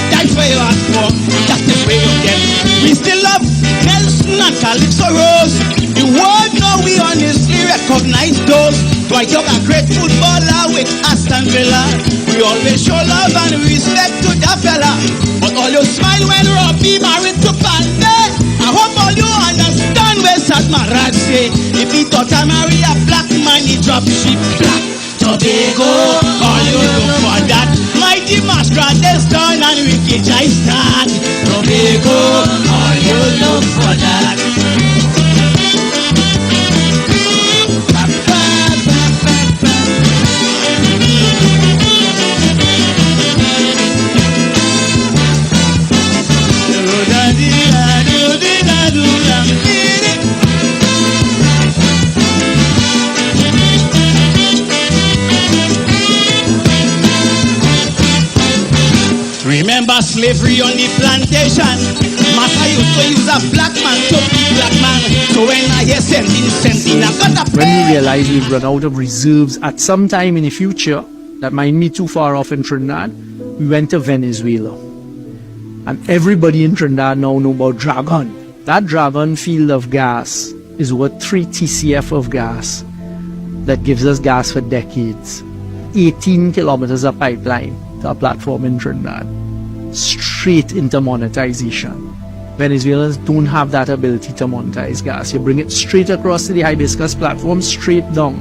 That's where you ask for, that's the way you get. We still love Nelson and Calypso Rose. The world know we honestly recognize those. Dwight Young, a great footballer with Aston Villa. We always show love and respect to that fella. But all you smile when Robbie married to Pande. I hope all you understand where Satmaraj say. If he thought I marry a black man, he drop ship black. Tobago, all you look for that. Mighty Masquerade is done and Ricky Jai start. Tobago, all you look for that. Remember slavery on the plantation? Master used to use a black man to be black man. So when I hear sending, I gotta pay. When we realize we've run out of reserves at some time in the future that might be too far off in Trinidad, we went to Venezuela. And everybody in Trinidad now know about Dragon. That Dragon field of gas is worth 3 TCF of gas that gives us gas for decades. 18 kilometers of pipeline to a platform in Trinidad. Straight into monetization. Venezuelans don't have that ability to monetize gas. You bring it straight across to the hibiscus platform, straight down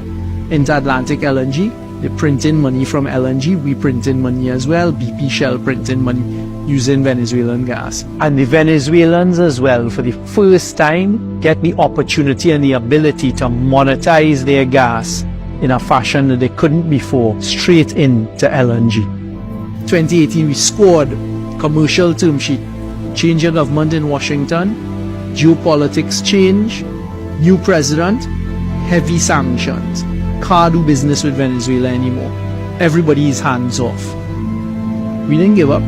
into Atlantic LNG. They print in money from LNG. We print in money as well. BP Shell print in money using Venezuelan gas. And the Venezuelans as well, for the first time, get the opportunity and the ability to monetize their gas in a fashion that they couldn't before, straight into LNG. 2018, we scored commercial term sheet. Change of government in Washington, geopolitics change, new president, heavy sanctions. Can't do business with Venezuela anymore. Everybody is hands off. We didn't give up.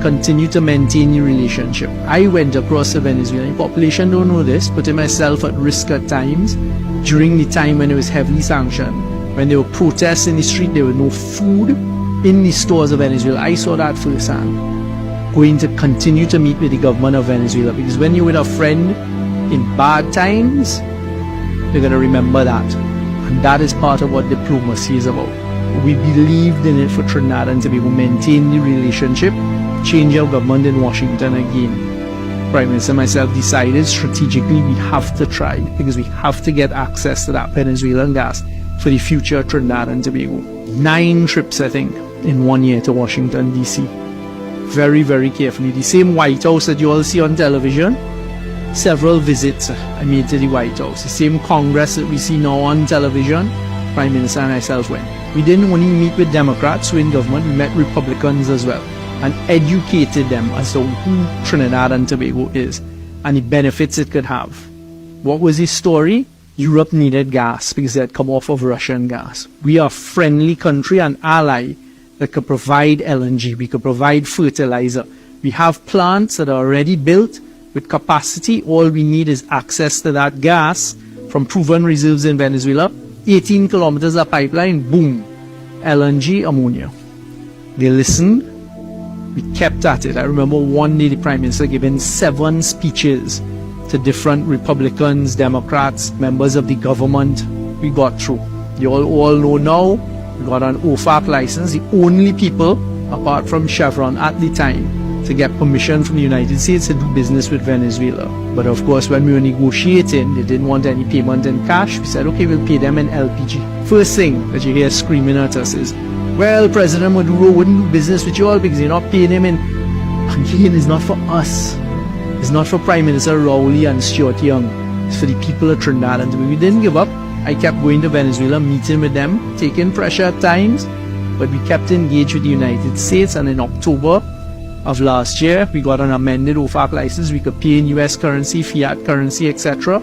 Continue to maintain the relationship. I went across the Venezuelan population, don't know this, putting myself at risk at times during the time when it was heavily sanctioned. When there were protests in the street, there was no food in the stores of Venezuela. I saw that firsthand. Going to continue to meet with the government of Venezuela, because when you're with a friend in bad times, you're going to remember that. And that is part of what diplomacy is about. We believed in it for Trinidad and Tobago, maintain the relationship, change our government in Washington again. Prime Minister and myself decided strategically we have to try, because we have to get access to that Venezuelan gas for the future of Trinidad and Tobago. 9 trips, I think, in 1 year to Washington, D.C. Very, very carefully. The same White House that you all see on television, several visits I made to the White House. The same Congress that we see now on television, Prime Minister and myself went. We didn't only meet with Democrats who in government, we met Republicans as well, and educated them as to who Trinidad and Tobago is and the benefits it could have. What was his story? Europe needed gas because they had come off of Russian gas. We are a friendly country and ally that could provide LNG, we could provide fertilizer. We have plants that are already built with capacity. All we need is access to that gas from proven reserves in Venezuela. 18 kilometers of pipeline, boom, LNG, ammonia. They listened, we kept at it. I remember one day the Prime Minister giving 7 speeches to different Republicans, Democrats, members of the government. We got through. You all know now, we got an OFAC license, the only people, apart from Chevron at the time, to get permission from the United States to do business with Venezuela. But of course, when we were negotiating, they didn't want any payment in cash. We said, okay, we'll pay them in LPG. First thing that you hear screaming at us is, well, President Maduro wouldn't do business with you all because you're not paying him in. Again, it's not for us. It's not for Prime Minister Rowley and Stuart Young. It's for the people of Trinidad and Tobago. We didn't give up. I kept going to Venezuela, meeting with them, taking pressure at times, but we kept engaged with the United States, and in October of last year, we got an amended OFAC license. We could pay in US currency, fiat currency, etc.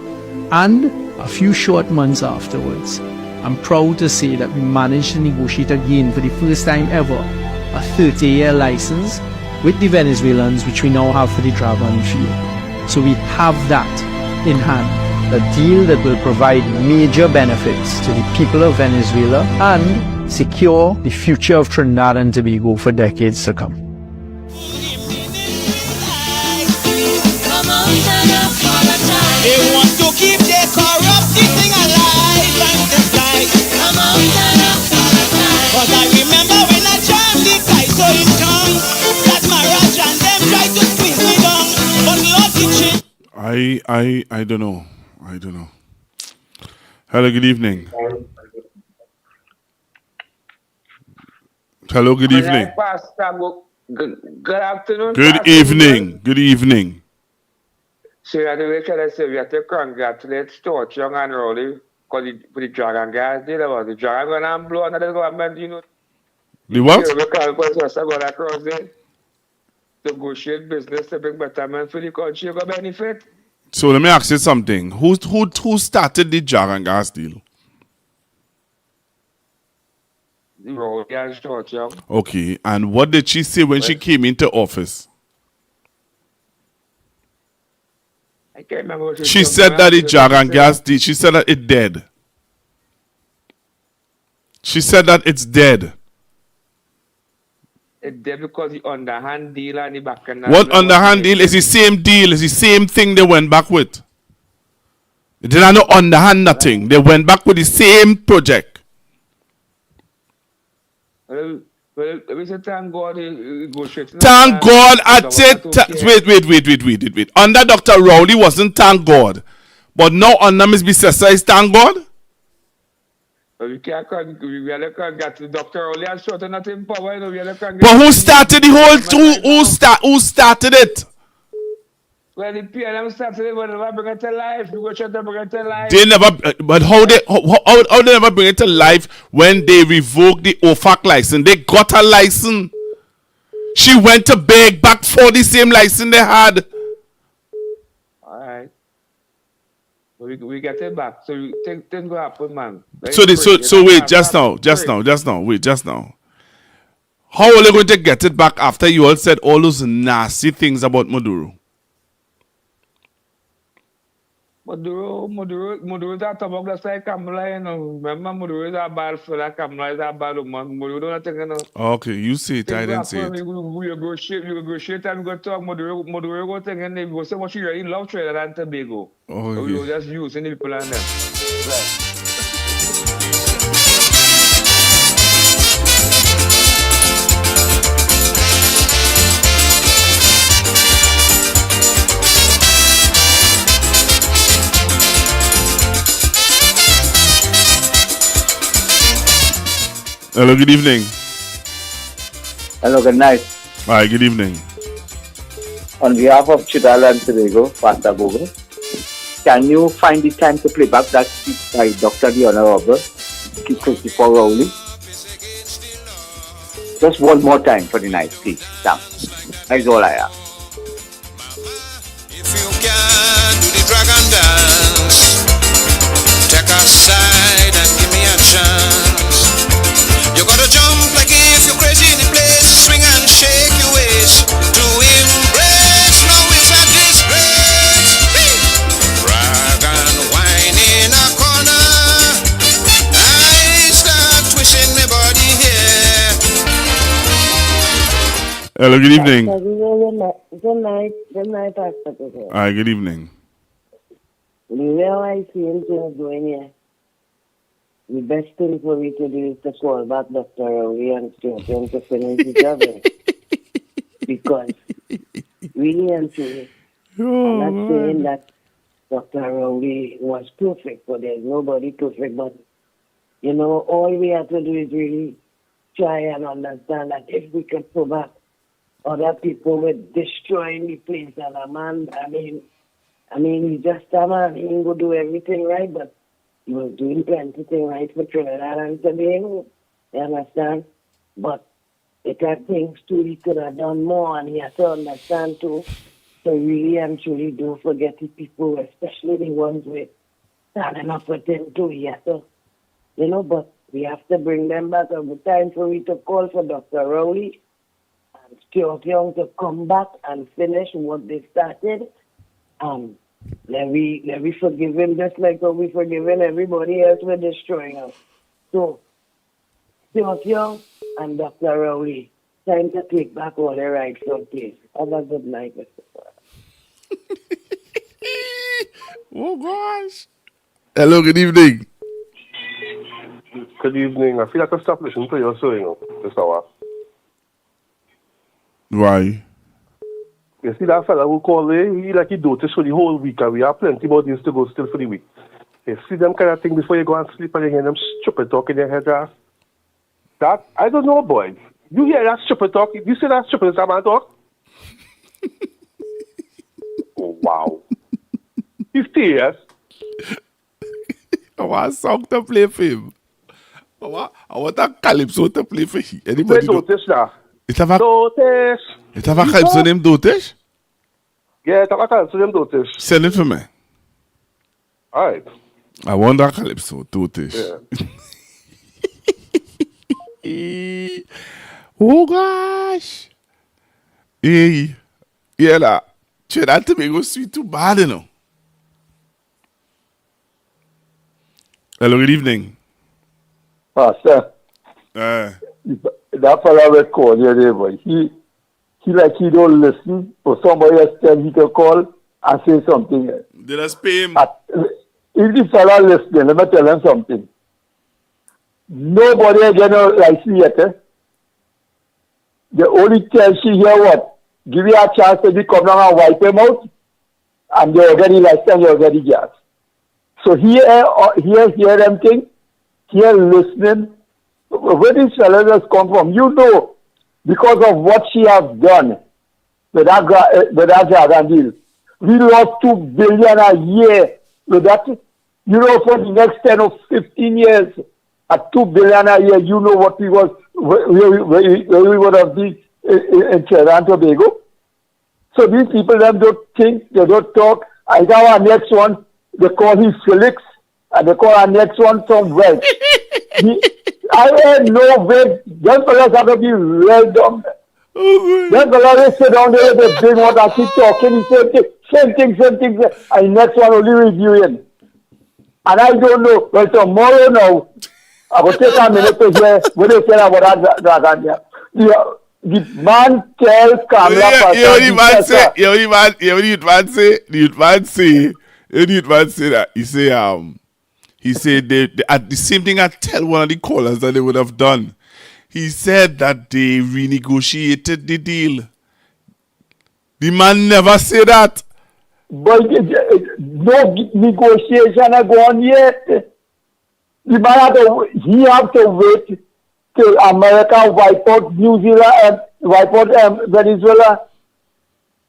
And a few short months afterwards, I'm proud to say that we managed to negotiate again for the first time ever a 30-year license with the Venezuelans, which we now have for the Dragon field. So we have that in hand. A deal that will provide major benefits to the people of Venezuela and secure the future of Trinidad and Tobago for decades to come. They want to keep their corrupted thing alive and disguise. Come on, turn up, but I remember when I jammed the guy so in tongue that Maharaj and them tried to squeeze me down, but Lord teaching. I don't know. Hello, good evening. Hello, good evening. Good afternoon. Good evening. Good evening. So you have to congratulate Stuart Young and Rowley because the Dragon gas deal about the Dragon and blow another government, you know. The what? Across there. Negotiate business to bring betterment for the country for benefit. So let me ask you something. Who started the Dragon gas deal? Rowley and Stuart Young. Okay, and what did she say when she came into office? I can't remember what she said that the Dragon gas deal, she said that it's dead. She said that it's dead. It's dead because the underhand deal and the back end. What underhand deal? Is the same deal, is the same thing they went back with. They didn't know underhand nothing. They went back with the same project. Well, Well, we say thank God he go straight. Thank God I said, wait. Under Dr. Rowley wasn't thank God. But now under Miss Bissessa is thank God? We can't get to Dr. Rowley and short not in power. But who started the whole who started it? Well, the PLM started it, but never bring it to life. We go try to bring it to life. They never, but how they never bring it to life when they revoked the OFAC license? They got a license. She went to beg back for the same license they had. All right. We get it back. So things go happen, man. So wait, just now. How are they going to get it back after you all said all those nasty things about Maduro? Maduro is a Tobago just like Kamala, you know. Remember, Maduro is a bad fella, Kamala is a bad woman. Maduro don't think, you know. Okay, you say it, I didn't say it. You go straight and go talk. Maduro go think, and they go say what you really love Trinidad and Tobago. Oh, so you just using the people and them. Right. Hello, good evening. Hello, good night. Hi, good evening. On behalf of Trinidad and Tobago, Pastor Google, can you find the time to play back that speech by Dr. the Honorable Christopher Rowley? Just one more time for the night, please. Thanks. That's all I have. If you can do the dragon dance, take a side and give me a chance. You gotta jump like if you're crazy in the place, swing and shake your waist to embrace. No, it's a disgrace. Rag and wine in a corner. I start twisting my body here. Hello, good evening. Good night, Pastor. Hi, good evening. The way I see him going here, the best thing for me to do is to call back Dr. Rowley and start him to finish the job. Because really and truly, I'm not saying that Dr. Rowley was perfect, but there's nobody perfect. But, you know, all we have to do is really try and understand that if we could go back, other people were destroying the place. And a man, I mean, he's just a man. He ain't going to do everything right, but he was doing plenty things right for Trinidad and Tobago. You understand? But it had things too he could have done more, and he has to understand too. So really and truly don't forget the people, especially the ones with standing up with him too. He has to, you know, but we have to bring them back. Every time for me to call for Dr. Rowley and Stuart Young to come back and finish what they started. Let me forgive him just like how we forgiven everybody else for destroying us. So, Stuart Young and Dr. Rowley, time to take back all the rightful place. Have a good night, Mr. Oh, gosh. Hello, good evening. Good evening. I feel like I stop listening to your show, you know, this hour. Why? You see that fella who called he like he noticed for the whole week, and we have plenty more days to go still for the week. You see them kind of thing before you go and sleep and you hear them stupid talk in your head, that, I don't know, boy. You hear that stupid talk? You see that stupid man talk? Oh, wow. He's serious. I want a song to play for him. I want a calypso to play for him. Anybody notice that? It have a calypso named Dotish? Yeah, it have a calypso named Dotish. Send it for me. All right. I want that calypso, Dotish. Yeah. Oh, gosh. Hey. Yeah, that. Trinidad Tobago sweet too bad, you know. Hello, good evening. Pastor. That fellow will call you there, boy. He don't listen, but somebody else tell he can call and say something. Did I pay him? If the fellow listening, let me tell him something. Nobody again like see yet, the only tell she hear what? Give you a chance to come down and wipe him out, and they already last time you already gas. So hear them thing, here listening. Where these fellas has come from, you know, because of what she has done with that dragon deal. We lost $2 billion a year with that. You know, for the next 10 or 15 years, at $2 billion a year, you know what we would have been in Trinidad and Tobago. So these people them don't think, they don't talk. I know our next one, they call him Felix, and they call our next one Tom Welch. I had no way. Them fellas have to be real dumb. Them fellas sit down there, they bring what I keep talking, he same thing, and next one only reviewing. And I don't know, well, tomorrow now, I will take a minute to hear what they say about that dragon there. The man tells Kamala the man say that. He said the same thing I tell one of the callers that they would have done. He said that they renegotiated the deal. The man never said that. But no negotiation are gone yet. The man have to wait till America wipe out New Zealand and wipe out Venezuela.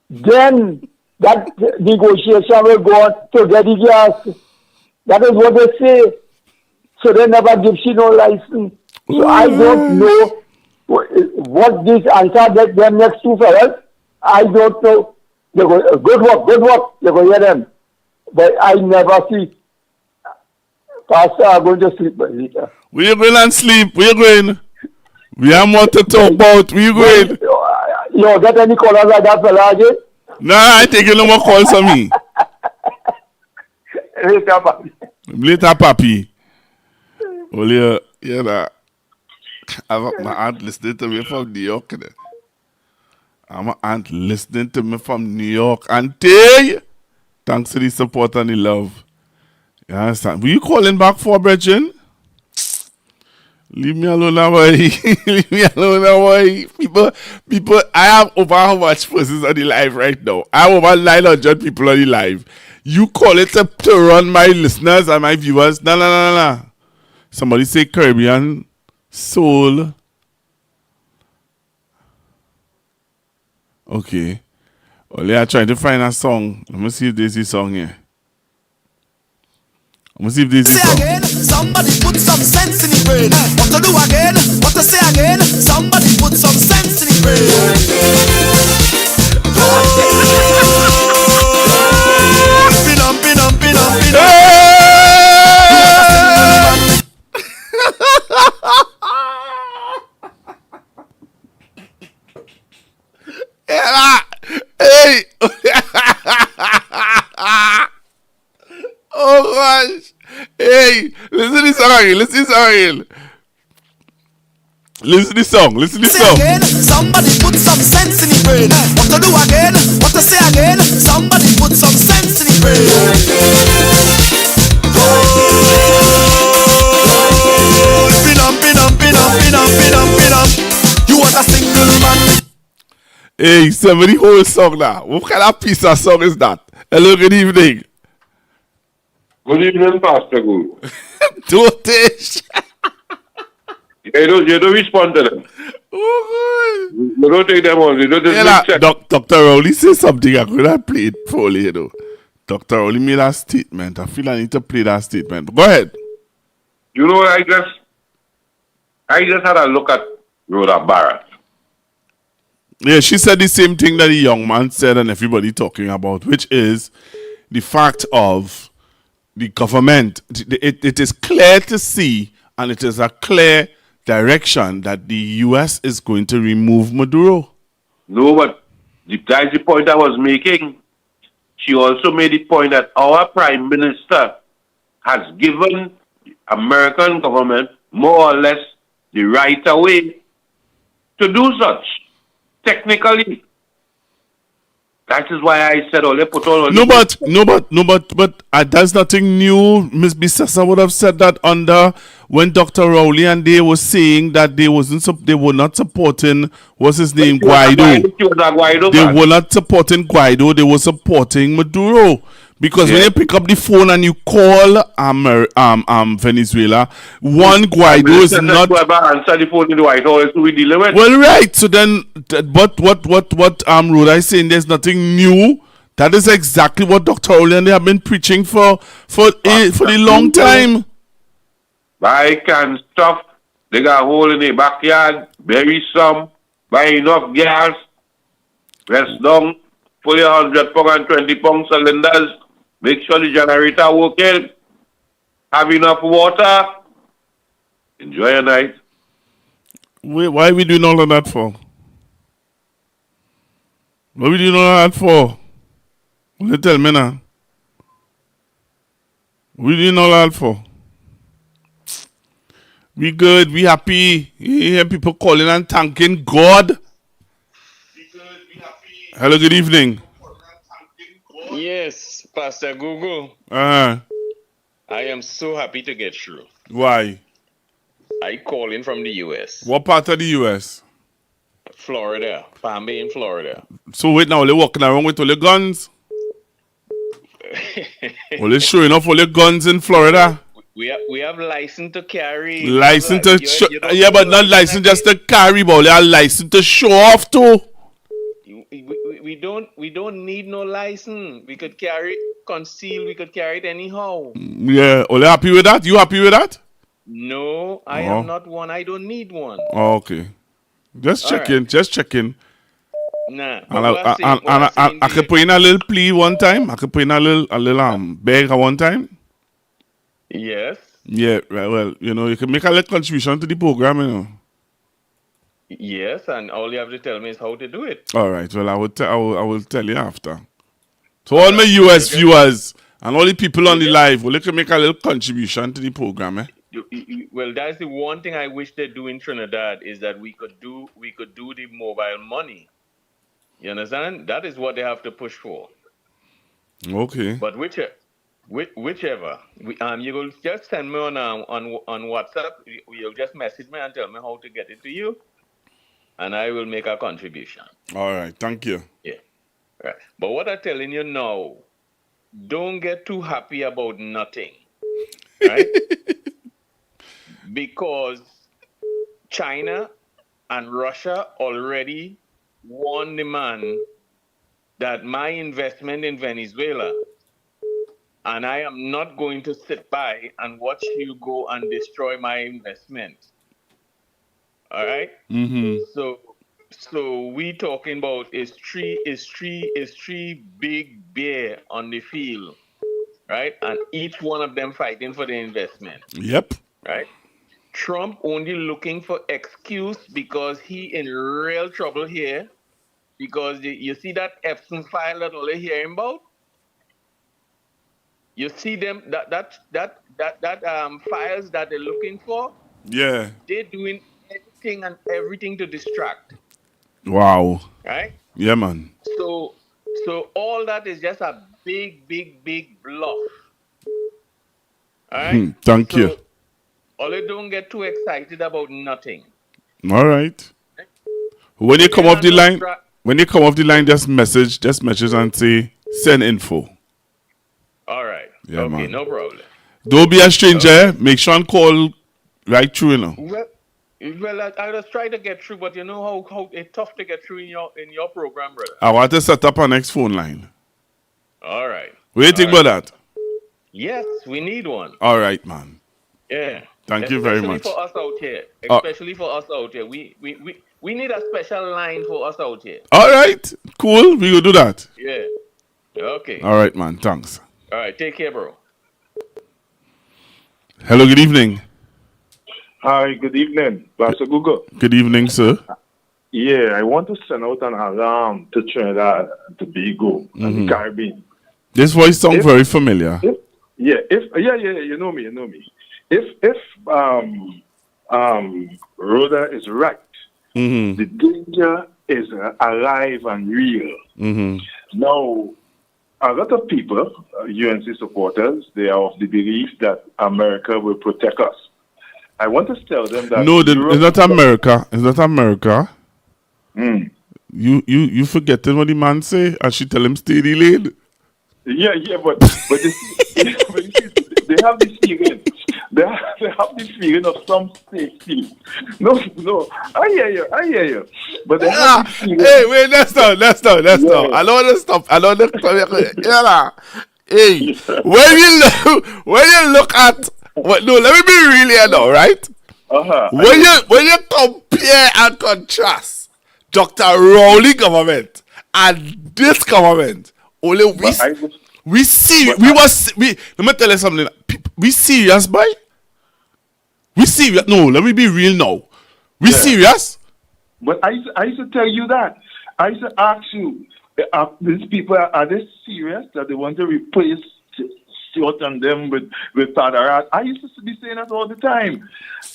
Then that negotiation will go on to get the gas. That is what they say. So they never give she no license. So I don't know what this answer that them next two fellas. I don't know. They go, good work. They go hear them. But I never see. Pastor, I'm going to sleep later. Where you going and sleep? Where you going? We have more to talk about. Where you going? You get any callers like that fella again? Nah, I take no more calls from me. Later, papi. Only, I have my aunt listening to me from New York. I'm my aunt listening to me from New York. Auntie, thanks for the support and the love. You understand? Were you calling back for, Bridget? Leave me alone now, boy. Leave me alone now, boy. People, I have over how much persons on the live right now? I have over 900 people on the live. You call it to run my listeners and my viewers? No. Somebody say Caribbean soul. Okay. Only I trying to find a song. Let me see if there's a song here. Let me see if there's a song. Again, somebody put some sense in the brain. What to do again? What to say again? Somebody put some sense in the brain. Hey! Oh gosh! Hey! Listen to this song again. Listen to this song. Again, somebody put some sense in the brain. What to do again? What to say again? Somebody put some sense in the brain. You want a single man? Hey, somebody whole song now. What kind of piece of song is that? Hello, good evening. Good evening, Pastor Guru. Totish. You don't respond to them. Oh, God. You don't take them on. You don't just Dr. Rowley said something. I could have played fully, you know. Dr. Rowley made a statement. I feel I need to play that statement. Go ahead. You know, I just had a look at Rhoda Barrett. Yeah, she said the same thing that the young man said and everybody talking about, which is the fact of the government. It is clear to see, and it is a clear direction that the U.S. is going to remove Maduro. No, but that's the point I was making. She also made the point that our Prime Minister has given the American government more or less the right away to do such. Technically. That is why I said, oh, they put all. But that's nothing new. Miss Bissessa would have said that under when Dr. Rowley and they were saying that they were not supporting what's his name, Guaido. They were not supporting Guaido. They were supporting Maduro. Because when you pick up the phone and you call Venezuela, one Guaido is not. Answer the phone in the White House we dealing with. Well, right. So then, but what Rhoda is saying, there's nothing new. That is exactly what Dr. Rowley and they have been preaching for the long time. Buy can stuff. They got a hole in their backyard. Bury some. Buy enough gas. Rest down. Put your 100 pound and 20 pound cylinders. Make sure the generator working. Have enough water. Enjoy your night. Wait, why are we doing all of that for? What are we doing all of that for? What you tell me now? What are we doing all of that for? We good, we happy. You hear people calling and thanking God. Hello, good evening. Yes, Pastor Google. Uh-huh. I am so happy to get through. Why? I call in from the U.S. What part of the U.S.? Florida. Palm Bay in Florida. So wait now, they're walking around with all the guns? Well, they're showing off all the guns in Florida? We have license to carry. License to but not license just to carry, but they are license to show off too. We don't need no license. We could carry it concealed. We could carry it anyhow. Yeah, are you happy with that? You happy with that? No, I am not one. I don't need one. Oh, okay. Just checking. Nah. I could put in a little plea one time. I could put in a little beg at one time. Yes. Yeah, right. Well, you can make a little contribution to the program, Yes, and all you have to tell me is how to do it. All right. Well, I will tell you after. So all my US viewers and all the people on the live, well, you can make a little contribution to the program, Well, that's the one thing I wish they do in Trinidad is that we could do the mobile money. You understand? That is what they have to push for. Okay. But whichever, you will just send me on WhatsApp. You'll just message me and tell me how to get it to you, and I will make a contribution. All right. Thank you. Yeah. Right. But what I'm telling you now, don't get too happy about nothing, right? Because China and Russia already warned the man that my investment in Venezuela, and I am not going to sit by and watch you go and destroy my investment. All right? Mm-hmm. So we talking about is three big bear on the field, right? And each one of them fighting for the investment. Yep. Right? Trump only looking for excuse because he in real trouble here. Because you see that Epstein file that all they hearing about? You see them that files that they're looking for? Yeah. They're doing anything and everything to distract. Wow. Right? Yeah, man. So all that is just a big bluff. All right? Thank you. Only don't get too excited about nothing. All right. When you come off the line, just message and say send info. All right. Yeah, okay, man. no problem. Don't be a stranger. Make sure and call right through, Well, I just try to get through, but you know how it's tough to get through in your program, brother. I want to set up our next phone line. All right. What do you think about that? Yes, we need one. All right, man. Yeah. Thank you very much. Especially for us out here. We need a special line for us out here. All right. Cool. We will do that. Yeah. Okay. All right, man. Thanks. All right. Take care, bro. Hello. Good evening. Hi. Good evening, Pastor Google. Good evening, sir. Yeah, I want to send out an alarm to Trinidad and Tobago and the Caribbean. This voice sounds very familiar. You know me. If Rhoda is right, the danger is alive and real. Now, a lot of people, UNC supporters, they are of the belief that America will protect us. I want to tell them that no, it's not America. It's not America. You forgetting what the man say? And she tell him stay the lane. Yeah, but you see, they have this feeling. They have this feeling of some safety. No, I hear you. But they have this feeling. Hey, wait, let's stop. I don't want to stop. Hey, when you look at no, let me be real here now, right? When you compare and contrast Dr. Rowley government and this government, only let me tell you something. We serious, boy? We serious? No, let me be real now. We serious? But I used to tell you that. I used to ask you, these people, are they serious that they want to replace Stuart and them with Tadarat? I used to be saying that all the time.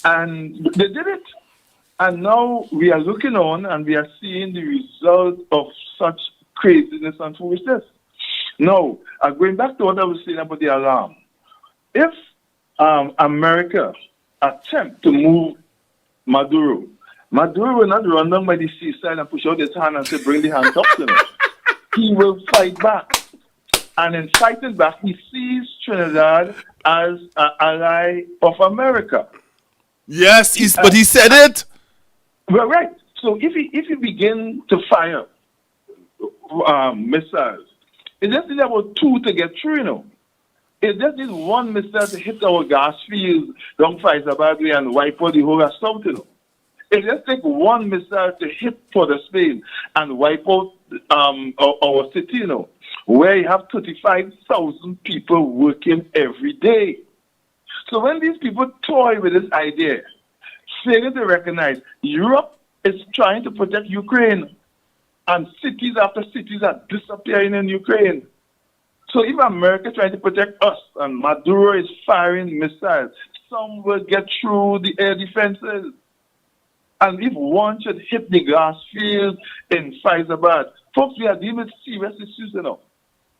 And they did it. And now we are looking on and we are seeing the result of such craziness and foolishness. Now, going back to what I was saying about the alarm. If America attempt to move Maduro will not run down by the seaside and push out his hand and say, bring the hands up to him. He will fight back. And in fighting back, he sees Trinidad as an ally of America. Yes, but he said it. Well, right. So if he begin to fire missiles, it just needs about 2 to get through, you know. It just needs 1 missile to hit our gas fields down Faizabad and wipe out the whole south, you know. It just takes 1 missile to hit Port of Spain and wipe out our city, you know, where you have 35,000 people working every day. So when these people toy with this idea, failing to recognize Europe is trying to protect Ukraine, and cities after cities are disappearing in Ukraine. So if America trying to protect us and Maduro is firing missiles, some will get through the air defenses. And if one should hit the gas field in Faizabad, folks, we are dealing with serious issues, you know.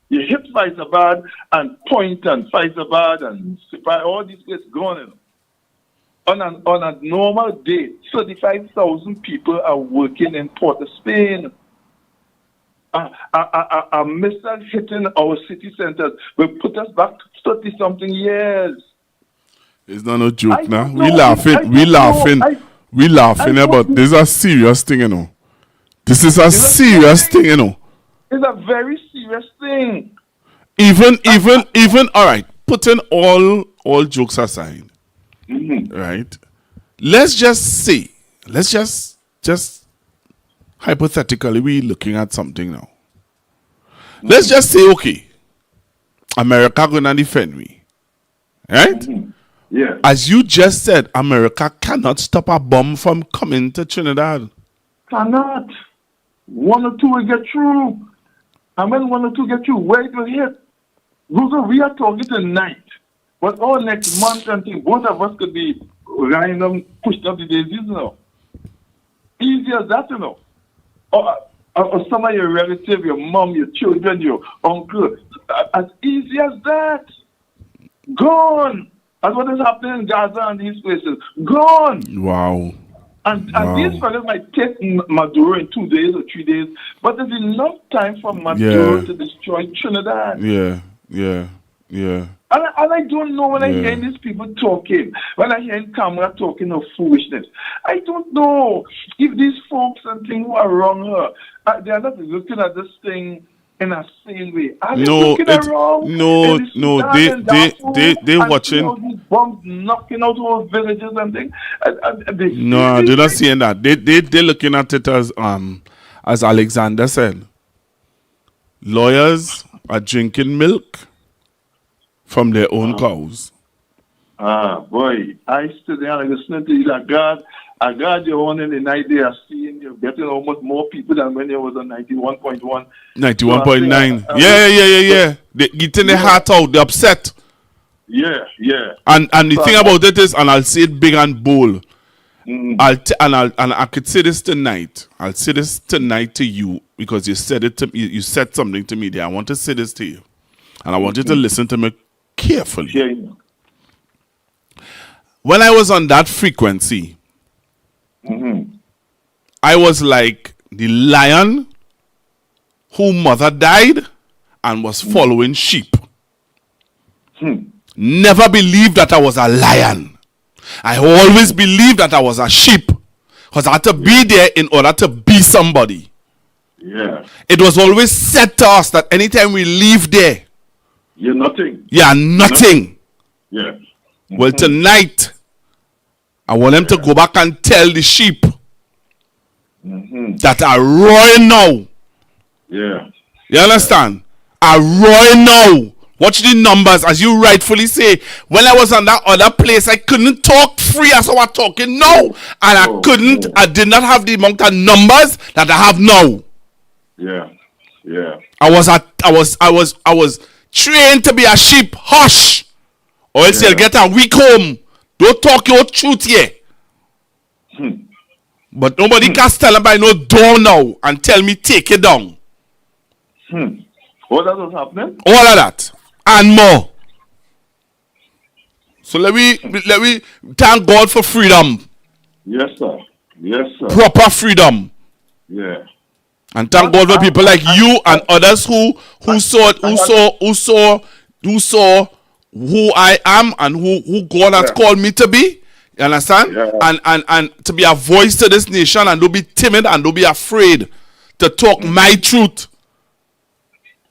You hit Faizabad and Point and Faizabad and Sipai, all these places gone, you know. On a normal day, 35,000 people are working in Port of Spain. A missile hitting our city centers will put us back 30-something years. It's not a joke now. We laughing about this is a serious thing, you know. This is a serious thing, you know. It's a very serious thing. Even all right, putting all jokes aside, right? Let's just hypothetically we looking at something now. Let's just say, okay, America gonna defend me, right? Yeah. As you just said, America cannot stop a bomb from coming to Trinidad. Cannot. 1 or 2 will get through. And when 1 or 2 get through, where it will hit? Google, we are talking tonight. But all next month and thing, both of us could be random, pushed up the daisies, you know. Easy as that, you know. Or some of your relatives, your mom, your children, your uncle. As easy as that. Gone. That's what is happening in Gaza and these places. Gone. Wow. And these fellas might take Maduro in 2 days or 3 days, but there's enough time for Maduro to destroy Trinidad. Yeah. And I don't know when I hear these people talking, when I hear Kamala talking of foolishness. I don't know if these folks and things who are wrong here, they are not looking at this thing in a sane way. Are they looking around? They watching. All these bombs knocking out whole villages and things. No, they're not seeing that. They're looking at it as Alexander said. Lawyers are drinking milk from their own cows. Boy, I stood there and listening to you like God. I got you on in the night they are seeing you getting almost more people than when there was a 91.1. 91.9. Yeah. They're getting their heart out. They're upset. Yeah. And the thing about it is, and I'll say it big and bold, I could say this tonight. I'll say this tonight to you because you said it to me. You said something to me there. I want to say this to you, and I want you to listen to me carefully. When I was on that frequency, I was like the lion whose mother died and was following sheep. Never believed that I was a lion. I always believed that I was a sheep because I had to be there in order to be somebody. Yeah. It was always said to us that anytime we leave there, you're nothing. Yeah, nothing. Yeah. Well, tonight, I want them to go back and tell the sheep that are roaring now. Yeah. You understand? Are roaring now. Watch the numbers, as you rightfully say. When I was on that other place, I couldn't talk free as I was talking now. And I did not have the amount of numbers that I have now. Yeah. Yeah. I was trained to be a sheep. Hush. Or else you'll get a weak home. Don't talk your truth here. But nobody can stand up by no door now and tell me take it down. All that was happening? All of that. And more. So let me thank God for freedom. Yes, sir. Yes, sir. Proper freedom. Yeah. And thank God for people like you and others who saw who I am and who God has called me to be. You understand? Yeah. And to be a voice to this nation, and don't be timid and don't be afraid to talk my truth.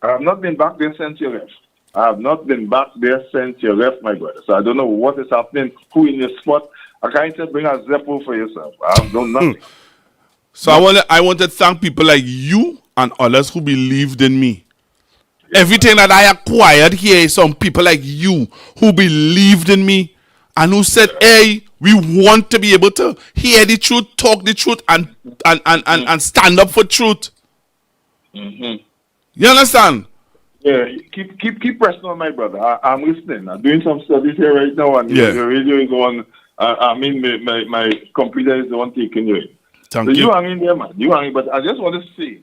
I have not been back there since you left. I have not been back there since you left, my brother. So I don't know what is happening, who in your spot. I can't just bring a Zeppo for yourself. I have done nothing. So I want to thank people like you and others who believed in me. Everything that I acquired here is some people like you who believed in me and who said, hey, we want to be able to hear the truth, talk the truth, and stand up for truth. You understand? Yeah, keep pressing on, my brother. I'm listening. I'm doing some studies here right now, and the radio is on. I mean, my computer is the one taking you in. Thank you. You hang in there, man. You hang in. But I just want to say,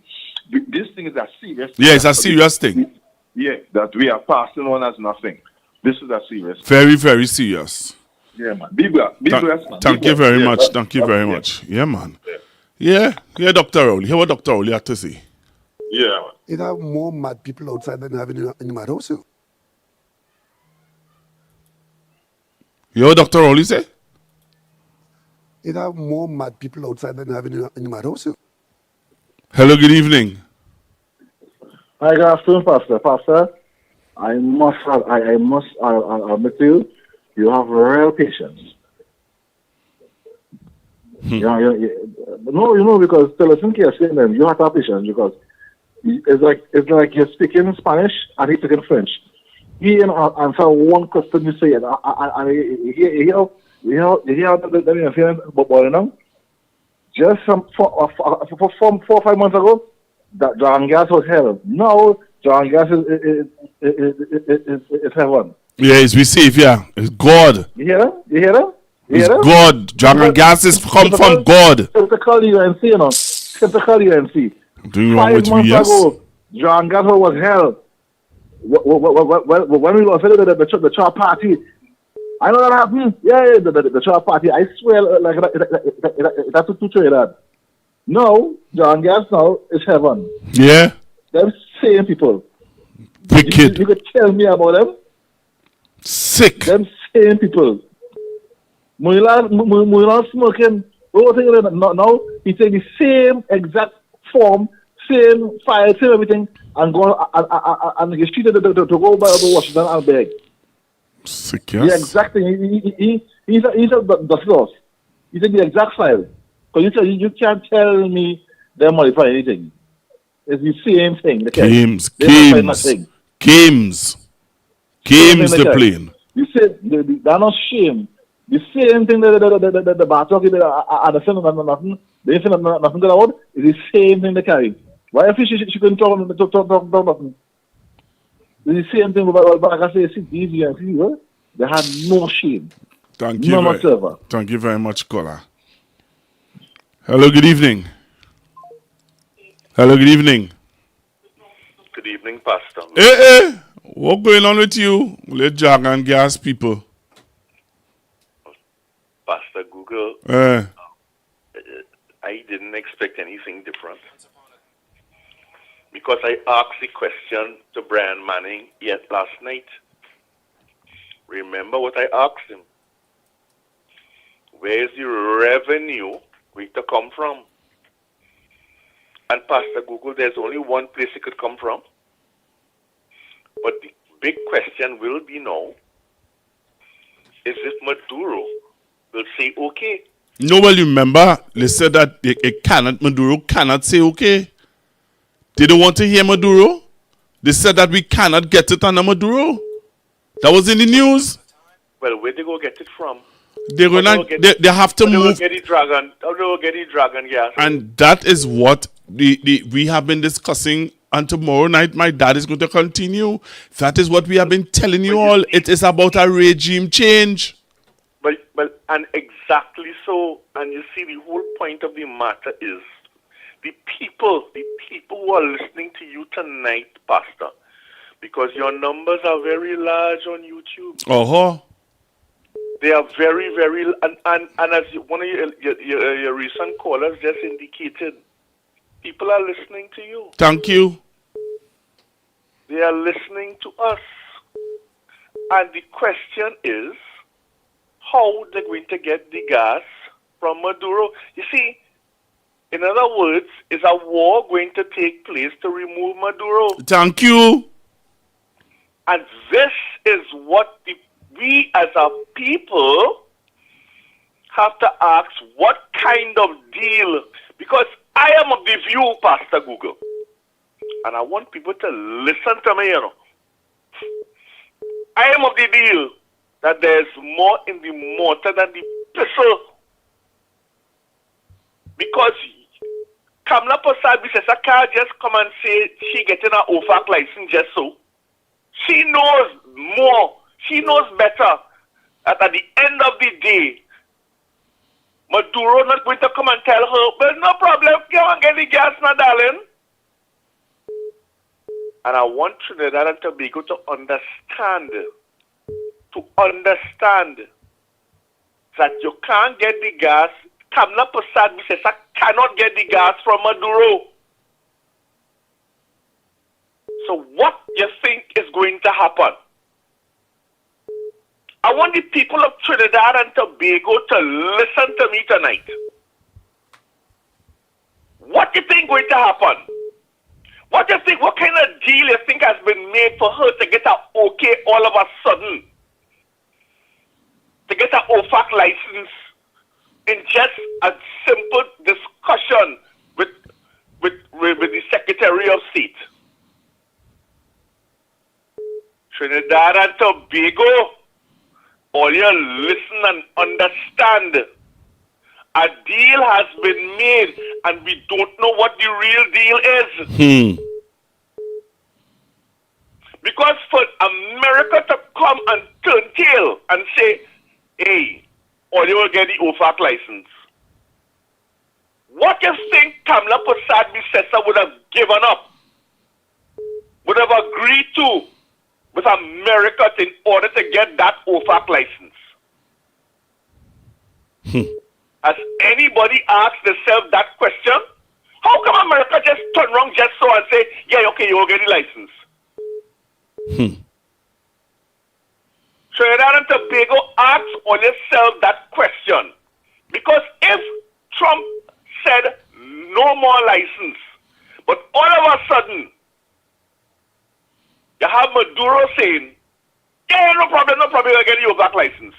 this thing is a serious thing. Yeah, it's a serious thing. Yeah, that we are passing on as nothing. This is a serious thing. Very, very serious. Yeah, man. Be blessed. Be blessed, man. Thank you very much. Thank you very much. Yeah, man. Yeah, Dr. Rowley. Hear what Dr. Rowley had to say. Yeah, man. It have more mad people outside than having in the mad house. You hear what Dr. Rowley say? It have more mad people outside than having in the mad house. Hello, good evening. Hi, good afternoon, Pastor. Pastor, I must admit to you, you have real patience. No, because listen to you saying you have to have patience because it's like you're speaking Spanish and he's speaking French. He answer one question you say, and he hear the feeling boiling down. Just for 4 or 5 months ago, that John Gas was hell. Now John Gas is heaven. Yeah, it's receive, yeah. It's God. You hear that? You hear that? It's God. John Gas is come from God. Typical UNC, you know. Typical UNC. Doing wrong with 5 months me, yes? ago, John Gas was hell. When we lost the chop party, I know that happened. Yeah, the chop party. I swear, like that's too true that. No, John Gas now is heaven. Yeah. Them same people. Wicked. You could tell me about them. Sick. Them same people. Mulan smoking. Now he take the same exact form, same file, same everything, and go and get treated to go by the Washington and beg. Sick, yes. The exact thing. He's the source. He take the exact file. Because you can't tell me they modify anything. It's the same thing. Games the plane. You say they're not shame. The same thing that the bar talking about the film nothing. They say nothing good about is the same thing they carry. Why if she couldn't talk nothing? It's the same thing but I can say it's easy and they had no shame. Thank you very much, caller. Hello, good evening. Hello, good evening. Good evening, Pastor. Hey, what going on with you? Let jargon gas people. Pastor Google, I didn't expect anything different. Because I asked the question to Brian Manning yet last night. Remember what I asked him? Where is the revenue going to come from? And Pastor Google, there's only one place it could come from. But the big question will be now, is if Maduro will say okay? No, well, you remember, they said that Maduro cannot say okay. They don't want to hear Maduro. They said that we cannot get it under Maduro. That was in the news. Well, where they go get it from? They have to move. How they will get the dragon gas? And that is what we have been discussing. And tomorrow night, my dad is going to continue. That is what we have been telling you all. It is about a regime change. But and exactly so. And you see, the whole point of the matter is the people who are listening to you tonight, Pastor, because your numbers are very large on YouTube. They are very, very, and as one of your recent callers just indicated, people are listening to you. Thank you. They are listening to us. And the question is, how they're going to get the gas from Maduro? You see, in other words, is a war going to take place to remove Maduro? Thank you. And this is what we as a people have to ask, what kind of deal? Because I am of the view, Pastor Google, and I want people to listen to me, I am of the deal that there's more in the mortar than the pestle. Because Kamala Prasad says, I can't just come and say she getting an OFAC license just so. She knows more. She knows better that at the end of the day, Maduro not going to come and tell her, well, no problem, go and get the gas now, darling. And I want Trinidad and Tobago to understand that you can't get the gas. Kamala Prasad says, I cannot get the gas from Maduro. So what do you think is going to happen? I want the people of Trinidad and Tobago to listen to me tonight. What do you think is going to happen? What do you think? What kind of deal you think has been made for her to get an okay all of a sudden? To get an OFAC license in just a simple discussion with the Secretary of State. Trinidad and Tobago, all you listen and understand. A deal has been made and we don't know what the real deal is. Because for America to come and turn tail and say, hey, or you will get the OFAC license. What do you think Kamala Prasad Bissessa would have given up, would have agreed to with America in order to get that OFAC license? Has anybody asked themselves that question? How come America just turn around just so and say, yeah, okay, you will get the license? Trinidad and Tobago, ask all yourself that question. Because if Trump said no more license, but all of a sudden, you have Maduro saying, yeah, no problem, you'll get your back license.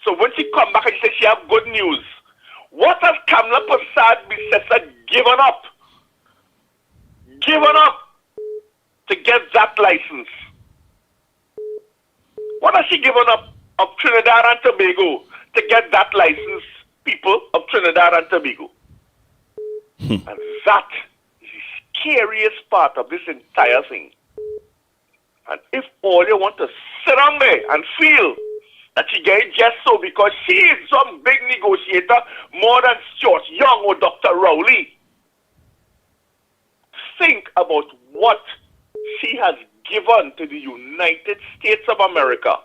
So when she come back and she says she have good news, what has Kamala Prasad Bissessa given up? Given up to get that license? What has she given up of Trinidad and Tobago to get that license, people of Trinidad and Tobago? And that is the scariest part of this entire thing. And if all you want to sit down there and feel that she get it just so because she is some big negotiator more than Stuart Young or Dr. Rowley. Think about what she has given to the United States of America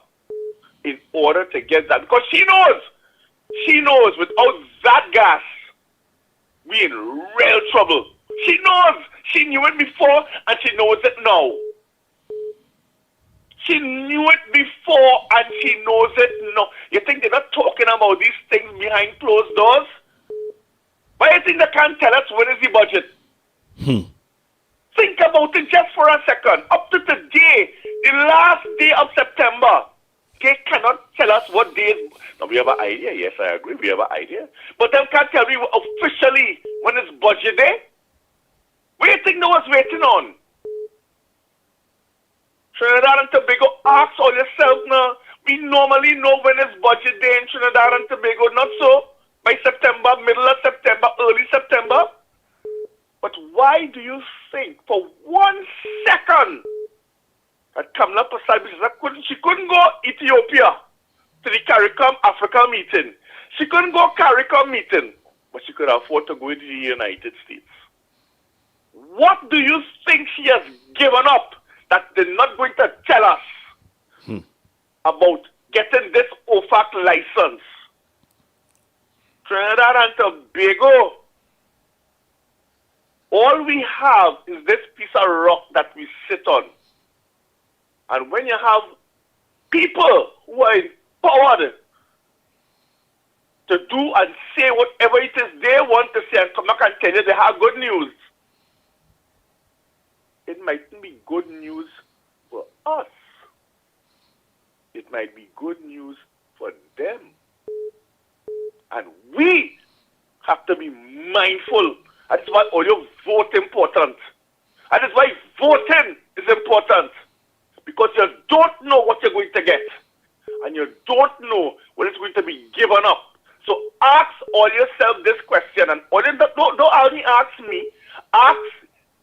in order to get that. Because she knows without that gas, we in real trouble. She knows. She knew it before and she knows it now. She knew it before and she knows it now. You think they're not talking about these things behind closed doors? Why do you think they can't tell us when is the budget? Think about it just for a second. Up to today, the last day of September, they cannot tell us what days. Now, we have an idea. Yes, I agree. We have an idea. But they can't tell me officially when it's budget day. What do you think they was waiting on? Trinidad and Tobago, ask all yourself now. We normally know when it's budget day in Trinidad and Tobago. Not so. By September, middle of September, early September. But why do you think for 1 second that Kamala she couldn't go Ethiopia to the CARICOM Africa meeting. She couldn't go CARICOM meeting, but she could afford to go to the United States. What do you think she has given up that they're not going to tell us about getting this OFAC license? Trinidad and Tobago, all we have is this piece of rock that we sit on. And when you have people who are empowered to do and say whatever it is they want to say and come back and tell you they have good news, it mightn't be good news for us. It might be good news for them. And we have to be mindful. That is why all your vote is important. That is why voting is important. Because you don't know what you're going to get. And you don't know what is going to be given up. So ask all yourself this question. And don't only ask me. Ask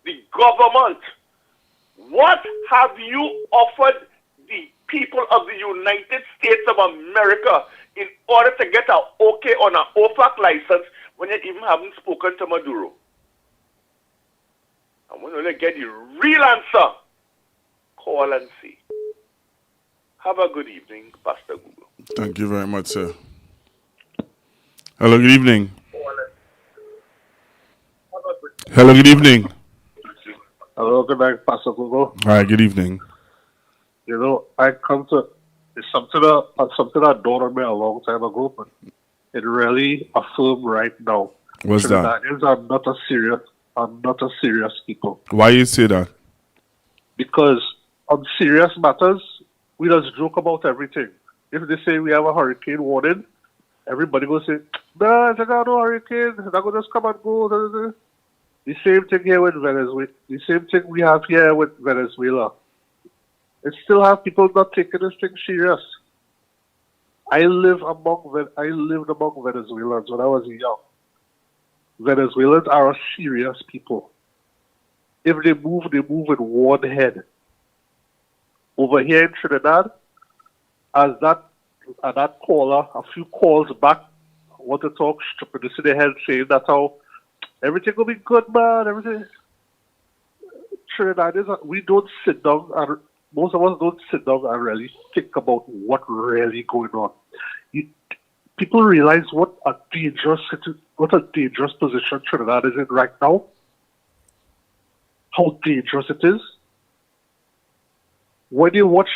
the government. What have you offered the people of the United States of America in order to get an okay on an OFAC license when you even haven't spoken to Maduro? And when you get the real answer, call and see. Have a good evening, Pastor Google. Thank you very much, sir. Hello, good evening. Hello, good evening. Hello, good night, Pastor Google. All right, good evening. You know, I come to it's something that dawned on me a long time ago, but it really affirmed right now. What's that? Trinidadians are not a serious people. Why you say that? Because on serious matters, we just joke about everything. If they say we have a hurricane warning, everybody goes say, "Nah, I got no hurricane. They're going to just come and go." The same thing here with Venezuela. The same thing we have here with Venezuela. It still have people not taking this thing serious. I lived among Venezuelans when I was young. Venezuelans are a serious people. If they move with one head. Over here in Trinidad, as that caller, a few calls back, want to talk, producing their head, saying that how everything will be good, man. Everything. Trinidadians, we don't sit down, and most of us don't sit down and really think about what really going on. People realize what a dangerous position Trinidad is in right now. How dangerous it is. When you watch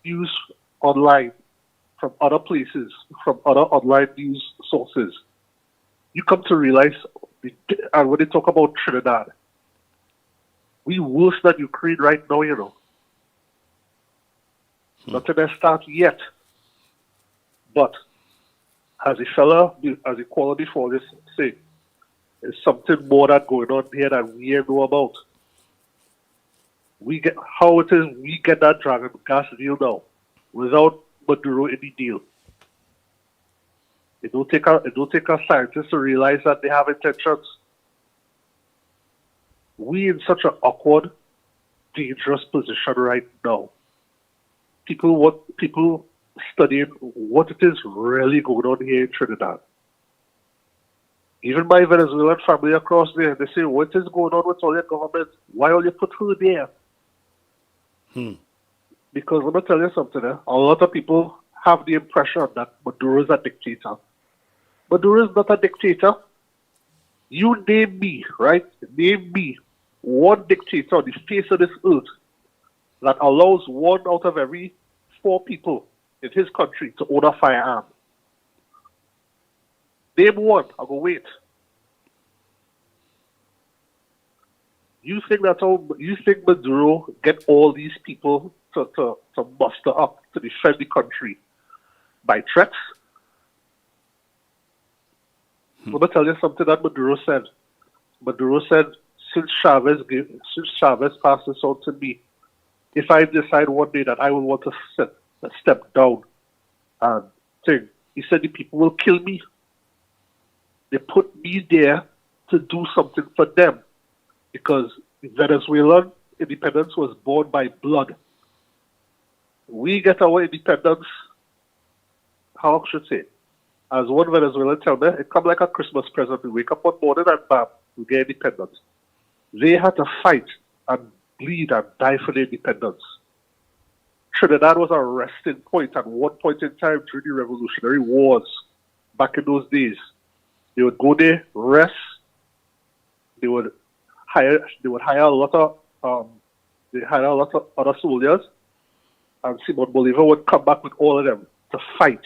news online from other places, from other online news sources, you come to realize, and when they talk about Trinidad, we worse than Ukraine right now, you know. Nothing has started yet. But as a caller before this say, there's something more that going on here that we know about. We get that dragon gas deal now without Maduro in the deal. It don't take a scientist to realize that they have intentions. We in such an awkward, dangerous position right now. People studying what it is really going on here in Trinidad. Even my Venezuelan family across there, they say, what is going on with all your government? Why all you put her there? Because let me tell you something, a lot of people have the impression that Maduro is a dictator. Maduro is not a dictator. You name me, right? Name me one dictator on the face of this earth that allows 1 out of every 4 people in his country to own a firearm. Name one. I'll go wait. You think Maduro get all these people to muster up to defend the country by threats? Let me tell you something that Maduro said. Maduro said, since Chavez passed this on to me, if I decide one day that I will want to step down and thing, he said the people will kill me. They put me there to do something for them because Venezuelan independence was born by blood. We get our independence, how I should say, as one Venezuelan tell me, it come like a Christmas present. We wake up one morning and bam, we get independence. They had to fight and bleed and die for their independence. Trinidad was a resting point at one point in time during the Revolutionary Wars. Back in those days, they would go there, rest. They would hire a lot of other soldiers, and Simon Bolivar would come back with all of them to fight.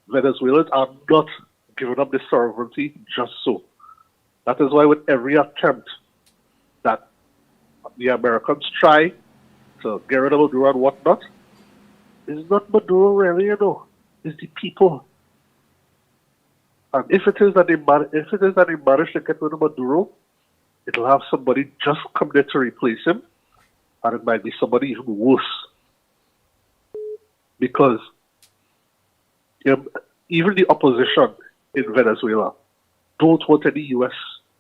Venezuelans are not giving up their sovereignty just so. That is why with every attempt that the Americans try to get rid of Maduro and whatnot, it's not Maduro really, it's the people. And if it is that they manage to get rid of Maduro, it'll have somebody just come there to replace him, and it might be somebody even worse. Because even the opposition in Venezuela don't want any U.S.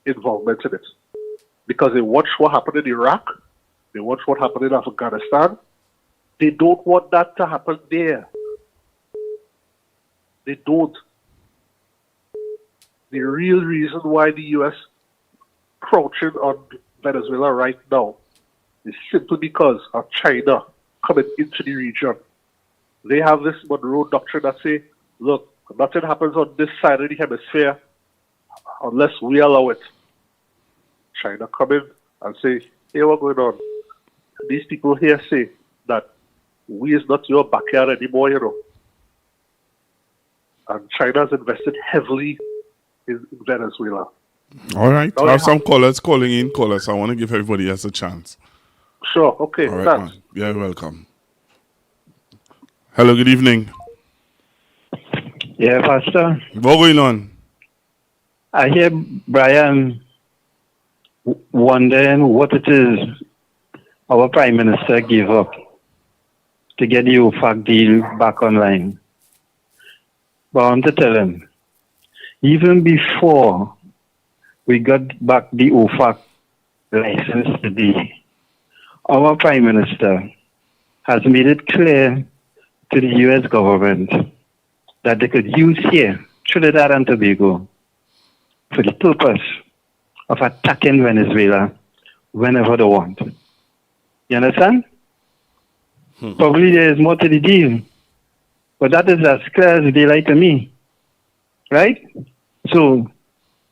involvement in it. Because they watch what happened in Iraq, they watch what happened in Afghanistan. They don't want that to happen there. They don't. The real reason why the U.S. crouching on Venezuela right now is simply because of China coming into the region. They have this Monroe Doctrine that say, look, nothing happens on this side of the hemisphere unless we allow it. China come in and say, hey, what's going on? These people here say that we is not your backyard anymore, And China's invested heavily in Venezuela. All right. I have some callers calling in. Callers, I want to give everybody else a chance. Sure. Okay. All right, man. Yeah, welcome. Hello, good evening. Yeah, Pastor. What's going on? I hear Brian wondering what it is our Prime Minister gave up to get the OFAC deal back online. But I want to tell him, even before we got back the OFAC license today, our Prime Minister has made it clear to the U.S. government that they could use here, Trinidad and Tobago, for the purpose of attacking Venezuela whenever they want. You understand? Probably there is more to the deal, but that is as clear as daylight to me. Right? So,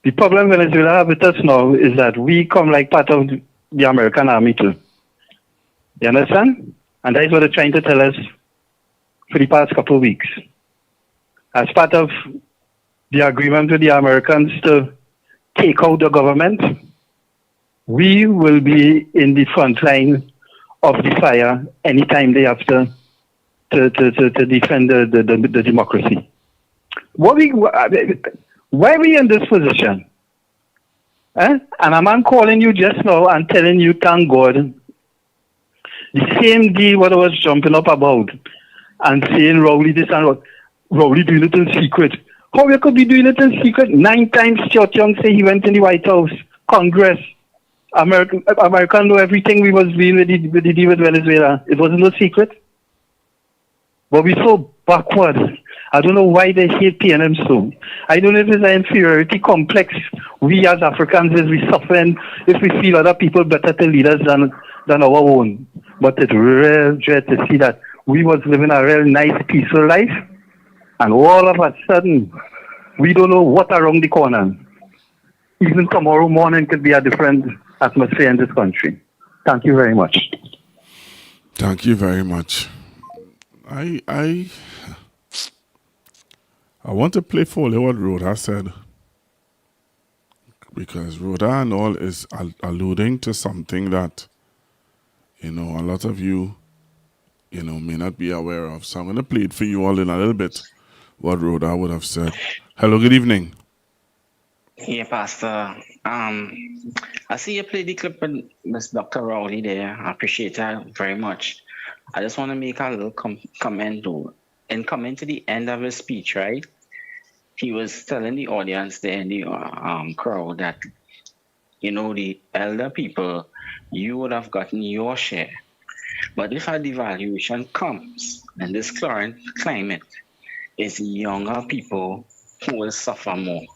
the problem Venezuela have with us now is that we come like part of the American army too. You understand? And that is what they're trying to tell us for the past couple of weeks. As part of the agreement with the Americans to take out the government, we will be in the front line of the fire anytime they have to defend the democracy. Why are we in this position? And a man calling you just now and telling you, thank God, the same day what I was jumping up about and saying Rowley this and Rowley doing it in secret. How you could be doing it in secret? 9 times Stuart Young say he went in the White House, Congress. American know everything we was doing with the deal with Venezuela. It wasn't no secret. But we're so backward. I don't know why they hate PNM so. I don't know if it's an inferiority complex. We as Africans, we suffering if we feel other people better to lead us than our own. But it's real dread to see that we was living a real nice, peaceful life, and all of a sudden, we don't know what around the corner. Even tomorrow morning could be a different atmosphere in this country. Thank you very much. Thank you very much. I want to play for what Rhoda said, because Rhoda and all is alluding to something that, a lot of you, may not be aware of. So I'm going to play it for you all in a little bit, what Rhoda would have said. Hello, good evening. Yeah, Pastor. I see you play the clip with Miss Dr. Rowley there. I appreciate that very much. I just want to make a little comment though. In coming to the end of his speech, right? He was telling the audience there in the crowd that, the elder people, you would have gotten your share. But if a devaluation comes in this current climate, it's younger people who will suffer more,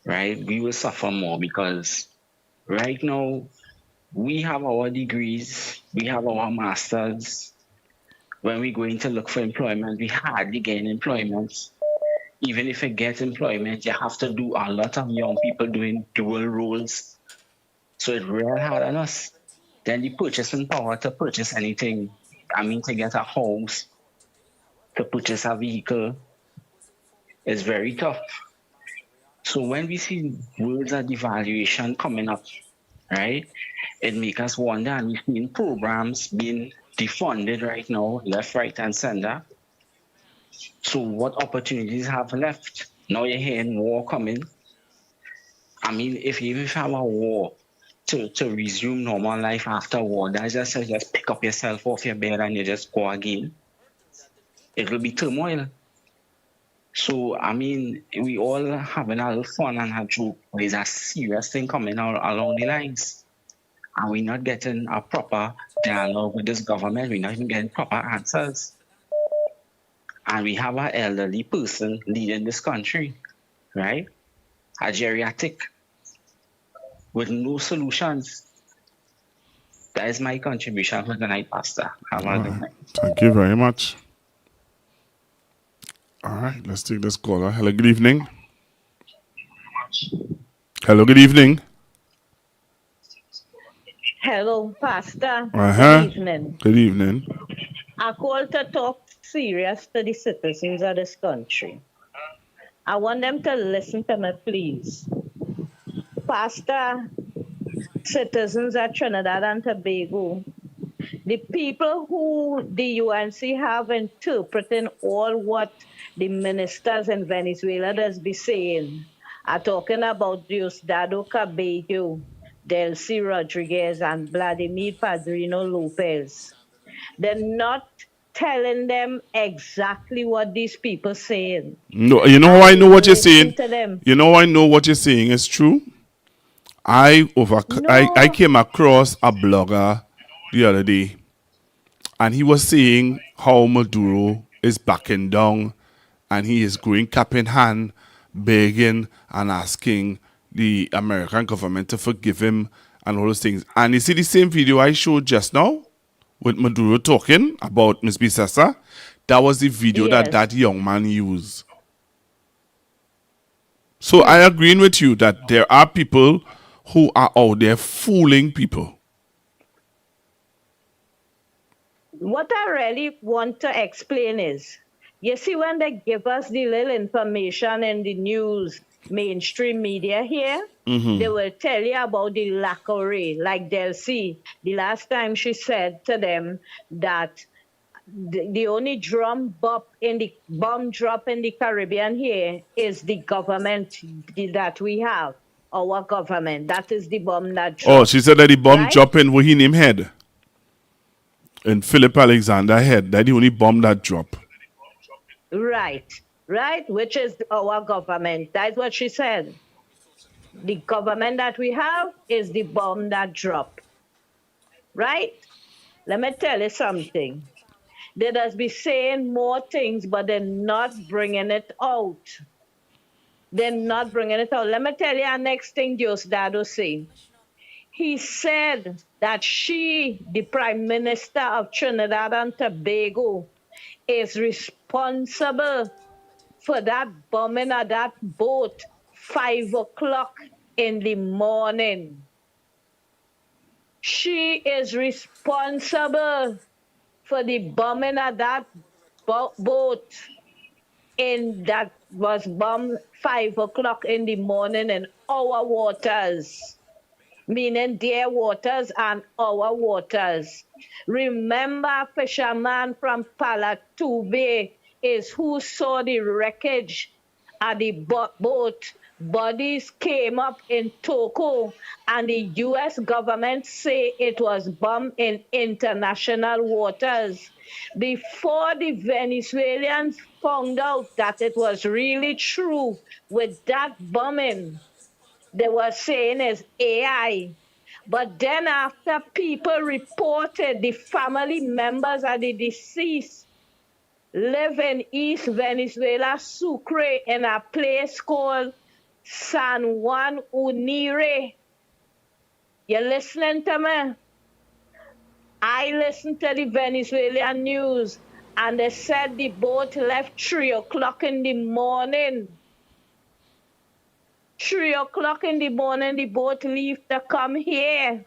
right? We will suffer more because right now we have our degrees, we have our masters. When we're going to look for employment, we hardly gain employment. Even if you get employment, you have to do a lot of young people doing dual roles. So it's real hard on us. Then the purchasing power to purchase anything, to get a house, to purchase a vehicle, is very tough. So when we see words of devaluation coming up, right, it makes us wonder, and we've seen programs being defunded right now, left, right, and center. So what opportunities have left? Now you're hearing war coming. If you even have a war to resume normal life after war, that's just pick up yourself off your bed and you just go again. It will be turmoil. So, we all having a little fun and a joke. There's a serious thing coming along the lines. And we're not getting a proper dialogue with this government. We're not even getting proper answers. And we have an elderly person leading this country, right? A geriatric with no solutions. That is my contribution for tonight, Pastor. Have a good night. Thank you very much. All right, let's take this caller. Hello, good evening. Hello, good evening. Hello, Pastor. Good evening. Good evening. I call to talk serious to the citizens of this country. I want them to listen to me, please. Pastor, citizens of Trinidad and Tobago, the people who the UNC have interpreting all what the ministers in Venezuela does be saying are talking about Diosdado Cabello, Delcy Rodriguez, and Vladimir Padrino Lopez. They're not telling them exactly what these people saying. No, you know how I know what you're saying? You know I know what you're saying is true? I came across a blogger the other day, and he was saying how Maduro is backing down and he is going cap in hand, begging and asking the American government to forgive him and all those things. And you see the same video I showed just now with Maduro talking about Ms. Bisasa? That was the video that young man used. So I agree with you that there are people who are out there fooling people. What I really want to explain is, you see, when they give us the little information in the news, mainstream media here, they will tell you about the lacquerie, like Delcy. The last time she said to them that the only bomb drop in the Caribbean here is the government that we have, our government. That is the bomb that dropped. Oh, she said that the bomb dropped in where he named head. In Philip Alexander head. That the only bomb that dropped. Right, which is our government. That's what she said. The government that we have is the bomb that dropped. Right? Let me tell you something. They does be saying more things, but they're not bringing it out. They're not bringing it out. Let me tell you our next thing Diosdado said. He said that she, the Prime Minister of Trinidad and Tobago, is responsible for that bombing of that boat 5 o'clock in the morning. She is responsible for the bombing of that boat that was bombed 5 o'clock in the morning in our waters, meaning their waters and our waters. Remember, fisherman from Palatube is who saw the wreckage of the boat. Bodies came up in Tobago, and the U.S. government say it was bombed in international waters. Before the Venezuelans found out that it was really true with that bombing, they were saying it's AI. But then after people reported, the family members of the deceased live in East Venezuela, Sucre, in a place called San Juan Unire. You listening to me? I listened to the Venezuelan news, and they said the boat left 3 o'clock in the morning. 3 o'clock in the morning, the boat leave to come here.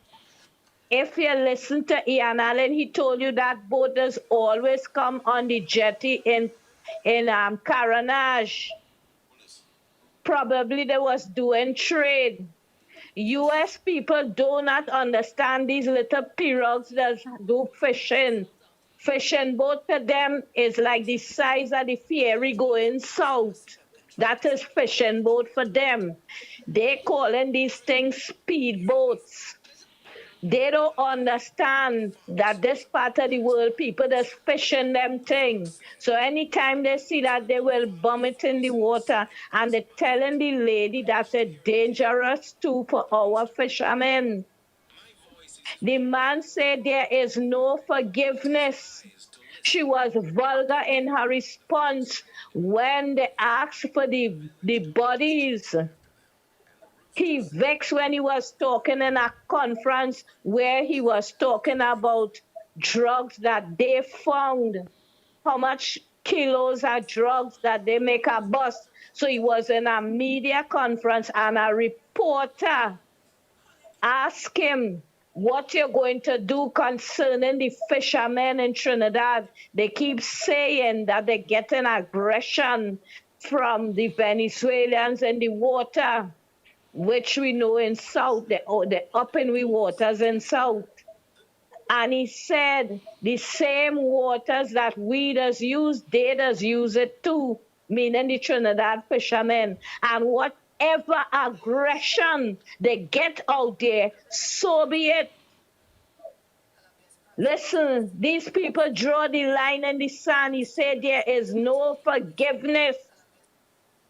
If you listen to Ian Allen, he told you that boat does always come on the jetty in Caranage. Probably they was doing trade. U.S. people do not understand these little pirogues that do fishing. Fishing boat to them is like the size of the ferry going south. That is fishing boat for them. They calling these things speedboats. They don't understand that this part of the world, people that's fishing them thing. So anytime they see that, they will bomb it in the water. And they're telling the lady that's dangerous too for our fishermen. The man said there is no forgiveness. She was vulgar in her response when they asked for the bodies. He vexed when he was talking in a conference where he was talking about drugs that they found, how much kilos of drugs that they make a bust. So he was in a media conference, and a reporter asked him what you're going to do concerning the fishermen in Trinidad. They keep saying that they're getting aggression from the Venezuelans in the water, which we know in South, they're up in the waters in South. And he said the same waters that we does use, they does use it too, meaning the Trinidad fishermen. And whatever aggression they get out there, so be it. Listen, these people draw the line in the sand. He said there is no forgiveness.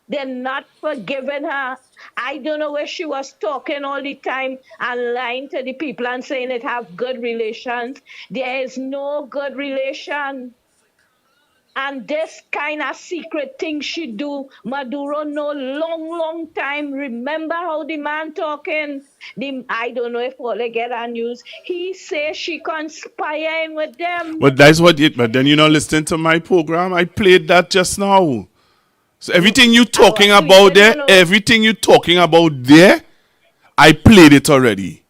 They're not forgiving her. I don't know where she was talking all the time and lying to the people and saying it have good relations. There is no good relation. And this kind of secret thing she do, Maduro know long time. Remember how the man talking? I don't know if all they get on news. He says she conspiring with them. But that's what it, but then you're not listening to my program. I played that just now. So everything you talking about there, I played it already.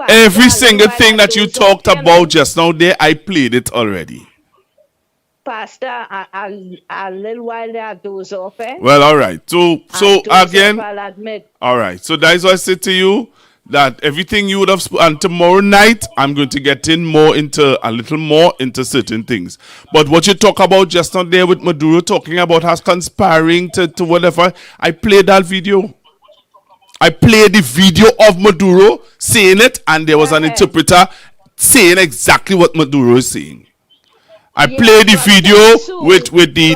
Every single thing that you talked about just now there, I played it already. Pastor, a little while there, I doze off, eh? Well, all right. So again, I'll admit. All right. So that is what I said to you, that everything you would have and tomorrow night, I'm going to get a little more into certain things. But what you talk about just now there with Maduro talking about us conspiring to whatever, I played that video. I played the video of Maduro saying it, and there was an interpreter saying exactly what Maduro is saying. I played the video with the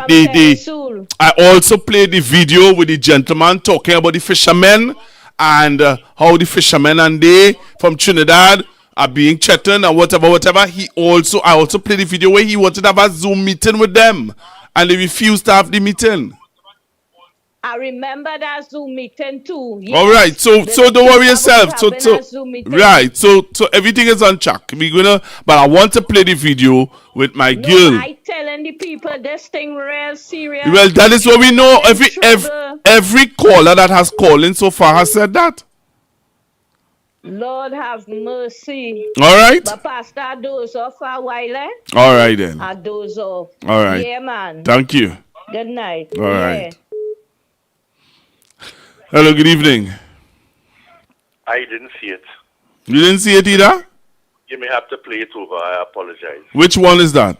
I also played the video with the gentleman talking about the fishermen and how the fishermen and they from Trinidad are being threatened and whatever. I also played the video where he wanted to have a Zoom meeting with them, and they refused to have the meeting. I remember that Zoom meeting too. Yes. All right, so don't worry yourself. So everything is on track. But I want to play the video with my girl. I telling the people this thing real serious. Well, that is what we know. Every caller that has called in so far has said that. Lord have mercy. All right. But Pastor, I doze off for a while, eh? All right then. I doze off. All right. Yeah, man. Thank you. Good night. All right. Hello, good evening. I didn't see it. You didn't see it either? You may have to play it over. I apologize. Which one is that?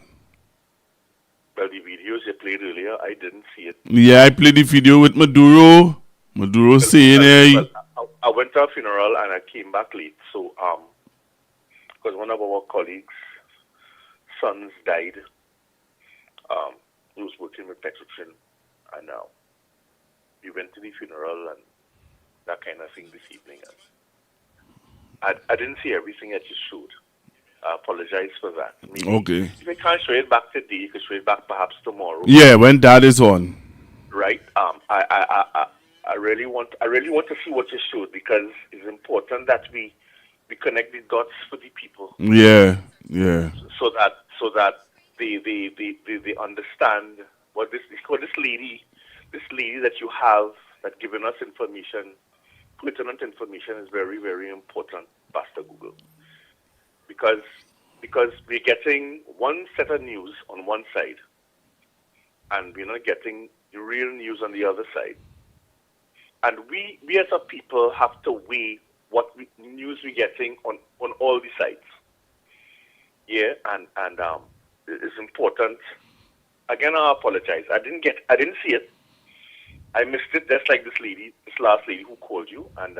Well, the videos you played earlier, I didn't see it. Yeah, I played the video with Maduro. Maduro saying, hey. I went to a funeral and I came back late. So, because one of our colleagues' sons died, he was working with Petrochin, and we went to the funeral and that kind of thing this evening. I didn't see everything that you showed. I apologize for that. Maybe okay. If you can't show it back today, you can show it back perhaps tomorrow. Yeah, when Dad is on. Right. I really want to see what you showed, because it's important that we connect the dots for the people. Yeah. So that they understand what this lady that you have that given us information, pertinent information, is very, very important, Pastor Google. Because we're getting one set of news on one side, and we're not getting the real news on the other side. And we as a people have to weigh what news we're getting on all the sides. Yeah, and it's important. Again, I apologize. I didn't see it. I missed it, just like this last lady who called you. And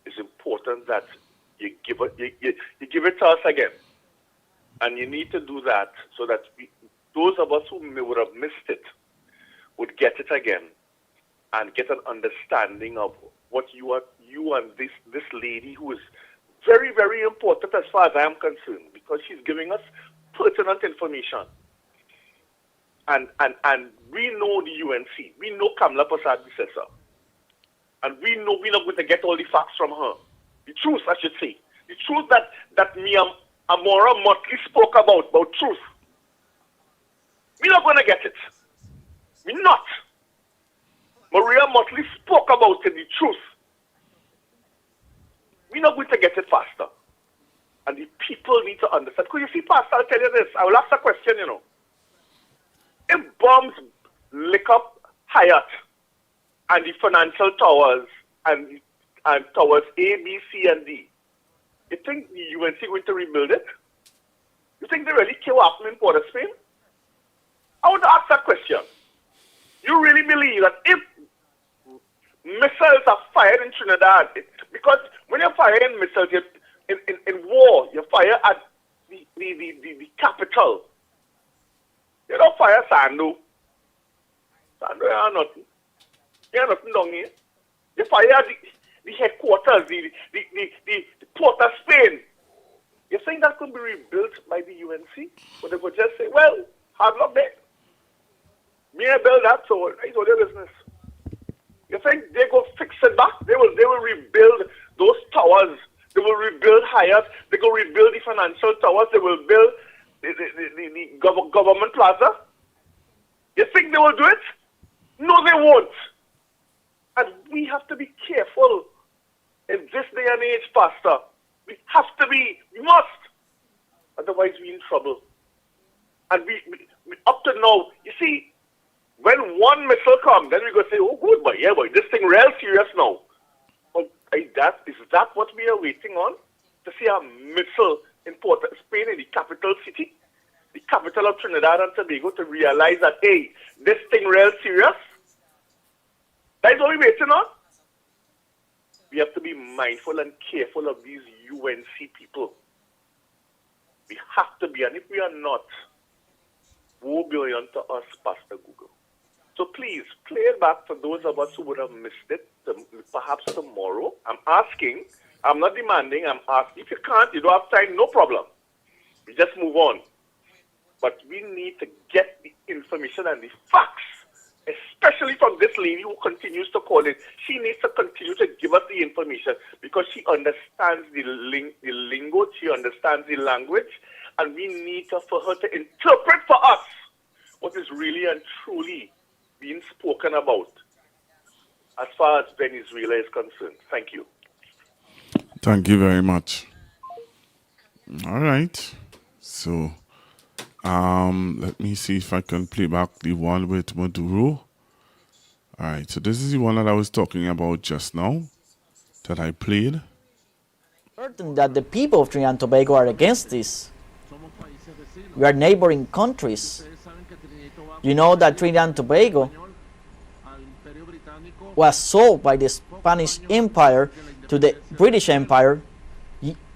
it's important that you give it to us again. And you need to do that so that those of us who would have missed it would get it again and get an understanding of what you and this lady, who is very, very important as far as I am concerned, because she's giving us pertinent information. And we know the UNC. We know Kamala Prasad Bissessa. And we know we're not going to get all the facts from her. The truth, I should say. The truth that Amora Motley spoke about truth. We're not going to get it. We're not. Maria Motley spoke about it, the truth. We're not going to get it faster. And the people need to understand. Because you see, Pastor, I'll tell you this. I will ask a question, If bombs lick up Hyatt and the financial towers and towers A, B, C, and D, you think the UNC going to rebuild it? You think they really care what happened in Port of Spain? I want to ask that question. You really believe that if missiles are fired in Trinidad, because when you're firing missiles in war, you fire at the capital. You don't fire Sando. Sando, you are nothing. You are nothing down here. You fire the headquarters, the Port of Spain. You think that could be rebuilt by the UNC? But they could just say, well, hard luck there. Me I build that, so it's all their business. You think they go fix it back? They will rebuild those towers. They will rebuild Hyatt. They will rebuild the financial towers. They will build the government plaza. You think they will do it? No, they won't. And we have to be careful in this day and age, Pastor. We have to be. We must. Otherwise, we're in trouble. And we up to now, you see, when one missile comes, then we go say, oh, good, boy, yeah, boy, this thing real serious now. But is that what we are waiting on? To see a missile in Port of Spain, in the capital city, the capital of Trinidad and Tobago, to realize that, hey, this thing real serious? That is what we're waiting on? We have to be mindful and careful of these UNC people. We have to be, and if we are not, woe be unto us, Pastor Google. So please, play it back for those of us who would have missed it, perhaps tomorrow. I'm asking I'm not demanding, I'm asking. If you can't, you don't have time, no problem. We just move on. But we need to get the information and the facts, especially from this lady who continues to call it. She needs to continue to give us the information because she understands the lingo, she understands the language, and we need for her to interpret for us what is really and truly being spoken about as far as Venezuela is concerned. Thank you. Thank you very much. All right. So, let me see if I can play back the one with Maduro. All right. So this is the one that I was talking about just now that I played. Certain that the people of Trinidad and Tobago are against this. We are neighboring countries. You know that Trinidad and Tobago was sold by the Spanish Empire to the British Empire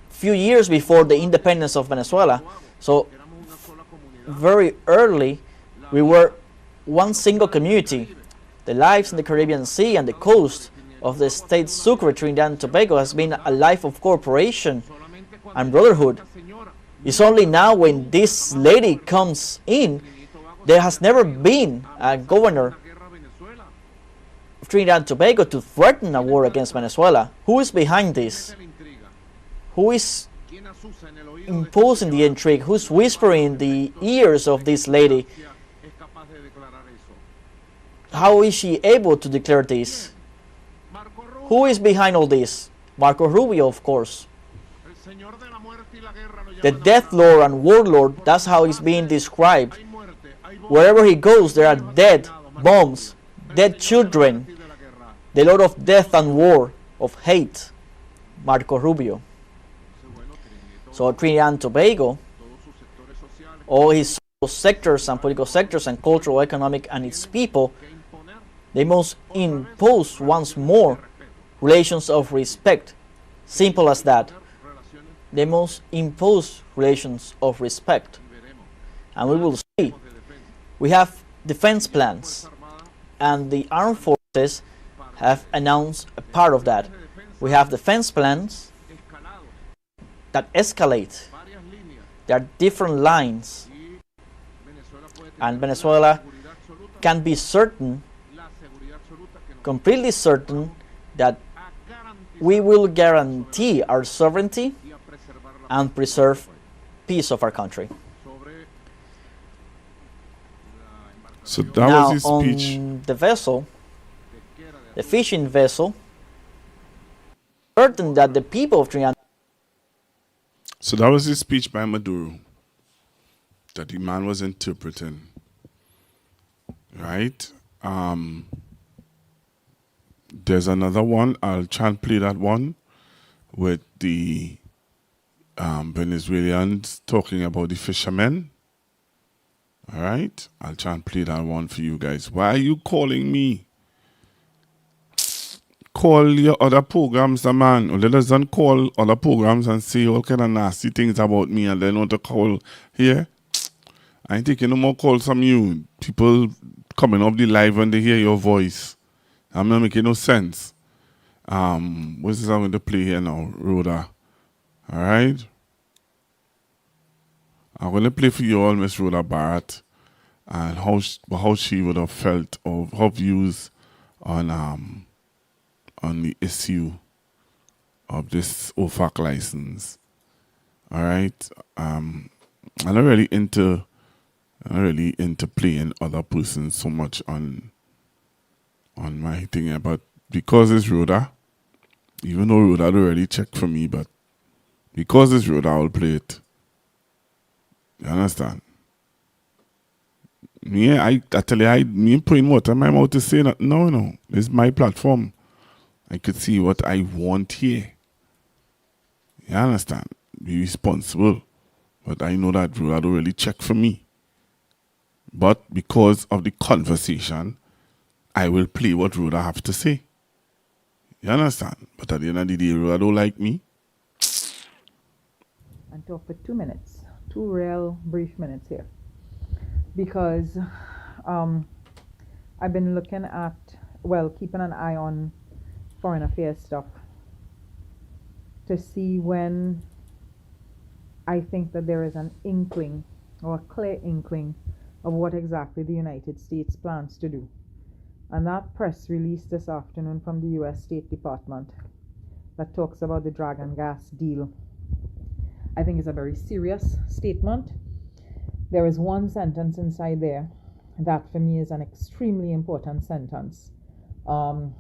few years before the independence of Venezuela. So very early we were one single community. The lives in the Caribbean Sea and the coast of the state Sucre, Trinidad and Tobago has been a life of cooperation and brotherhood. It's only now when this lady comes in, there has never been a governor of Trinidad and Tobago to threaten a war against Venezuela. Who is behind this? Who is imposing the intrigue? Who's whispering in the ears of this lady? How is she able to declare this? Who is behind all this? Marco Rubio, of course. The death lord and warlord, that's how he's being described. Wherever he goes, there are dead bombs, dead children. The lord of death and war, of hate, Marco Rubio. So Trinidad and Tobago, all his sectors and political sectors and cultural, economic, and its people, they must impose once more relations of respect. Simple as that. They must impose relations of respect. And we will see. We have defense plans, and the armed forces have announced a part of that. We have defense plans that escalate. There are different lines, and Venezuela can be certain, completely certain, that we will guarantee our sovereignty and preserve peace of our country. So that was his speech. On the vessel, the fishing vessel, certain that the people of Trinidad. So that was his speech by Maduro that the man was interpreting. Right? There's another one. I'll try and play that one with the Venezuelans talking about the fishermen. All right? I'll try and play that one for you guys. Why are you calling me? Call your other programs, the man. Or let us don't call other programs and say all kind of nasty things about me and then want to call here. I ain't taking no more calls from you. People coming up the live when they hear your voice. I'm not making no sense. What's this I'm going to play here now, Rhoda? All right? I'm going to play for you all, Miss Rhoda Barrett, and how she would have felt or her views on the issue of this OFAC license. All right? I'm not really into playing other persons so much on my thing here, but because it's Rhoda, even though Rhoda already checked for me, but because it's Rhoda, I'll play it. You understand? I tell you, me putting what in my mouth to say that no, this is my platform. I could see what I want here. You understand? Be responsible. But I know that Rhoda don't really check for me. But because of the conversation, I will play what Rhoda have to say. You understand? But at the end of the day, Rhoda don't like me. And talk for 2 minutes. 2 real brief minutes here. Because I've been looking at, keeping an eye on foreign affairs stuff to see when I think that there is an inkling or a clear inkling of what exactly the United States plans to do. And that press release this afternoon from the US State Department that talks about the dragon gas deal, I think is a very serious statement. There is one sentence inside there that for me is an extremely important sentence. Oh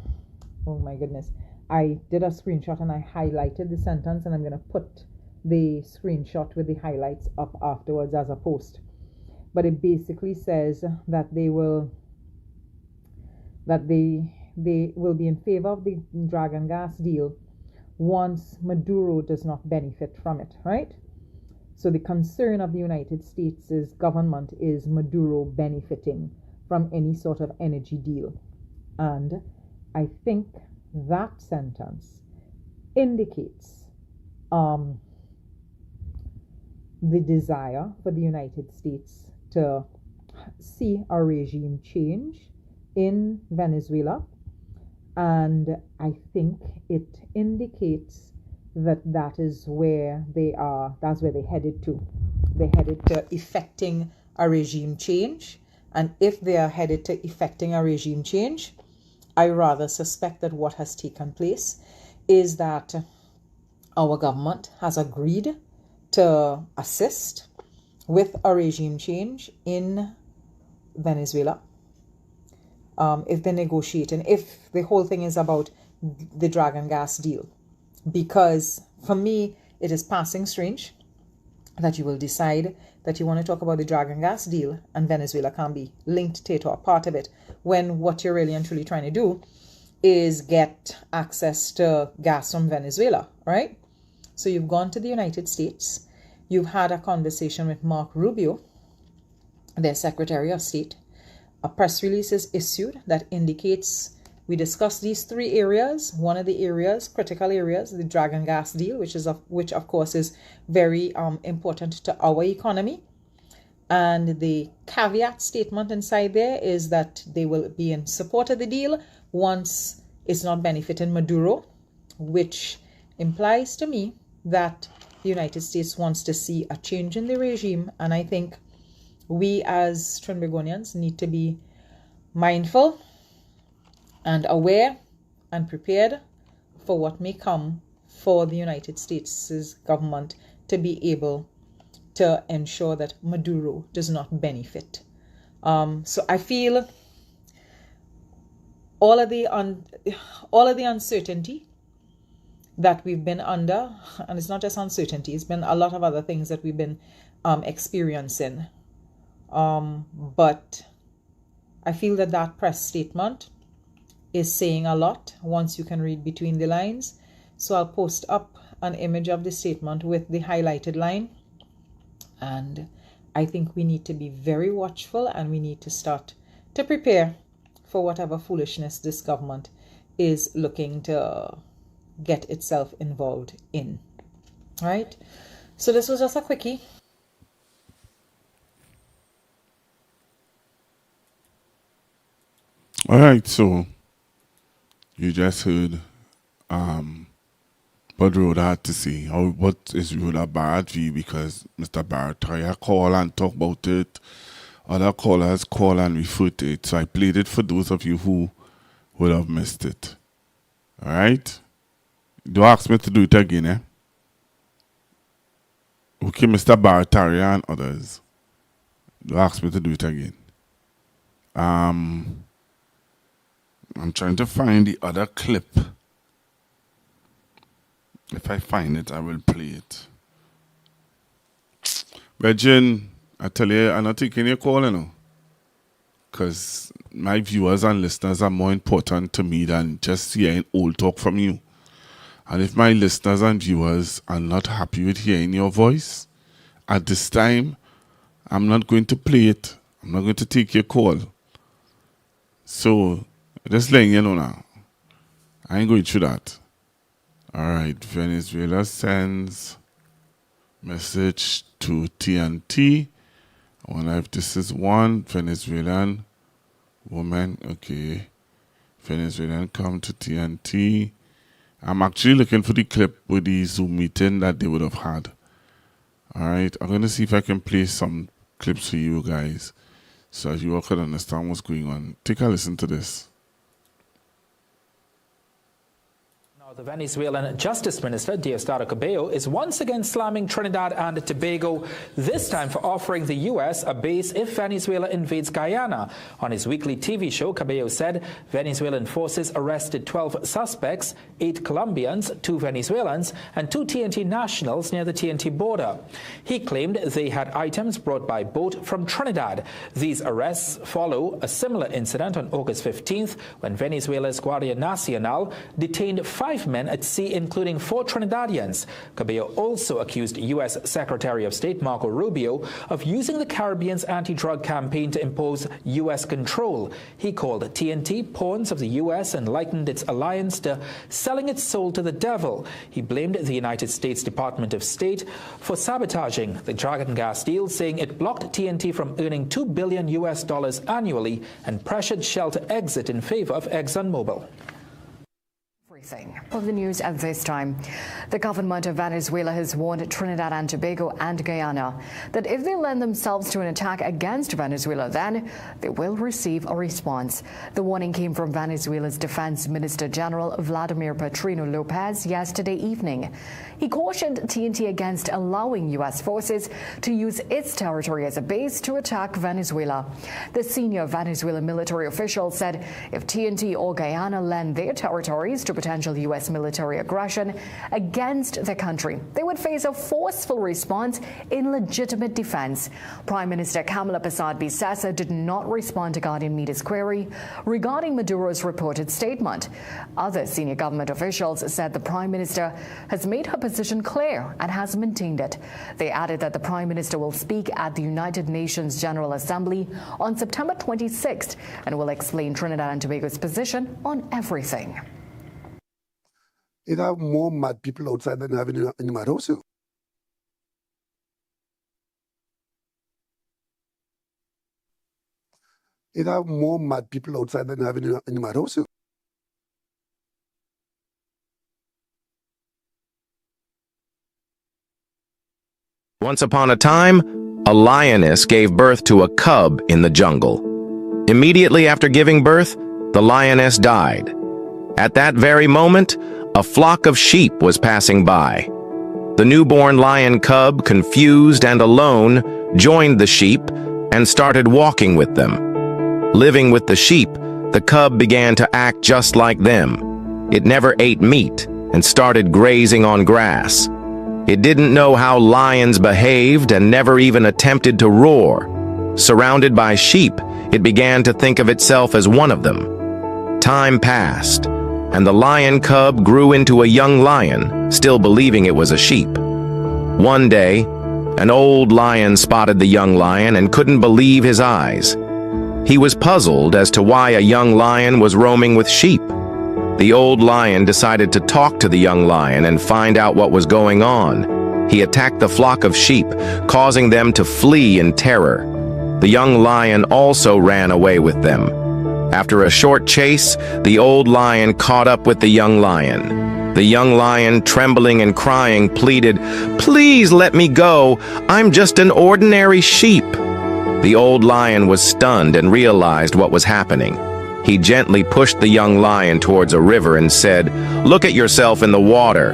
my goodness. I did a screenshot and I highlighted the sentence, and I'm going to put the screenshot with the highlights up afterwards as a post. But it basically says that they will be in favor of the dragon gas deal once Maduro does not benefit from it, right? So the concern of the United States' government is Maduro benefiting from any sort of energy deal. And I think that sentence indicates the desire for the United States to see a regime change in Venezuela, and I think it indicates that that is where they are. That's where they're headed to. They're headed to effecting a regime change, and if they are headed to effecting a regime change, I rather suspect that what has taken place is that our government has agreed to assist with a regime change in Venezuela. If they're negotiating, if the whole thing is about the dragon gas deal. Because for me, it is passing strange that you will decide that you want to talk about the dragon gas deal and Venezuela can be linked to it or part of it, when what you're really and truly trying to do is get access to gas from Venezuela, right? So you've gone to the United States, you've had a conversation with Marco Rubio, their Secretary of State. A press release is issued that indicates we discussed these three areas. One of the areas, critical areas, the dragon gas deal, which of course is very important to our economy. And the caveat statement inside there is that they will be in support of the deal once it's not benefiting Maduro, which implies to me that the United States wants to see a change in the regime. And I think we as Trinbagonians need to be mindful and aware and prepared for what may come for the United States' government to be able to ensure that Maduro does not benefit. So I feel all of the uncertainty that we've been under, and it's not just uncertainty, it's been a lot of other things that we've been experiencing. But I feel that press statement is saying a lot once you can read between the lines. So I'll post up an image of the statement with the highlighted line. And I think we need to be very watchful, and we need to start to prepare for whatever foolishness this government is looking to get itself involved in. Right? So this was just a quickie. All right, so you just heard what Rhoda had to say. What is Rhoda Barrett view? Because Mr. Barrett call and talk about it. Other callers call and refer to it. So I played it for those of you who would have missed it. All right? Don't ask me to do it again, eh? Okay, Mr. Barrett and others. Don't ask me to do it again. I'm trying to find the other clip. If I find it, I will play it. Regine, I tell you, I'm not taking your call, you know. Because my viewers and listeners are more important to me than just hearing old talk from you. And if my listeners and viewers are not happy with hearing your voice, at this time, I'm not going to play it. I'm not going to take your call. So, just letting you know now. I ain't going through that. Alright, Venezuela sends message to TNT. I wonder if this is one Venezuelan woman. Okay. Venezuelan come to TNT. I'm actually looking for the clip with the Zoom meeting that they would have had. All right, I'm going to see if I can play some clips for you guys so you all can understand what's going on. Take a listen to this. The Venezuelan Justice Minister, Tobago, is once again slamming Trinidad and Tobago, this time for offering the U.S. a base if Venezuela invades Guyana. On his weekly TV show, Tobago said Venezuelan forces arrested 12 suspects, 8 Colombians, 2 Venezuelans, and 2 TNT nationals near the TNT border. He claimed they had items brought by boat from Trinidad. These arrests follow a similar incident on August 15th when Venezuela's Guardia Nacional detained 5 men at sea, including 4 Trinidadians. Cabello also accused U.S. Secretary of State Marco Rubio of using the Caribbean's anti-drug campaign to impose U.S. control. He called TNT pawns of the U.S. and likened its alliance to selling its soul to the devil. He blamed the United States Department of State for sabotaging the Dragon gas deal, saying it blocked TNT from earning $2 billion annually and pressured Shell to exit in favor of ExxonMobil. Of the news at this time, the government of Venezuela has warned Trinidad and Tobago and Guyana that if they lend themselves to an attack against Venezuela, then they will receive a response. The warning came from Venezuela's Defense Minister General Vladimir Patrino Lopez yesterday evening. He cautioned TNT against allowing U.S. forces to use its territory as a base to attack Venezuela. The senior Venezuelan military official said if TNT or Guyana lend their territories to potential U.S. military aggression against the country, they would face a forceful response in legitimate defense. Prime Minister Kamala Persad-Bissessar did not respond to Guardian Media's query regarding Maduro's reported statement. Other senior government officials said the Prime Minister has made her position clear and has maintained it. They added that the Prime Minister will speak at the United Nations General Assembly on September 26th and will explain Trinidad and Tobago's position on everything. It have more mad people outside than having in the mad house. It have more mad people outside than having in the mad house. Once upon a time, a lioness gave birth to a cub in the jungle. Immediately after giving birth, the lioness died. At that very moment, a flock of sheep was passing by. The newborn lion cub, confused and alone, joined the sheep and started walking with them. Living with the sheep, the cub began to act just like them. It never ate meat and started grazing on grass. It didn't know how lions behaved and never even attempted to roar. Surrounded by sheep, it began to think of itself as one of them. Time passed, and the lion cub grew into a young lion, still believing it was a sheep. One day, an old lion spotted the young lion and couldn't believe his eyes. He was puzzled as to why a young lion was roaming with sheep. The old lion decided to talk to the young lion and find out what was going on. He attacked the flock of sheep, causing them to flee in terror. The young lion also ran away with them. After a short chase, the old lion caught up with the young lion. The young lion, trembling and crying, pleaded, "Please let me go. I'm just an ordinary sheep." The old lion was stunned and realized what was happening. He gently pushed the young lion towards a river and said, "Look at yourself in the water."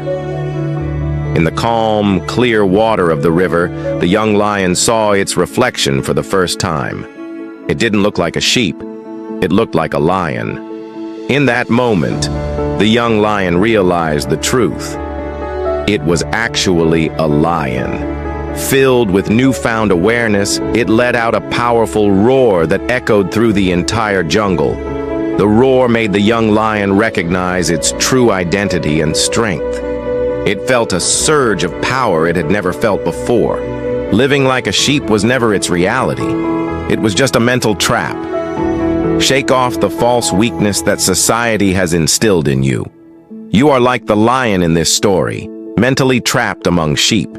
In the calm, clear water of the river, the young lion saw its reflection for the first time. It didn't look like a sheep. It looked like a lion. In that moment, the young lion realized the truth. It was actually a lion. Filled with newfound awareness, it let out a powerful roar that echoed through the entire jungle. The roar made the young lion recognize its true identity and strength. It felt a surge of power it had never felt before. Living like a sheep was never its reality. It was just a mental trap. Shake off the false weakness that society has instilled in you. You are like the lion in this story, mentally trapped among sheep.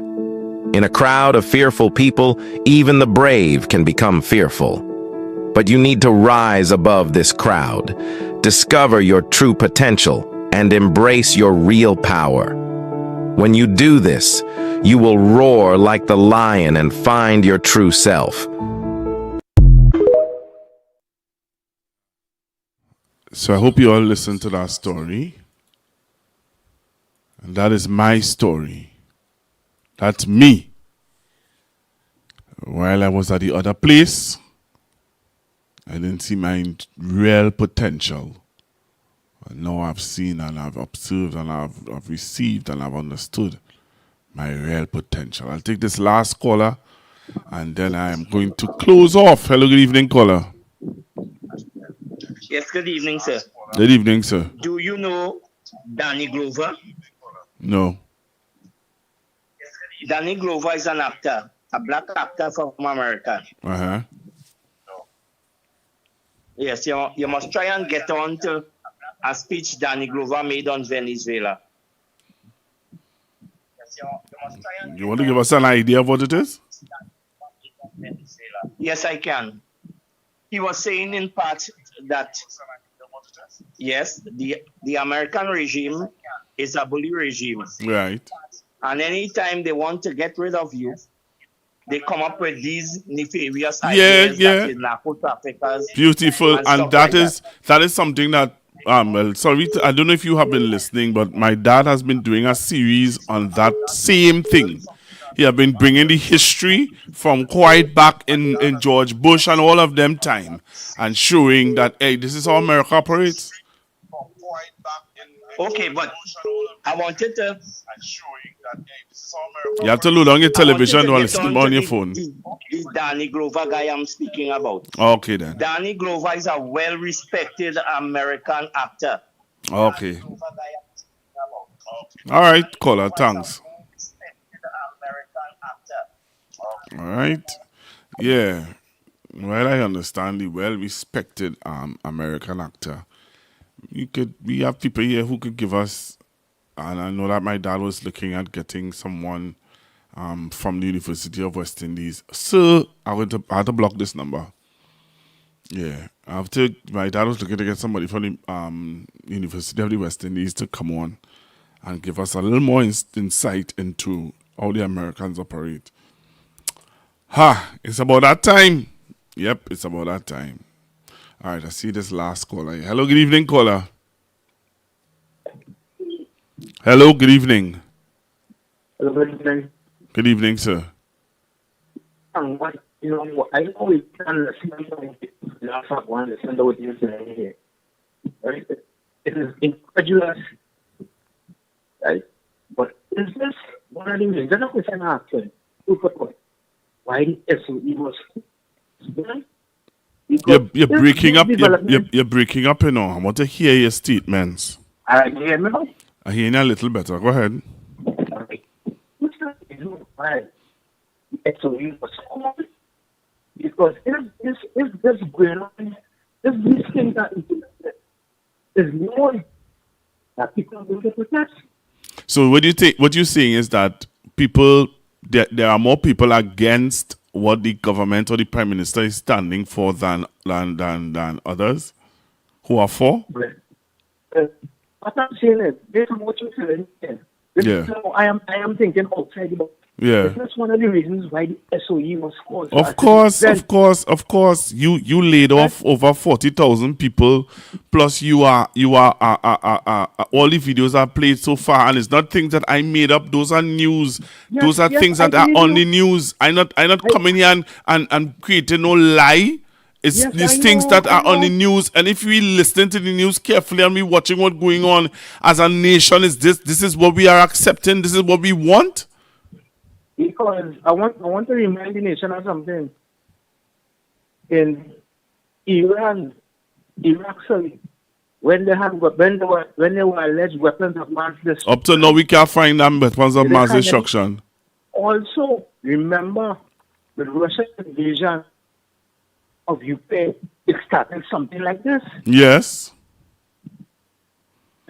In a crowd of fearful people, even the brave can become fearful. But you need to rise above this crowd. Discover your true potential and embrace your real power. When you do this, you will roar like the lion and find your true self. So I hope you all listened to that story. And that is my story. That's me. While I was at the other place, I didn't see my real potential. And now I've seen and I've observed and I've received and I've understood my real potential. I'll take this last caller and then I am going to close off. Hello, good evening, caller. Yes, good evening, sir. Good evening, sir. Do you know Danny Glover? No. Danny Glover is an actor, a black actor from America. Uh-huh. Yes, you must try and get on to a speech Danny Glover made on Venezuela. You want to give us an idea of what it is? Yes, I can. He was saying in part that, yes, the American regime is a bully regime. Right. And anytime they want to get rid of you, they come up with these nefarious Yeah, ideas yeah. that is narco traffickers. Beautiful. And stuff that like is something that well, sorry, I don't know if you have been listening, but my dad has been doing a series on that same thing. He has been bringing the history from quite back in George Bush and all of them time and showing that, hey, this is how America operates. Okay, but I wanted to... You have to load on your television or listen on your phone. The Danny Glover guy I'm speaking about. Okay, then. Danny Glover is a well-respected American actor. Okay. All right, caller, thanks. All right. Yeah. Well, I understand the well-respected American actor. We have people here who could give us, and I know that my dad was looking at getting someone from the University of West Indies. So I had to block this number. Yeah. My dad was looking to get somebody from the University of the West Indies to come on and give us a little more insight into how the Americans operate. It's about that time. Yep, it's about that time. All right, I see this last caller. Hello, good evening, caller. Hello, good evening. Hello, good evening. Good evening, sir. I know we can listen to what you're saying here. Right? It is incredulous. Right? But is this one of the reasons? That's not what I'm asking. Why the SOE was... You're breaking up. You're breaking up, you know. I want to hear your statements. Can you hear me now? I hear you a little better. Go ahead. What's the reason why the SOE was called? Because if this going on, if these things that is known that people will get protect. So what you're saying is that there are more people against what the government or the prime minister is standing for than others who are for? I'm not saying it. Based on what you're saying, Yeah. So I am thinking outside the box. Yeah. That's one of the reasons why the SOE was called. Of course. You laid off over 40,000 people. Plus, you are all the videos are played so far, and it's not things that I made up. Those are news. Those are things that are on the news. I not coming here and creating no lie. It's these things that are on the news, and if we listen to the news carefully and we watching what's going on as a nation, this is what we are accepting. This is what we want. Because I want to remind the nation of something. In Iran, Iraq, sorry, when they were alleged weapons of mass destruction. Up to now, we can't find them weapons of mass destruction. Also, remember the Russian invasion of Ukraine. It started something like this. Yes.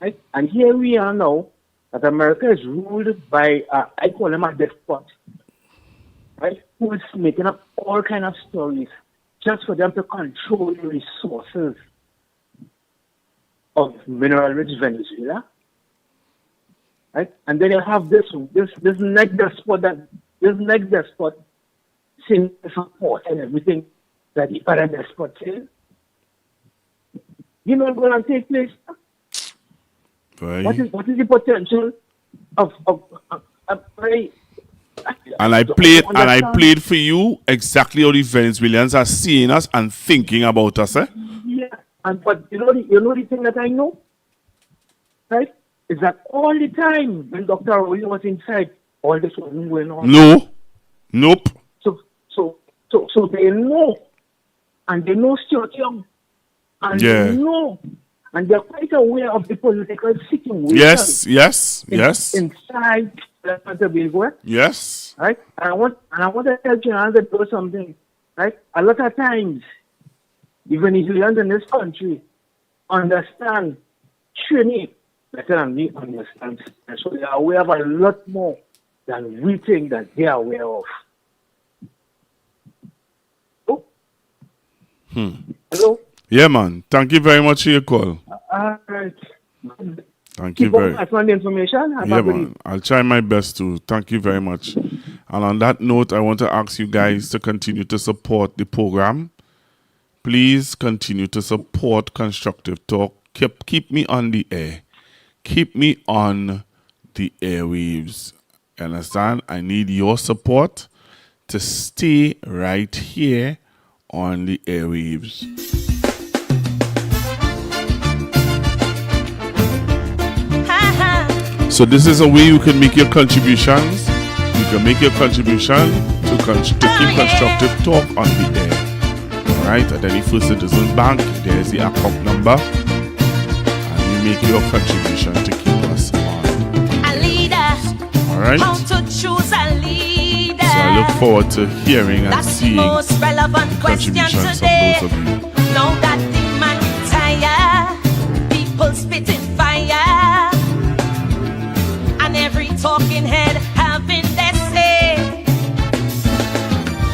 Right? And here we are now. That America is ruled by, I call him a despot, right? Who is making up all kind of stories just for them to control the resources of mineral-rich Venezuela, right? And then you have this next despot saying support and everything that the other despot says. You know what's going to take place? Right. What is the potential of right? And I played for you exactly how the Venezuelans are seeing us and thinking about us, eh? Yeah, but you know the thing that I know, right? Is that all the time when Dr. Roy was inside, all this wasn't going on. No, nope. So they know, and they know Stuart Young, and they know, and they're quite aware of the political situation. Yes. Inside Tobago. Yes. Right? And I want to tell you to do something. Right? A lot of times, the Venezuelans in this country understand Trini better than we understand. And so they are aware of a lot more than we think that they are aware of. Oh. Hello? Yeah, man. Thank you very much for your call. All right. Thank you very much. The information. Yeah, man. I'll try my best to. Thank you very much. And on that note, I want to ask you guys to continue to support the program. Please continue to support Constructive Talk. Keep me on the air. Keep me on the airwaves. Understand? I need your support to stay right here on the airwaves. So this is a way you can make your contributions. You can make your contribution to keep Constructive Talk on the air. Alright, at any First Citizen Bank, there's the account number. And you make your contribution to keep us on. Alright? So I look forward to hearing and seeing the contributions from those of you. Now that the man tired, people spitting fire, and every talking head having their say.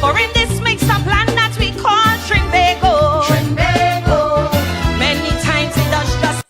For in this mixed up land that we call Tobago, many times it does just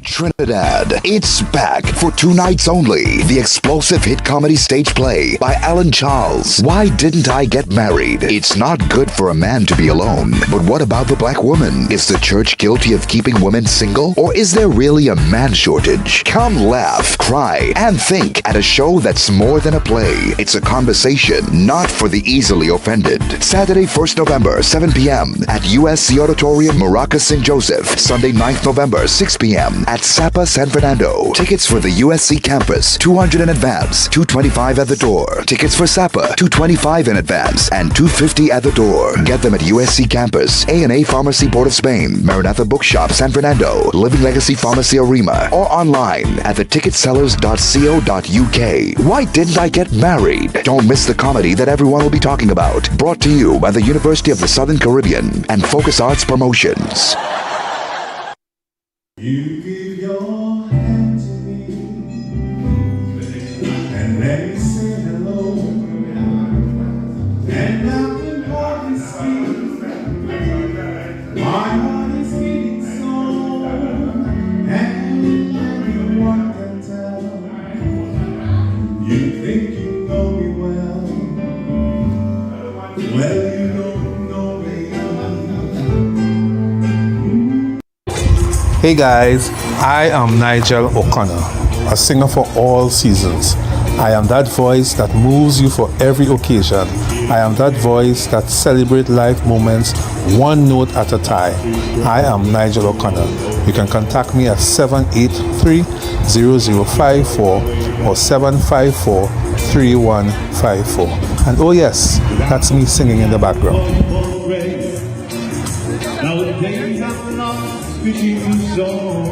Trinidad. It's back for 2 nights only. The explosive hit comedy stage play by Alan Charles. Why Didn't I Get Married? It's not good for a man to be alone. But what about the black woman? Is the church guilty of keeping women single? Or is there really a man shortage? Come laugh, cry, and think at a show that's more than a play. It's a conversation, not for the easily offended. Saturday, 1st November, 7 p.m. at USC Auditorium, Maracas, St. Joseph. Sunday, 9th November, 6 p.m. at Sapa, San Fernando. Tickets for the USC campus, $200 in advance, $225 at the door. Tickets for Sapa, $225 in advance, and $250 at the door. Get them at USC campus, A&A Pharmacy Port of Spain, Maranatha Bookshop, San Fernando, Living Legacy Pharmacy Arima, or online at theticketsellers.co.uk. Why Didn't I Get Married? Don't miss the comedy that everyone will be talking about. Brought to you by the University of the Southern Caribbean and Focus Arts Promotions. You give your hand to me, and let me say hello, and after all this speed, my heart is beating so, and everyone can tell, you think you know me well, you don't know me. Hey guys, I am Nigel O'Connor, a singer for all seasons. I am that voice that moves you for every occasion. I am that voice that celebrates life moments one note at a time. I am Nigel O'Connor. You can contact me at 783-0054 or 754-3154. And oh yes, that's me singing in the background. Nowadays I'm not speaking songs.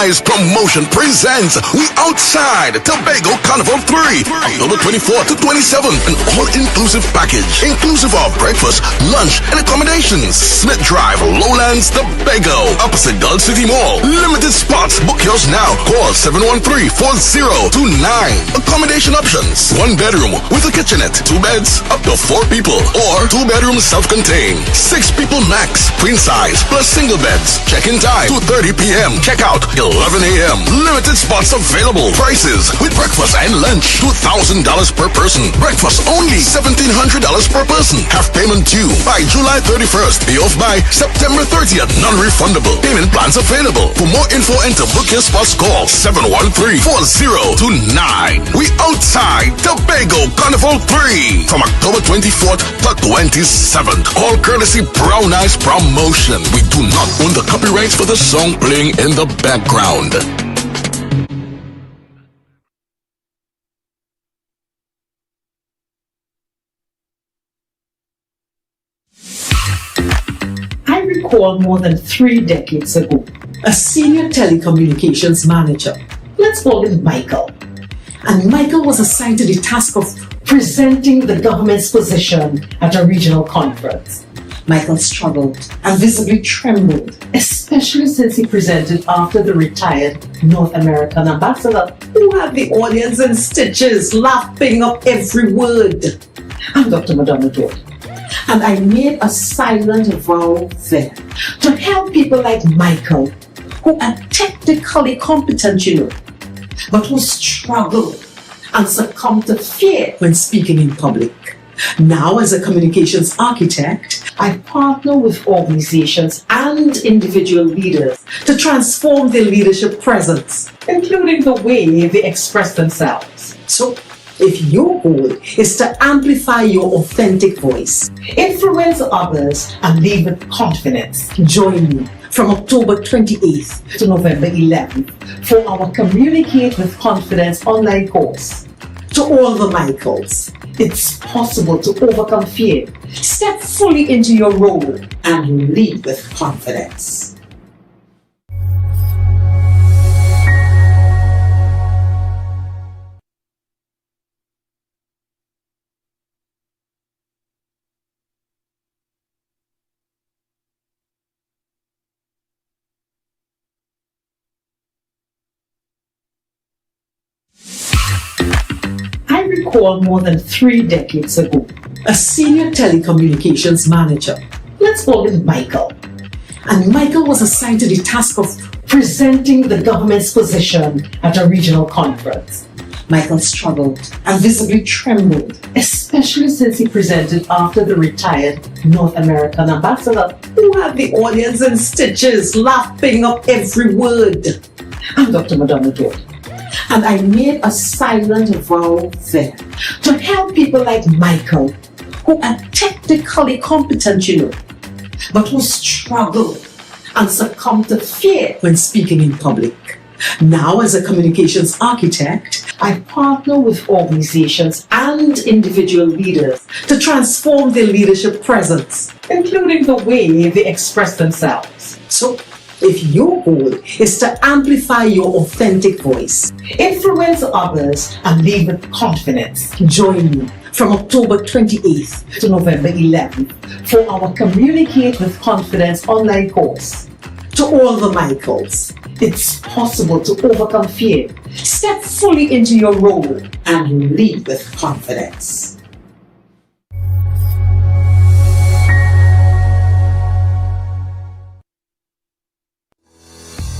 Nice Promotion presents We Outside Tobago Carnival 3, October 24th to 27th, an all-inclusive package, inclusive of breakfast, lunch, and accommodations. Smith Drive, Lowlands, Tobago, opposite Gulf City Mall. Limited spots. Book yours now. Call 713-4029. Accommodation options: 1 bedroom with a kitchenette, 2 beds, up to 4 people, or 2 bedrooms self-contained, 6 people max, queen size, plus single beds. Check-in time 2:30 p.m. Check-out 11 a.m. Limited spots available. Prices with breakfast and lunch: $2,000 per person. Breakfast only $1,700 per person. Half payment due by July 31st. Pay off by September 30th. Non-refundable. Payment plans available. For more info and to book your spots, call 713-4029. We outside Tobago Carnival 3 from October 24th to 27th. All courtesy Brown Eyes Promotion. We do not own the copyrights for the song playing in the background. I recall more than 3 decades ago, a senior telecommunications manager, let's call him Michael. And Michael was assigned to the task of presenting the government's position at a regional conference. Michael struggled and visibly trembled, especially since he presented after the retired North American ambassador, who had the audience in stitches, laughing up every word. I'm Dr. Madonna Doyle, and I made a silent vow then to help people like Michael, who are technically competent, but who struggle and succumb to fear when speaking in public. Now, as a communications architect, I partner with organizations and individual leaders to transform their leadership presence, including the way they express themselves. So, if your goal is to amplify your authentic voice, influence others, and lead with confidence, join me from October 28th to November 11th for our Communicate with Confidence online course. To all the Michaels, it's possible to overcome fear, step fully into your role, and lead with confidence. I recall more than 3 decades ago, a senior telecommunications manager, let's call him Michael. And Michael was assigned to the task of presenting the government's position at a regional conference. Michael struggled and visibly trembled, especially since he presented after the retired North American ambassador, who had the audience in stitches, laughing up every word. I'm Dr. Madonna Doyle, and I made a silent vow then to help people like Michael, who are technically competent, but who struggle and succumb to fear when speaking in public. Now, as a communications architect, I partner with organizations and individual leaders to transform their leadership presence, including the way they express themselves. So, if your goal is to amplify your authentic voice, influence others, and lead with confidence, join me from October 28th to November 11th for our Communicate with Confidence online course. To all the Michaels, it's possible to overcome fear, step fully into your role, and lead with confidence.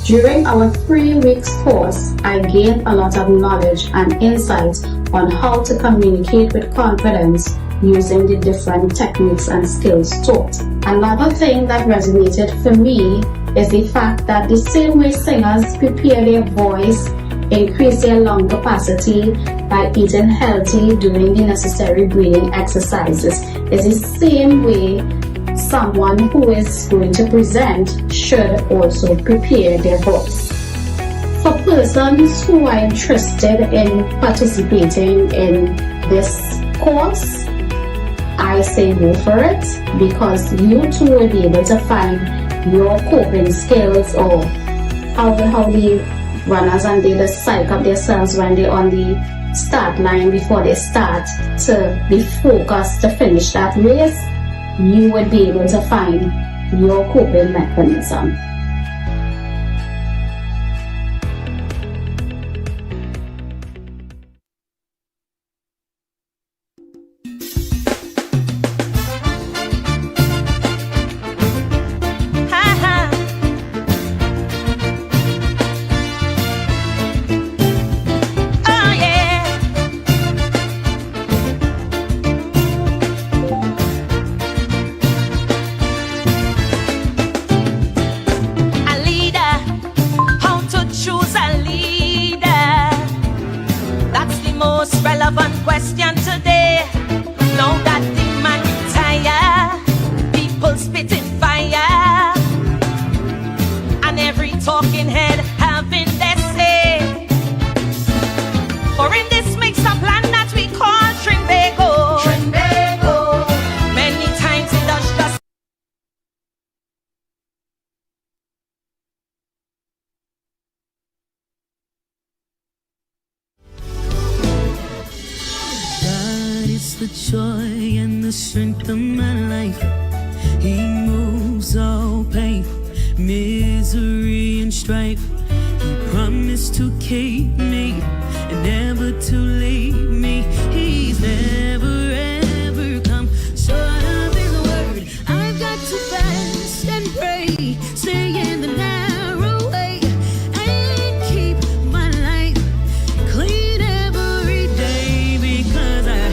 During our 3 weeks course, I gained a lot of knowledge and insights on how to communicate with confidence using the different techniques and skills taught. Another thing that resonated for me is the fact that the same way singers prepare their voice, increase their lung capacity by eating healthy, doing the necessary breathing exercises, is the same way someone who is going to present should also prepare their voice. For persons who are interested in participating in this course, I say go for it, because you too will be able to find your coping skills or how the runners and they just psych up themselves when they're on the start line before they start to be focused to finish that race, you would be able to find your coping mechanism. The joy and the strength of my life. He moves all pain, misery and strife. He promised to keep me and never to leave me. He's never ever come short of his word. I've got to fast and pray, stay in the narrow way, and keep my life clean every day, because I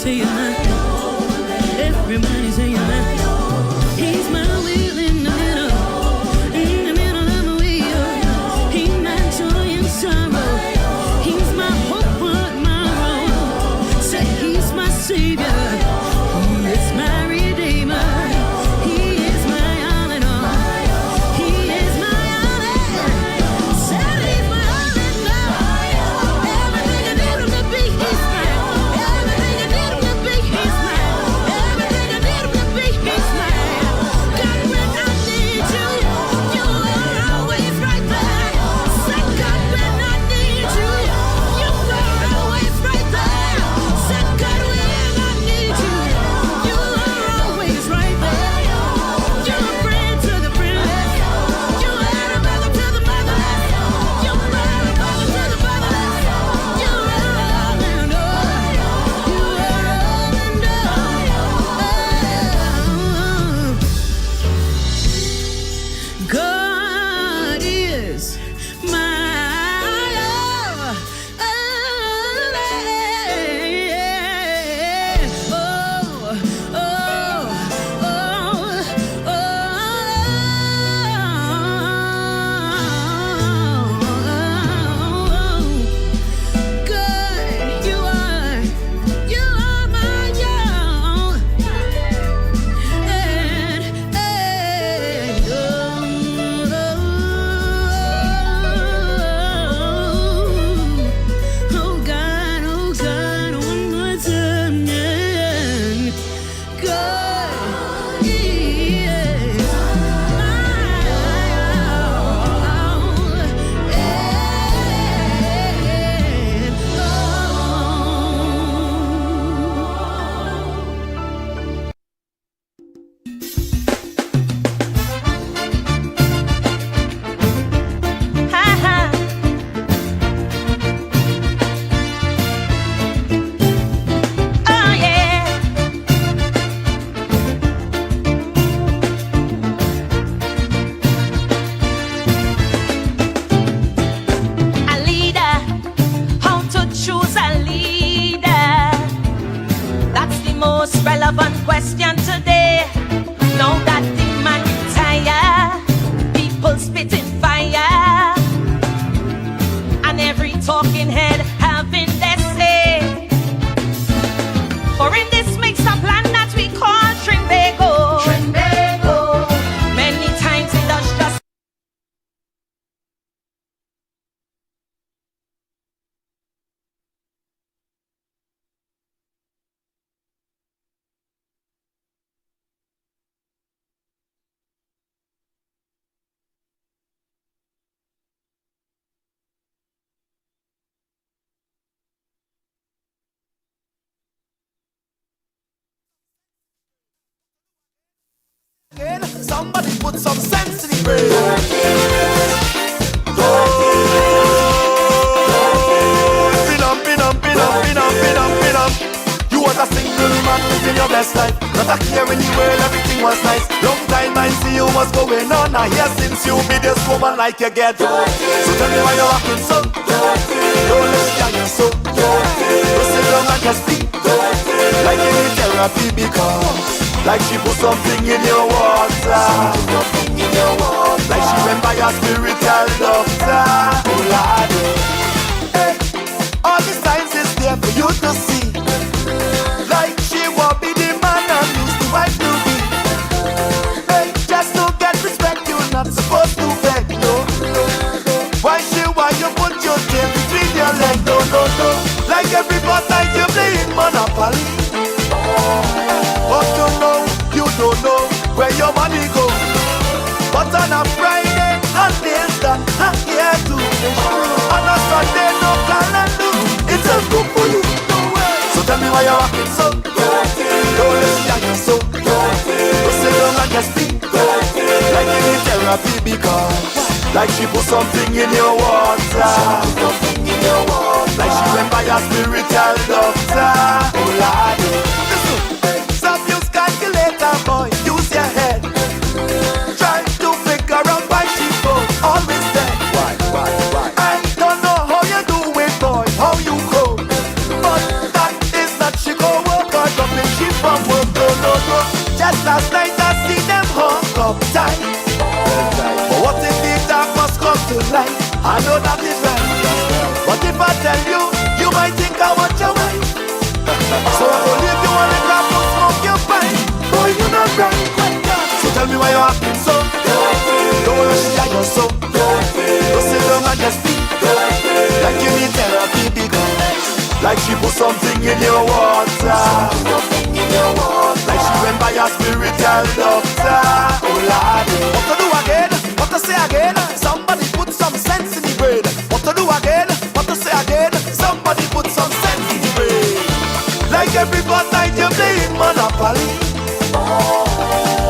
say amen. Everybody say amen. He's my will in the middle of the wheel. He's my joy and sorrow. He's my hope, but my road. Say he's my savior. He is my redeemer. He is my all in all. He is my all in all. Say he's my all in all. Everything I need him to be, he's mine. Everything I need him to be, he's mine. Everything I need him to be, he's mine. God, when I need you, you are always right there. Say God, when I need you, you are always right there. Say God, when I need you, you are always right there. You're a friend to the friendless. You are a mother to the motherless. You are a father to the fatherless. You are all in all. You are all in all. God is my all. Good, you are my all. Oh God, one more time, yeah. God is Oh yeah. A leader, how to choose a leader. That's the most relevant question today. Now that the man tired, people spitting fire, and every talking head having their say. For in this mixed up land that we call Tobago, many times it does just Somebody put some sense in the brain. Pin up. You was a single man living your best life. Not a care in the world, everything was nice. Long time I see you what's going on. I hear since you be this woman like you get dirty. So tell me why you're acting so dirty. Don't let you so dirty. Don't sit down and just be dirty. Like you need therapy because like she put something in your water. Like she went by your spiritual doctor. Oh Lord, hey, all the signs is there for you to see. Like she won't be the man I'm used to wife to be. Hey, just to get respect you're not supposed to beg, no. Why you put your tail between your legs, no. Like every night you playing Monopoly. But you don't know where your money goes. But on a Friday, and there's that, and here too. On a Sunday, no plan and do. It's a good for you. So tell me why you're acting so dirty. Don't listen, you're so dirty. Don't sit down and just be dirty. Like you need therapy because like she put something in your water. Like she went by a spiritual doctor. Oh Lord, listen. Stop use calculator, boy. Use your head. Try to figure out why she goes always there. Why? I don't know how you do it, boy. How you go? But that is not she go work life. I know that is right. But if I tell you, you might think I want your wife. So I will leave you on the ground, don't smoke your pipe. Boy, you're not right. So tell me why you're acting so. Don't wanna see how you're so. Don't sit down and just speak. Like you need therapy because like she put something in your water. Like she went by your spiritual doctor. Oh Lord, what to do again? What to say again? Somebody put some sense in the brain. What to do again? What to say again? Somebody put some sense in the brain. Like every night you're playing Monopoly.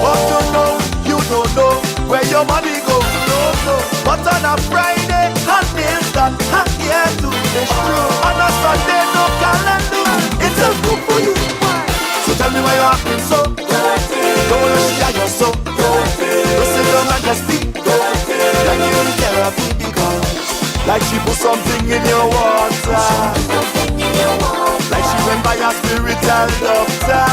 But you know, you don't know where your money goes. But on a Friday, hot nails done, hot hair too. It's true. On a Sunday, no calendar. It's a good for you. So tell me why you're acting so. Don't wanna see how you're so. Don't sit down and just speak. Like you need therapy because like she put something in your water. Like she went by your spiritual doctor.